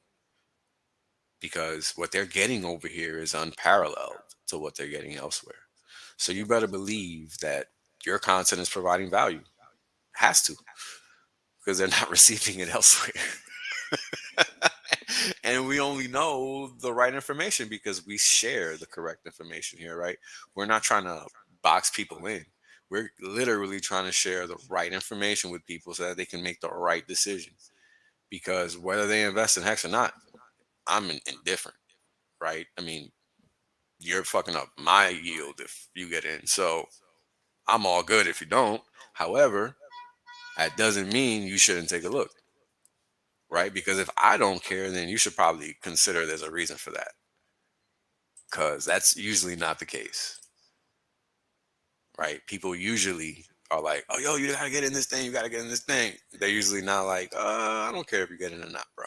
because what they're getting over here is unparalleled to what they're getting elsewhere. So you better believe that your content is providing value. Has to, because they're not receiving it elsewhere. And we only know the right information because we share the correct information here, right? We're not trying to box people in. We're literally trying to share the right information with people so that they can make the right decision. Because whether they invest in Hex or not, I'm indifferent, right? I mean, you're fucking up my yield if you get in. So I'm all good if you don't. However, that doesn't mean you shouldn't take a look, right? Because if I don't care, then you should probably consider there's a reason for that, because that's usually not the case, right? People usually are like, "Oh, yo, you gotta get in this thing. You gotta get in this thing." They're usually not like, I don't care if you get in or not, bro."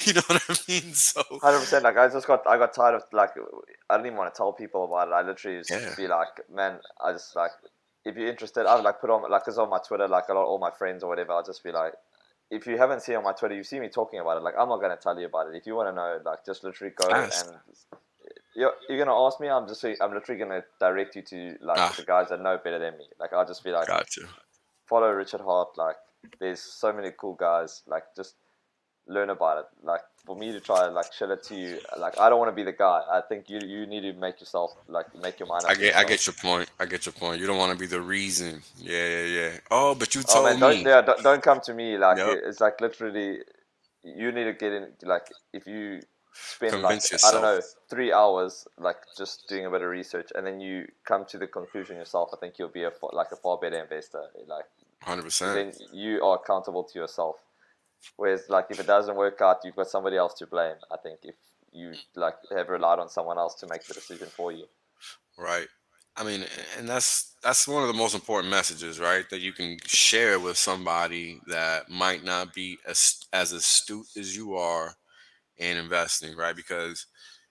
You know what I mean? So 100%. Like I got tired of like I didn't even want to tell people about it. I literally just yeah, be like, man, I just like if you're interested, I would like put on like cause on my Twitter, like a lot all my friends or whatever. I'll just be like, if you haven't seen on my Twitter, you see me talking about it. Like I'm not gonna tell you about it. If you want to know, like just literally go fast. and you're gonna ask me. I'm literally gonna direct you to like Ah, the guys that know better than me. Like I'll just be like, gotcha. follow Richard Hart. Like there's so many cool guys. Like just learn about it. Like for me to try like share it to you, like I don't want to be the guy. I think you need to make yourself like make your mind up for I yourself. get your point. I get your point. You don't want to be the reason. Yeah, yeah, yeah. Oh, but you Oh man, told me. don't come to me. Like Yep. it's like literally, you need to get in. Like if you spend like Convince I don't yourself. know 3 hours like just doing a bit of research and then you come to the conclusion yourself, I think you'll be like a far better investor. Like because 100%. then you are accountable to yourself. Whereas, like, if it doesn't work out, you've got somebody else to blame. I think if you like have relied on someone else to make the decision for you. Right. I mean, and that's one of the most important messages, right? That you can share with somebody that might not be as astute as you are in investing, right? Because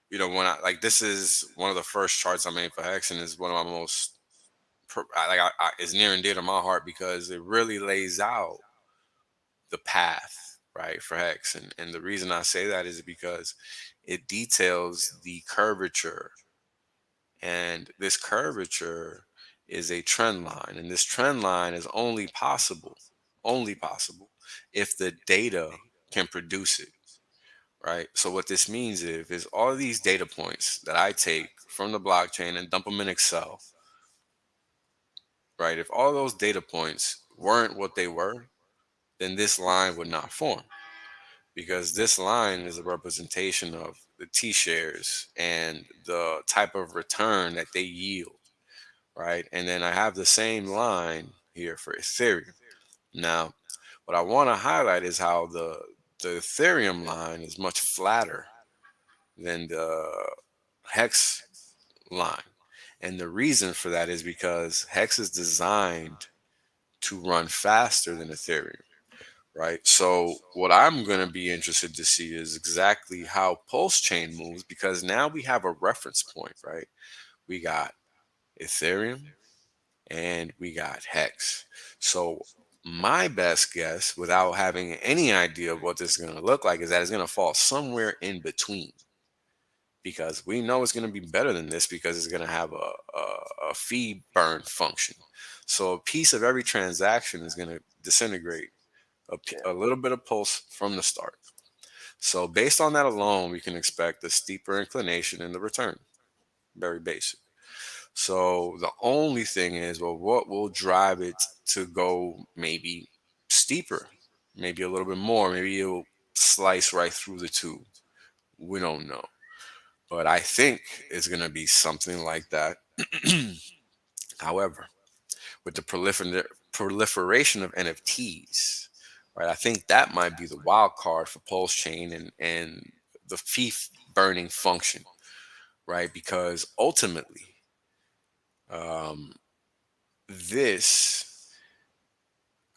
when I like this is one of the first charts I made for Hex, and is one of my most it's near and dear to my heart because it really lays out the path, right, for Hex. And the reason I say that is because it details the curvature, and this curvature is a trend line, and this trend line is only possible if the data can produce it, right? So what this means is all of these data points that I take from the blockchain and dump them in Excel, right? If all those data points weren't what they were, then this line would not form, because this line is a representation of the T shares and the type of return that they yield, right? And then I have the same line here for Ethereum. Now, what I want to highlight is how the Ethereum line is much flatter than the Hex line. And the reason for that is because Hex is designed to run faster than Ethereum, right? So what I'm going to be interested to see is exactly how Pulse Chain moves, because now we have a reference point, right? We got Ethereum and we got Hex. So my best guess, without having any idea of what this is going to look like, is that it's going to fall somewhere in between, because we know it's going to be better than this because it's going to have a fee burn function. So a piece of every transaction is going to disintegrate Yeah, a little bit of pulse from the start. So based on that alone, we can expect a steeper inclination in the return. Very basic. So the only thing is, well, what will drive it to go maybe steeper, maybe a little bit more, maybe it'll slice right through the two. We don't know. But I think it's going to be something like that. However, with the proliferation of NFTs, right? I think that might be the wild card for Pulse Chain and the fee burning function, right? Because ultimately, um, this,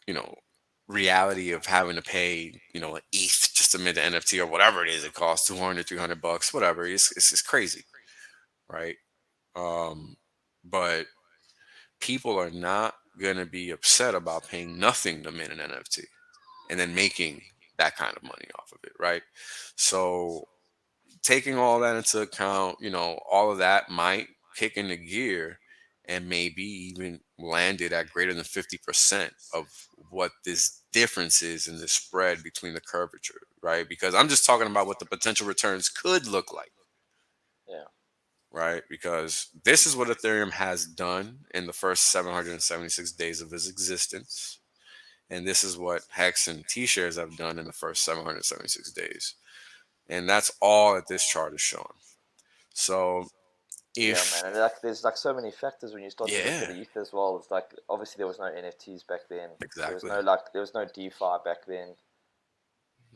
you know, reality of having to pay, an ETH just to mint the NFT or whatever it is, it costs 200, $300, whatever. It's crazy, right? Um, but people are not gonna be upset about paying nothing to mint an NFT and then making that kind of money off of it, right? So taking all that into account, all of that might kick into gear and maybe even landed at greater than 50% of what this difference is in the spread between the curvature, right? Because I'm just talking about what the potential returns could look like, Yeah. right? Because this is what Ethereum has done in the first 776 days of its existence. And this is what Hex and T shares have done in the first 776 days. And that's all that this chart is showing. So Yeah, if, man, and like there's like so many factors when you start to look yeah, at ETH as well. It's like obviously there was no NFTs back then. exactly. There was no DeFi back then.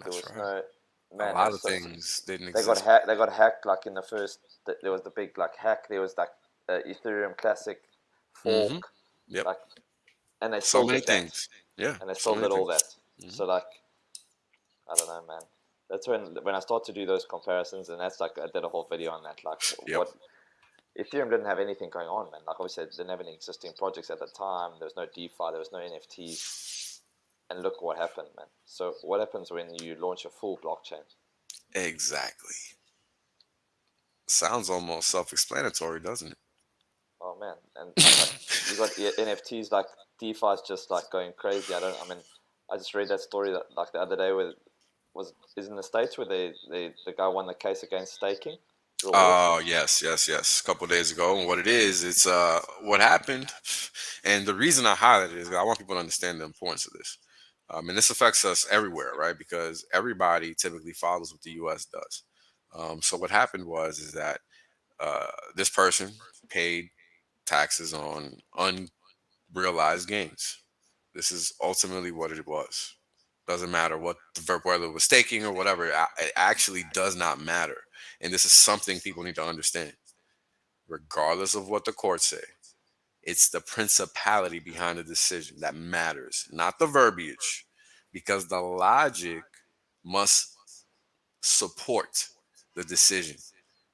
There That's was right. no A man. lot of things didn't They got exist. hacked. They got hacked like in the first. There was the big like hack. There was like Ethereum Classic Mm-hmm. fork, Yep. like, and they So still many did that, things. Yeah. and they So still many did all things. that. Hmm. So like I don't know, man. That's when I start to do those comparisons, and that's like I did a whole video on that. Like Yep. what Ethereum didn't have anything going on, man. Like obviously, they didn't have any existing projects at the time. There was no DeFi. There was no NFTs. And look what happened, man. So what happens when you launch a full blockchain? Exactly. Sounds almost self-explanatory, doesn't Oh man, and like it? you got NFTs, like DeFi is just like going crazy. I mean, I just read that story that, like the other day where is in the States where the guy won the case against staking rewards. Oh, yes, yes, yes. A couple days ago, and what it is, it's what happened, and the reason I highlighted it is 'cause I want people to understand the importance of this. And this affects us everywhere, right? Because everybody typically follows what the U.S. does. So what happened was is that this person paid taxes on unrealized gains. This is ultimately what it was. Doesn't matter what whether it was staking or whatever. It actually does not matter. And this is something people need to understand. Regardless of what the courts say, it's the principality behind the decision that matters, not the verbiage, because the logic must support the decision.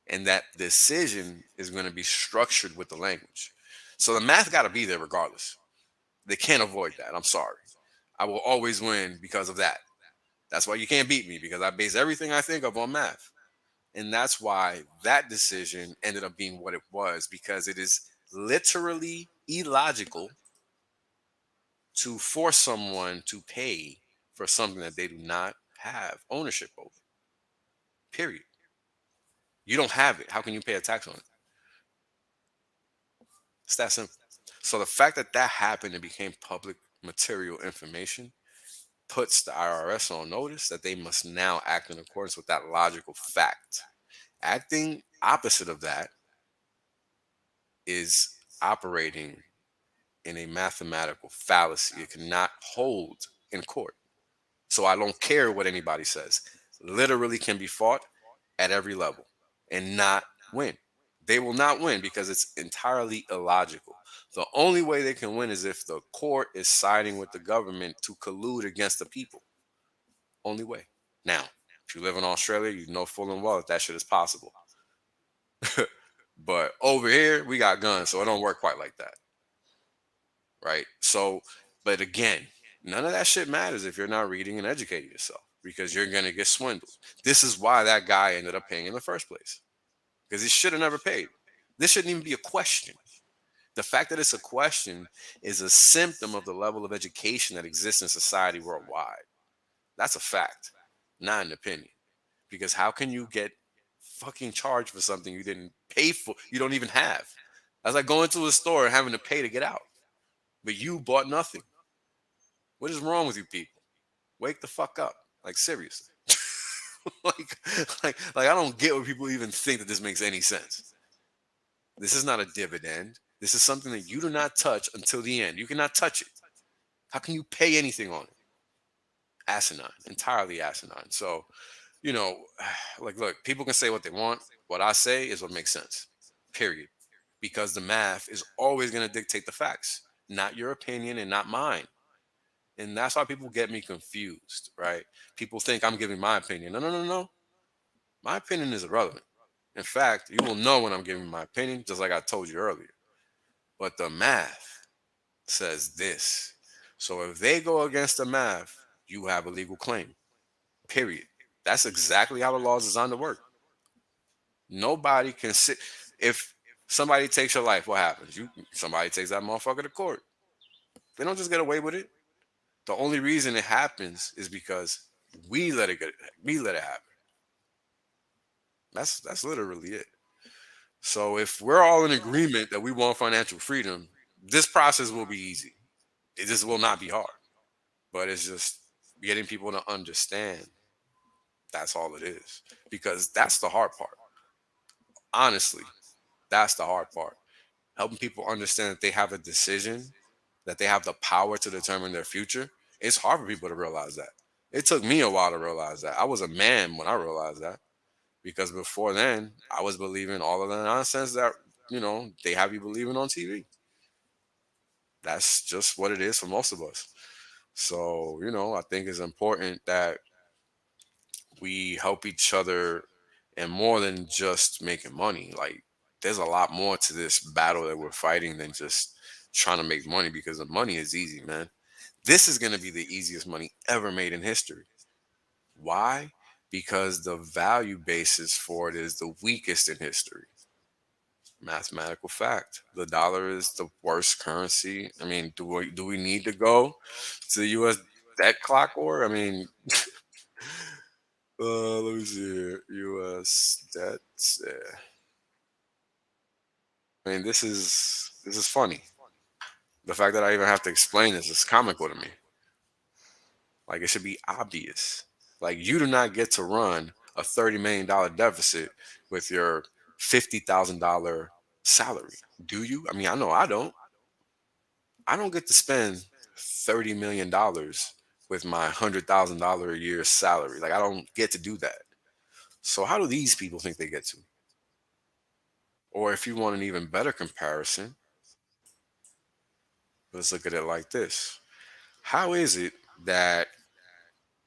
And that decision is going to be structured with the language. So the math got to be there regardless. They can't avoid that. I'm sorry. I will always win because of that. That's why you can't beat me because I base everything I think of on math. And that's why that decision ended up being what it was because it is literally illogical to force someone to pay for something that they do not have ownership over. Period. You don't have it. How can you pay a tax on it? It's that simple. So the fact that that happened and became public material information puts the IRS on notice that they must now act in accordance with that logical fact. Acting opposite of that is operating in a mathematical fallacy. It cannot hold in court. So I don't care what anybody says. Literally can be fought at every level and not win. They will not win because it's entirely illogical. The only way they can win is if the court is siding with the government to collude against the people. Only way. Now, if you live in Australia, you know full and well that that shit is possible. But over here, we got guns, so it don't work quite like that, right? So, but again, none of that shit matters if you're not reading and educating yourself because you're gonna get swindled. This is why that guy ended up paying in the first place because he should have never paid. This shouldn't even be a question. The fact that it's a question is a symptom of the level of education that exists in society worldwide. That's a fact, not an opinion. Because how can you get fucking charged for something you didn't pay for, you don't even have? That's like going to a store and having to pay to get out, but you bought nothing. What is wrong with you people? Wake the fuck up. Like seriously. like I don't get what people even think that this makes any sense. This is not a dividend. This is something that you do not touch until the end. You cannot touch it. How can you pay anything on it? Asinine, entirely asinine. So, you know, like, look, people can say what they want. What I say is what makes sense, period. Because the math is always going to dictate the facts, not your opinion and not mine. And that's why people get me confused, right? People think I'm giving my opinion. No, no, no, no. My opinion is irrelevant. In fact, you will know when I'm giving my opinion, just like I told you earlier. But the math says this. So if they go against the math, you have a legal claim. Period. That's exactly how the law is designed to work. Nobody can sit. If somebody takes your life, what happens? Somebody takes that motherfucker to court. They don't just get away with it. The only reason it happens is because we let it get we let it happen. That's literally it. So if we're all in agreement that we want financial freedom, this process will be easy. It just will not be hard. But it's just getting people to understand that's all it is. Because that's the hard part. Honestly, that's the hard part. Helping people understand that they have a decision, that they have the power to determine their future. It's hard for people to realize that. It took me a while to realize that. I was a man when I realized that, because before then, I was believing all of the nonsense that, they have you believing on TV. That's just what it is for most of us. So, I think it's important that we help each other, and more than just making money. Like, there's a lot more to this battle that we're fighting than just trying to make money, because the money is easy, man. This is going to be the easiest money ever made in history. Why? Because the value basis for it is the weakest in history. Mathematical fact. The dollar is the worst currency. I mean, do we need to go to the U.S. debt clock war? I mean, let me see here. U.S. debt. Yeah. I mean, this is funny. The fact that I even have to explain this is comical to me. Like, it should be obvious. Like, you do not get to run a $30 million deficit with your $50,000 salary, do you? I mean, I know I don't. I don't get to spend $30 million with my $100,000 a year salary. Like, I don't get to do that. So how do these people think they get to? Or if you want an even better comparison, let's look at it like this. How is it that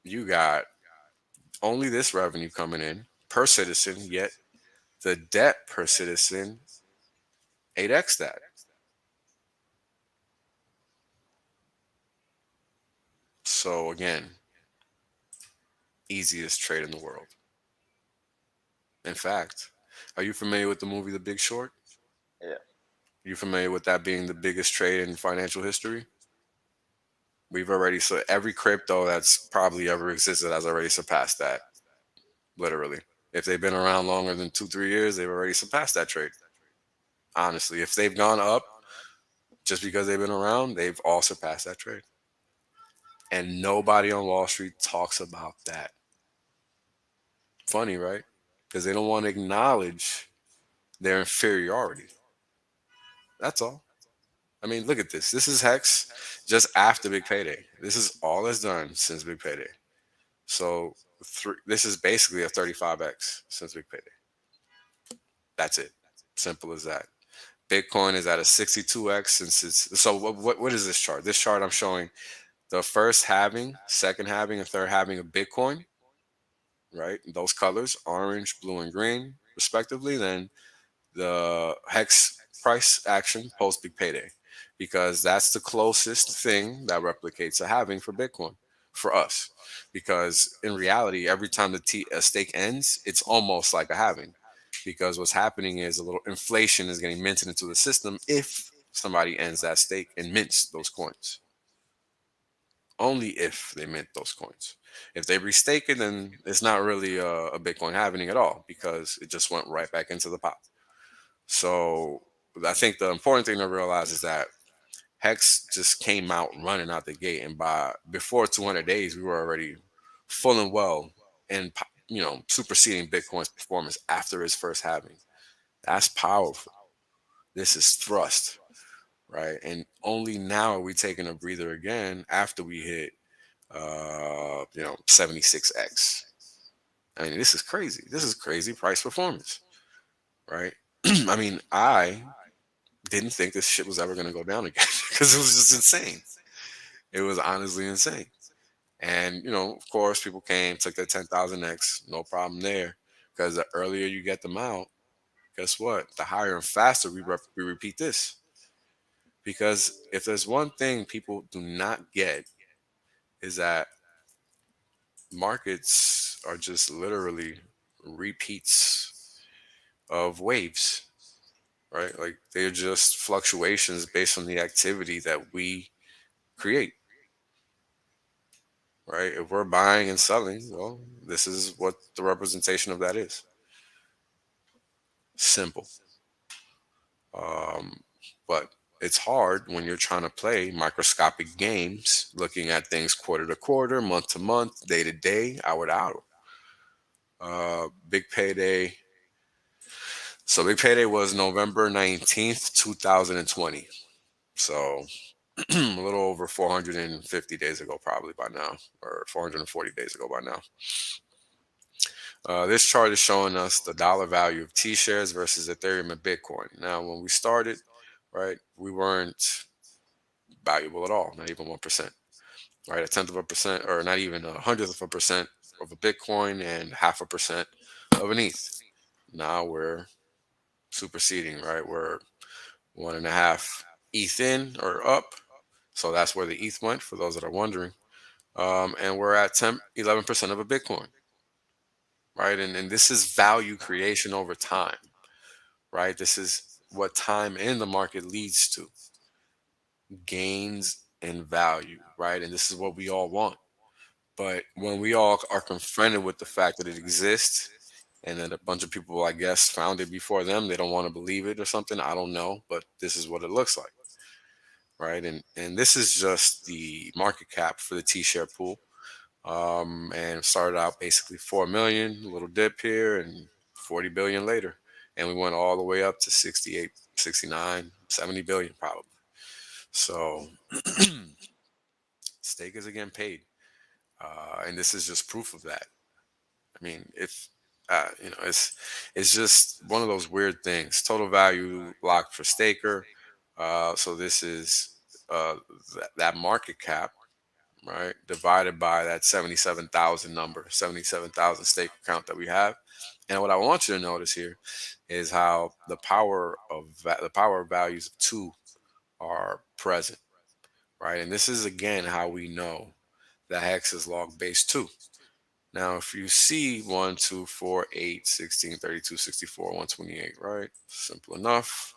you got only this revenue coming in per citizen, yet the debt per citizen 8x that? So again, easiest trade in the world. In fact, are you familiar with the movie The Big Short? Yeah. You familiar with that being the biggest trade in financial history? We've already, so every crypto that's probably ever existed has already surpassed that, literally. If they've been around longer than 2, 3 years, they've already surpassed that trade. Honestly, if they've gone up just because they've been around, they've all surpassed that trade. And nobody on Wall Street talks about that. Funny, right? Because they don't want to acknowledge their inferiority. That's all. I mean, look at this. This is Hex just after Big Payday. This is all it's done since Big Payday. So this is basically a 35x since Big Payday. That's it. Simple as that. Bitcoin is at a 62x since it's. So what is this chart? This chart I'm showing the first halving, second halving, and third halving of Bitcoin, right? Those colors, orange, blue, and green, respectively. Then the hex price action post big payday, because that's the closest thing that replicates a halving for Bitcoin for us. Because in reality, every time a stake ends, it's almost like a halving, because what's happening is a little inflation is getting minted into the system if somebody ends that stake and mints those coins. Only if they mint those coins. If they restake it, then it's not really a Bitcoin halving at all, because it just went right back into the pot. So I think the important thing to realize is that Hex just came out running out the gate, and by before 200 days, we were already full and well and superseding Bitcoin's performance after its first halving. That's powerful. This is thrust, right? And only now are we taking a breather again after we hit you know, 76x. I mean, this is crazy. This is crazy price performance, right? I mean, I didn't think this shit was ever going to go down again because it was just insane. It was honestly insane. And, you know, of course, people came, took their 10,000x, no problem there. Because the earlier you get them out, guess what? The higher and faster we repeat this. Because if there's one thing people do not get, is that markets are just literally repeats of waves, right? Like they're just fluctuations based on the activity that we create, right? If we're buying and selling, well, this is what the representation of that is. Simple. Um, but it's hard when you're trying to play microscopic games, looking at things quarter to quarter, month to month, day to day, hour to hour. Big payday. So big payday was November 19th, 2020. So a little over 450 days ago, probably by now, or 440 days ago by now. This chart is showing us the dollar value of T shares versus Ethereum and Bitcoin. Now, when we started, right, we weren't valuable at all, not even 1%, right? A tenth of a percent, or not even a hundredth of a percent of a Bitcoin and half a percent of an ETH. Now we're superseding, right? We're one and a half ETH in or up. So that's where the ETH went, for those that are wondering. And we're at 10, 11% of a Bitcoin, right? And this is value creation over time, right? This is what time in the market leads to, gains in value, right? And this is what we all want. But when we all are confronted with the fact that it exists and that a bunch of people, I guess, found it before them, they don't want to believe it or something. I don't know, but this is what it looks like, right? And this is just the market cap for the T-share pool. And started out basically 4 million, a little dip here, and 40 billion later. And we went all the way up to 68, 69, 70 billion probably. So stake is again paid. And this is just proof of that. I mean, if you know, it's just one of those weird things. Total value locked for staker. So this is that market cap, right, divided by that 77,000 number, 77,000 stake account that we have. And what I want you to notice here is how the power of values of two are present, right? And this is again how we know that hex is log base 2. Now, if you see 1, 2, 4, 8, 16, 32, 64, 128, right? Simple enough.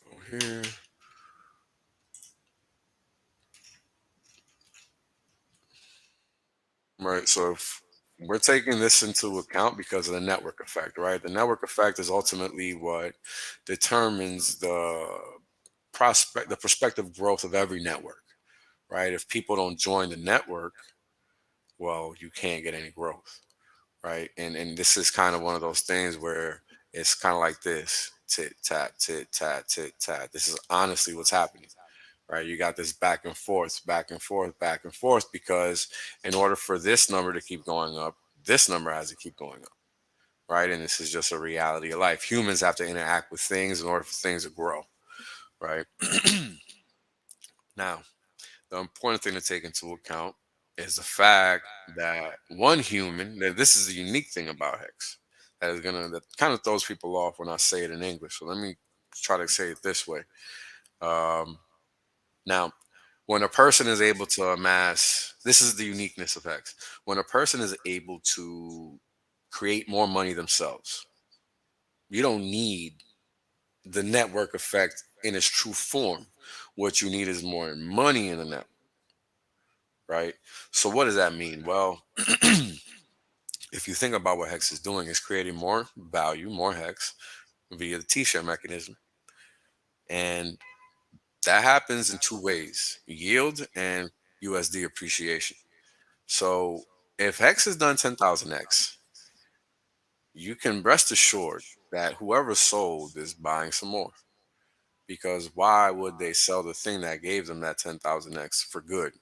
Go here. Right. So if we're taking this into account because of the network effect, right? The network effect is ultimately what determines the prospective growth of every network, right? If people don't join the network, well, you can't get any growth, right? And this is kind of one of those things where it's kind of like this: tit tat, tit tat, tit tat. This is honestly what's happening, right? You got this back and forth, back and forth, back and forth, because in order for this number to keep going up, this number has to keep going up, right? And this is just a reality of life. Humans have to interact with things in order for things to grow, right? Now, the important thing to take into account is the fact that one human, that this is the unique thing about Hex, that kind of throws people off when I say it in English. So let me try to say it this way. Um, Now, when a person is able to amass, this is the uniqueness of Hex. When a person is able to create more money themselves, you don't need the network effect in its true form. What you need is more money in the network, right? So, what does that mean? Well, if you think about what Hex is doing, it's creating more value, more Hex via the T-share mechanism. And that happens in two ways: yield and USD appreciation. So if Hex has done 10,000x, you can rest assured that whoever sold is buying some more, because why would they sell the thing that gave them that 10,000x for good?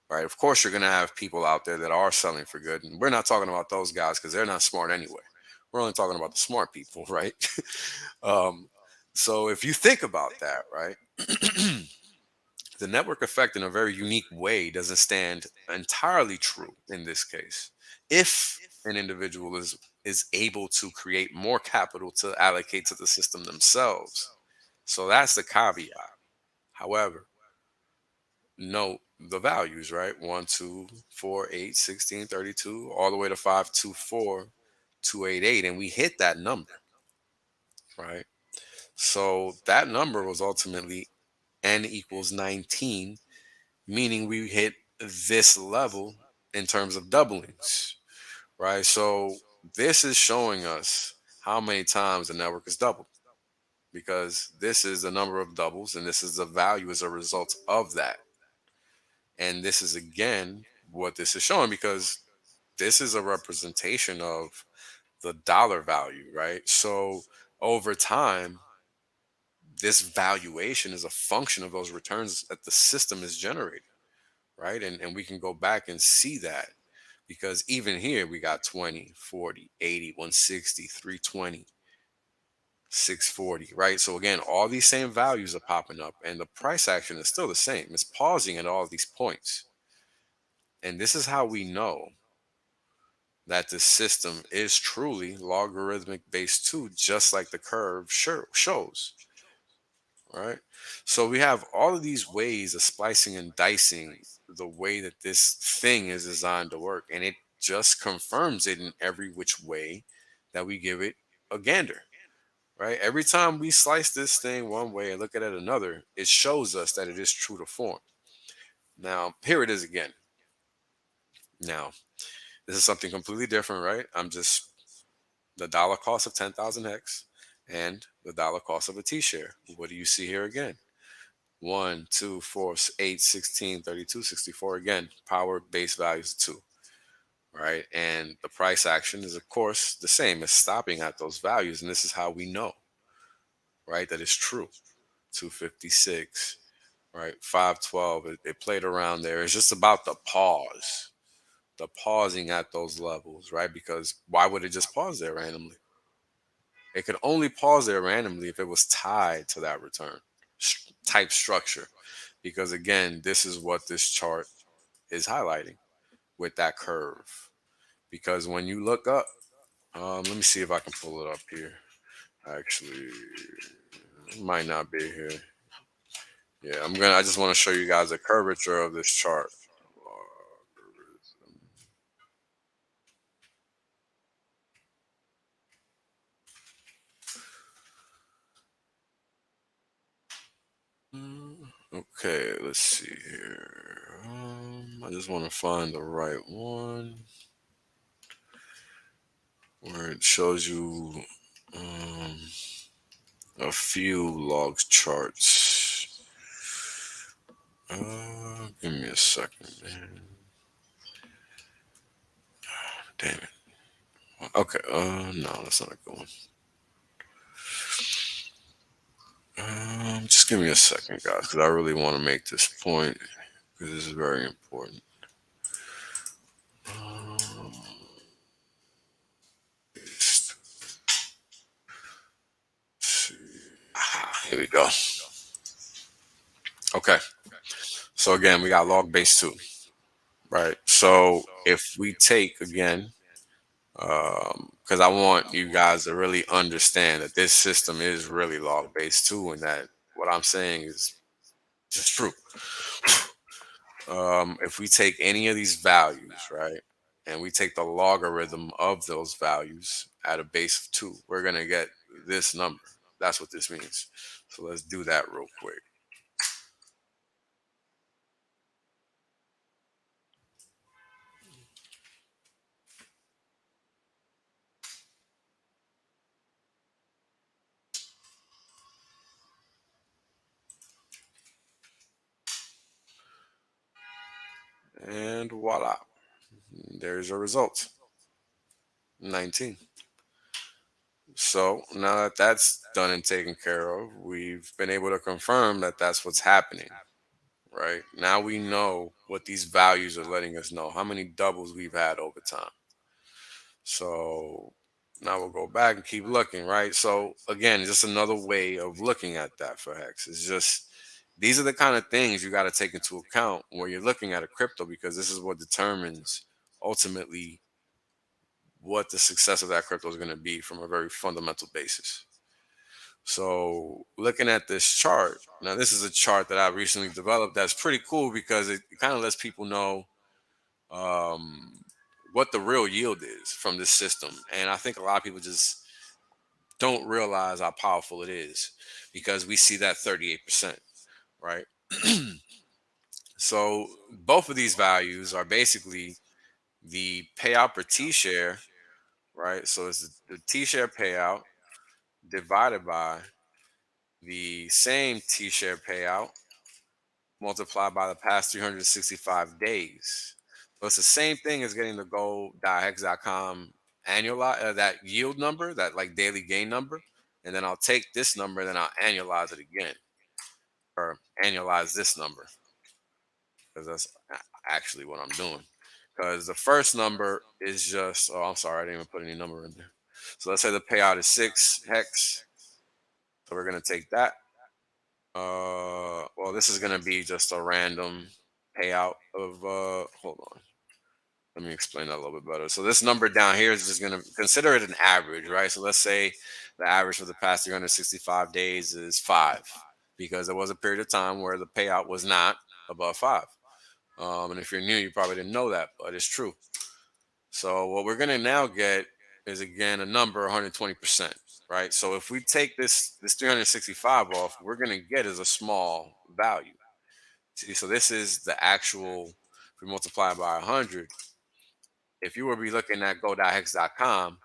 Right? Of course, you're going to have people out there that are selling for good. And we're not talking about those guys because they're not smart anyway. We're only talking about the smart people, right? um, so if you think about that, right, the network effect in a very unique way doesn't stand entirely true in this case. If an individual is able to create more capital to allocate to the system themselves. So that's the caveat. However, note the values, right? 1, 2, 4, 8, 16, 32, all the way to 5, 2, 4, 288, and we hit that number, right? So that number was ultimately n equals 19, meaning we hit this level in terms of doublings, right? So this is showing us how many times the network is doubled, because this is the number of doubles and this is the value as a result of that. And this is again what this is showing, because this is a representation of the dollar value, right? So over time, this valuation is a function of those returns that the system is generating, right? And we can go back and see that, because even here we got 20, 40, 80, 160, 320, 640, right? So again, all these same values are popping up and the price action is still the same. It's pausing at all these points. And this is how we know that the system is truly logarithmic base 2, just like the curve shows, right? So we have all of these ways of splicing and dicing the way that this thing is designed to work, and it just confirms it in every which way that we give it a gander, right? Every time we slice this thing one way and look at it another, it shows us that it is true to form. Now, here it is again. Now, this is something completely different, right? I'm just the dollar cost of 10,000 hex and the dollar cost of a T-share. What do you see here again? 1, 2, 4, 8, 16, 32, 64. Again, power base values 2, right? And the price action is, of course, the same. It's stopping at those values. And this is how we know, right, that it's true. 256, right? 512. It played around there. It's just about the pause, the pausing at those levels, right? Because why would it just pause there randomly? It could only pause there randomly if it was tied to that return type structure. Because again, this is what this chart is highlighting with that curve. Because when you look up, let me see if I can pull it up here. Actually, it might not be here. Yeah, I just want to show you guys the curvature of this chart. Okay, let's see here. I just want to find the right one where it shows you a few log charts. Give me a second, man. Damn it. Okay, no, that's not a good one. Just give me a second, guys, because I really want to make this point, because this is very important. Um, here we go. Okay, so again, we got log base 2, right? So if we take again, because I want you guys to really understand that this system is really log base 2, and that what I'm saying is just true. If we take any of these values, right, and we take the logarithm of those values at a base of 2, we're going to get this number. That's what this means. So let's do that real quick. And voila, there's a result. 19. So now that that's done and taken care of, we've been able to confirm that that's what's happening. Right now, we know what these values are letting us know, how many doubles we've had over time. So now we'll go back and keep looking, right? So again, just another way of looking at that for Hex. It's just these are the kind of things you got to take into account when you're looking at a crypto, because this is what determines ultimately what the success of that crypto is going to be from a very fundamental basis. So looking at this chart, now this is a chart that I recently developed that's pretty cool because it kind of lets people know um, what the real yield is from this system. And I think a lot of people just don't realize how powerful it is because we see that 38%, right? So both of these values are basically the payout per T share, right? So it's the T share payout divided by the same T share payout multiplied by the past 365 days. So it's the same thing as getting the gold.hex.com annual that yield number, that like daily gain number, and then I'll take this number and then I'll annualize it again, or annualize this number, because that's actually what I'm doing. Because the first number is just, oh, I'm sorry, I didn't even put any number in there. So let's say the payout is 6 hex. So we're gonna take that. Well, this is gonna be just a random payout of hold on. Let me explain that a little bit better. So this number down here is just gonna consider it an average, right? So let's say the average for the past 365 days is 5, because there was a period of time where the payout was not above 5. And if you're new, you probably didn't know that, but it's true. So what we're gonna now get is again a number 120%, right? So if we take this 365 off, we're gonna get is a small value. See, so this is the actual. If we multiply by 100, if you were to be looking at go.hex.com,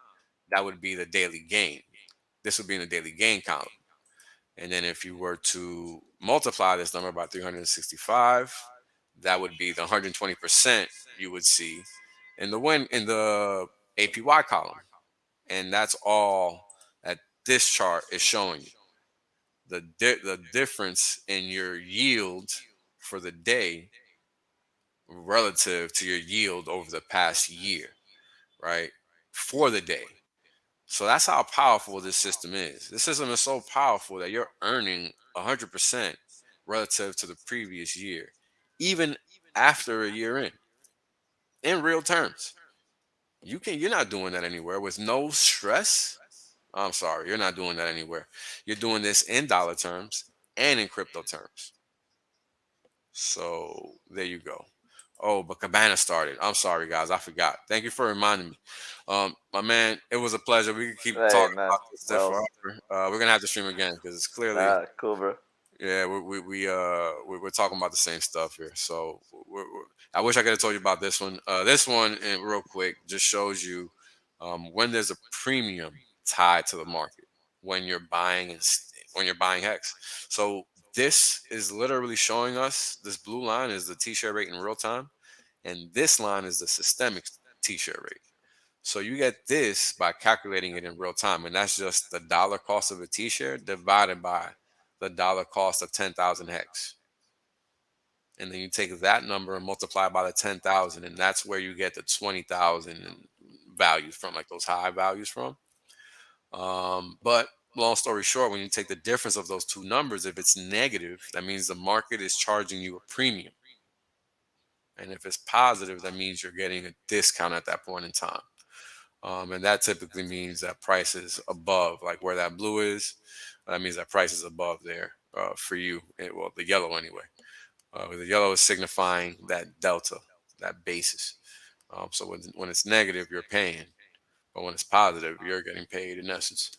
that would be the daily gain. This would be in the daily gain column. And then if you were to multiply this number by 365, that would be the 120% you would see in the APY column. And that's all that this chart is showing you. The difference in your yield for the day relative to your yield over the past year, right? For the day. So that's how powerful this system is. This system is so powerful that you're earning 100% relative to the previous year, even after a year in real terms. You're not doing that anywhere with no stress. I'm sorry, you're not doing that anywhere. You're doing this in dollar terms and in crypto terms. So there you go. Oh, but Cabana started. I'm sorry, guys. I forgot. Thank you for reminding me. My man, it was a pleasure. We can keep Hey, talking man. about this stuff Well, forever. We're gonna have to stream again because it's clearly, nah, cool, bro. yeah, we're talking about the same stuff here. So I wish I could have told you about this one. This one, and real quick, just shows you when there's a premium tied to the market when you're buying when you're buying hex. So this is literally showing us, this blue line is the T-share rate in real time, and this line is the systemic T-share rate. So you get this by calculating it in real time, and that's just the dollar cost of a T-share divided by the dollar cost of 10,000 hex. And then you take that number and multiply by the 10,000, and that's where you get the 20,000 values from, like those high values from. But long story short, when you take the difference of those two numbers, if it's negative, that means the market is charging you a premium. And if it's positive, that means you're getting a discount at that point in time. And that typically means that price is above, like where that blue is. That means that price is above there for you. Well, the yellow anyway. The yellow is signifying that delta, that basis. So when it's negative, you're paying. But when it's positive, you're getting paid in essence.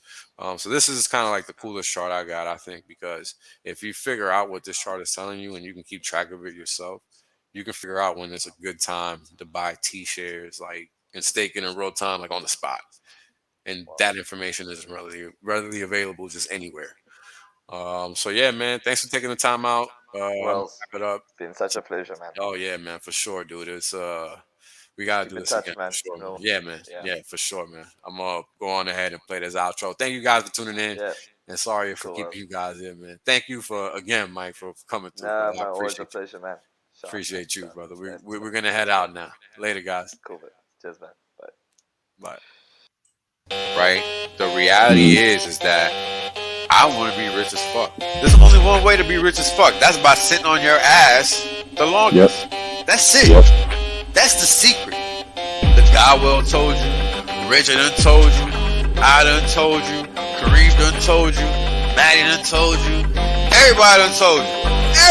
So this is kind of like the coolest chart I got, I think, because if you figure out what this chart is telling you and you can keep track of it yourself, you can figure out when it's a good time to buy T shares, like and stake in real time, like on the spot. And that information is readily available just anywhere. So yeah, man, thanks for taking the time out. I'm gonna Well, wrap it up. it's been such a pleasure, man. Oh yeah, man, for sure, dude. It's We gotta Keep do in this touch, again man. for sure, man. We'll- Yeah, man. yeah. Yeah, for sure, man. I'm gonna go on ahead and play this outro. Thank you guys for tuning in. Yeah. And sorry for Cool, keeping you guys in, man. Thank you for again, Mike, for coming through. No, Brother. I man, always a appreciate you. pleasure, man. Sean, Appreciate you, Sean, brother. nice to We're talk. gonna head out now. Later, guys. Cool, man. Cheers, man. Bye. Bye. Right? The reality is that I want to be rich as fuck. There's only one way to be rich as fuck. That's by sitting on your ass the longest. That's it. That's the secret. The guy well told you. Richard done told you. I done told you. Kareem done told you. Maddie done told you. Everybody done told you.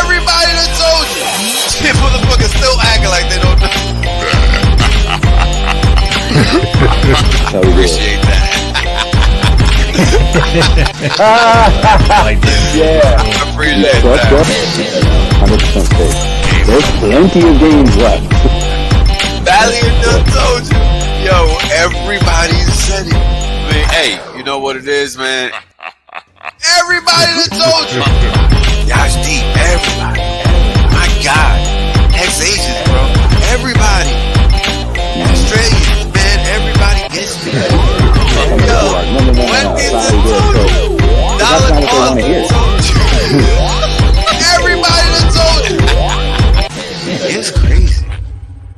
Everybody done told you. Shit, motherfuckers still acting like they don't know. Appreciate that. Yeah. I appreciate Trust that. us. 100% safe. There's plenty of games left. Valiant done told you. Yo, everybody said it. Man, hey, you know what it is, man? Everybody done told you. Y'all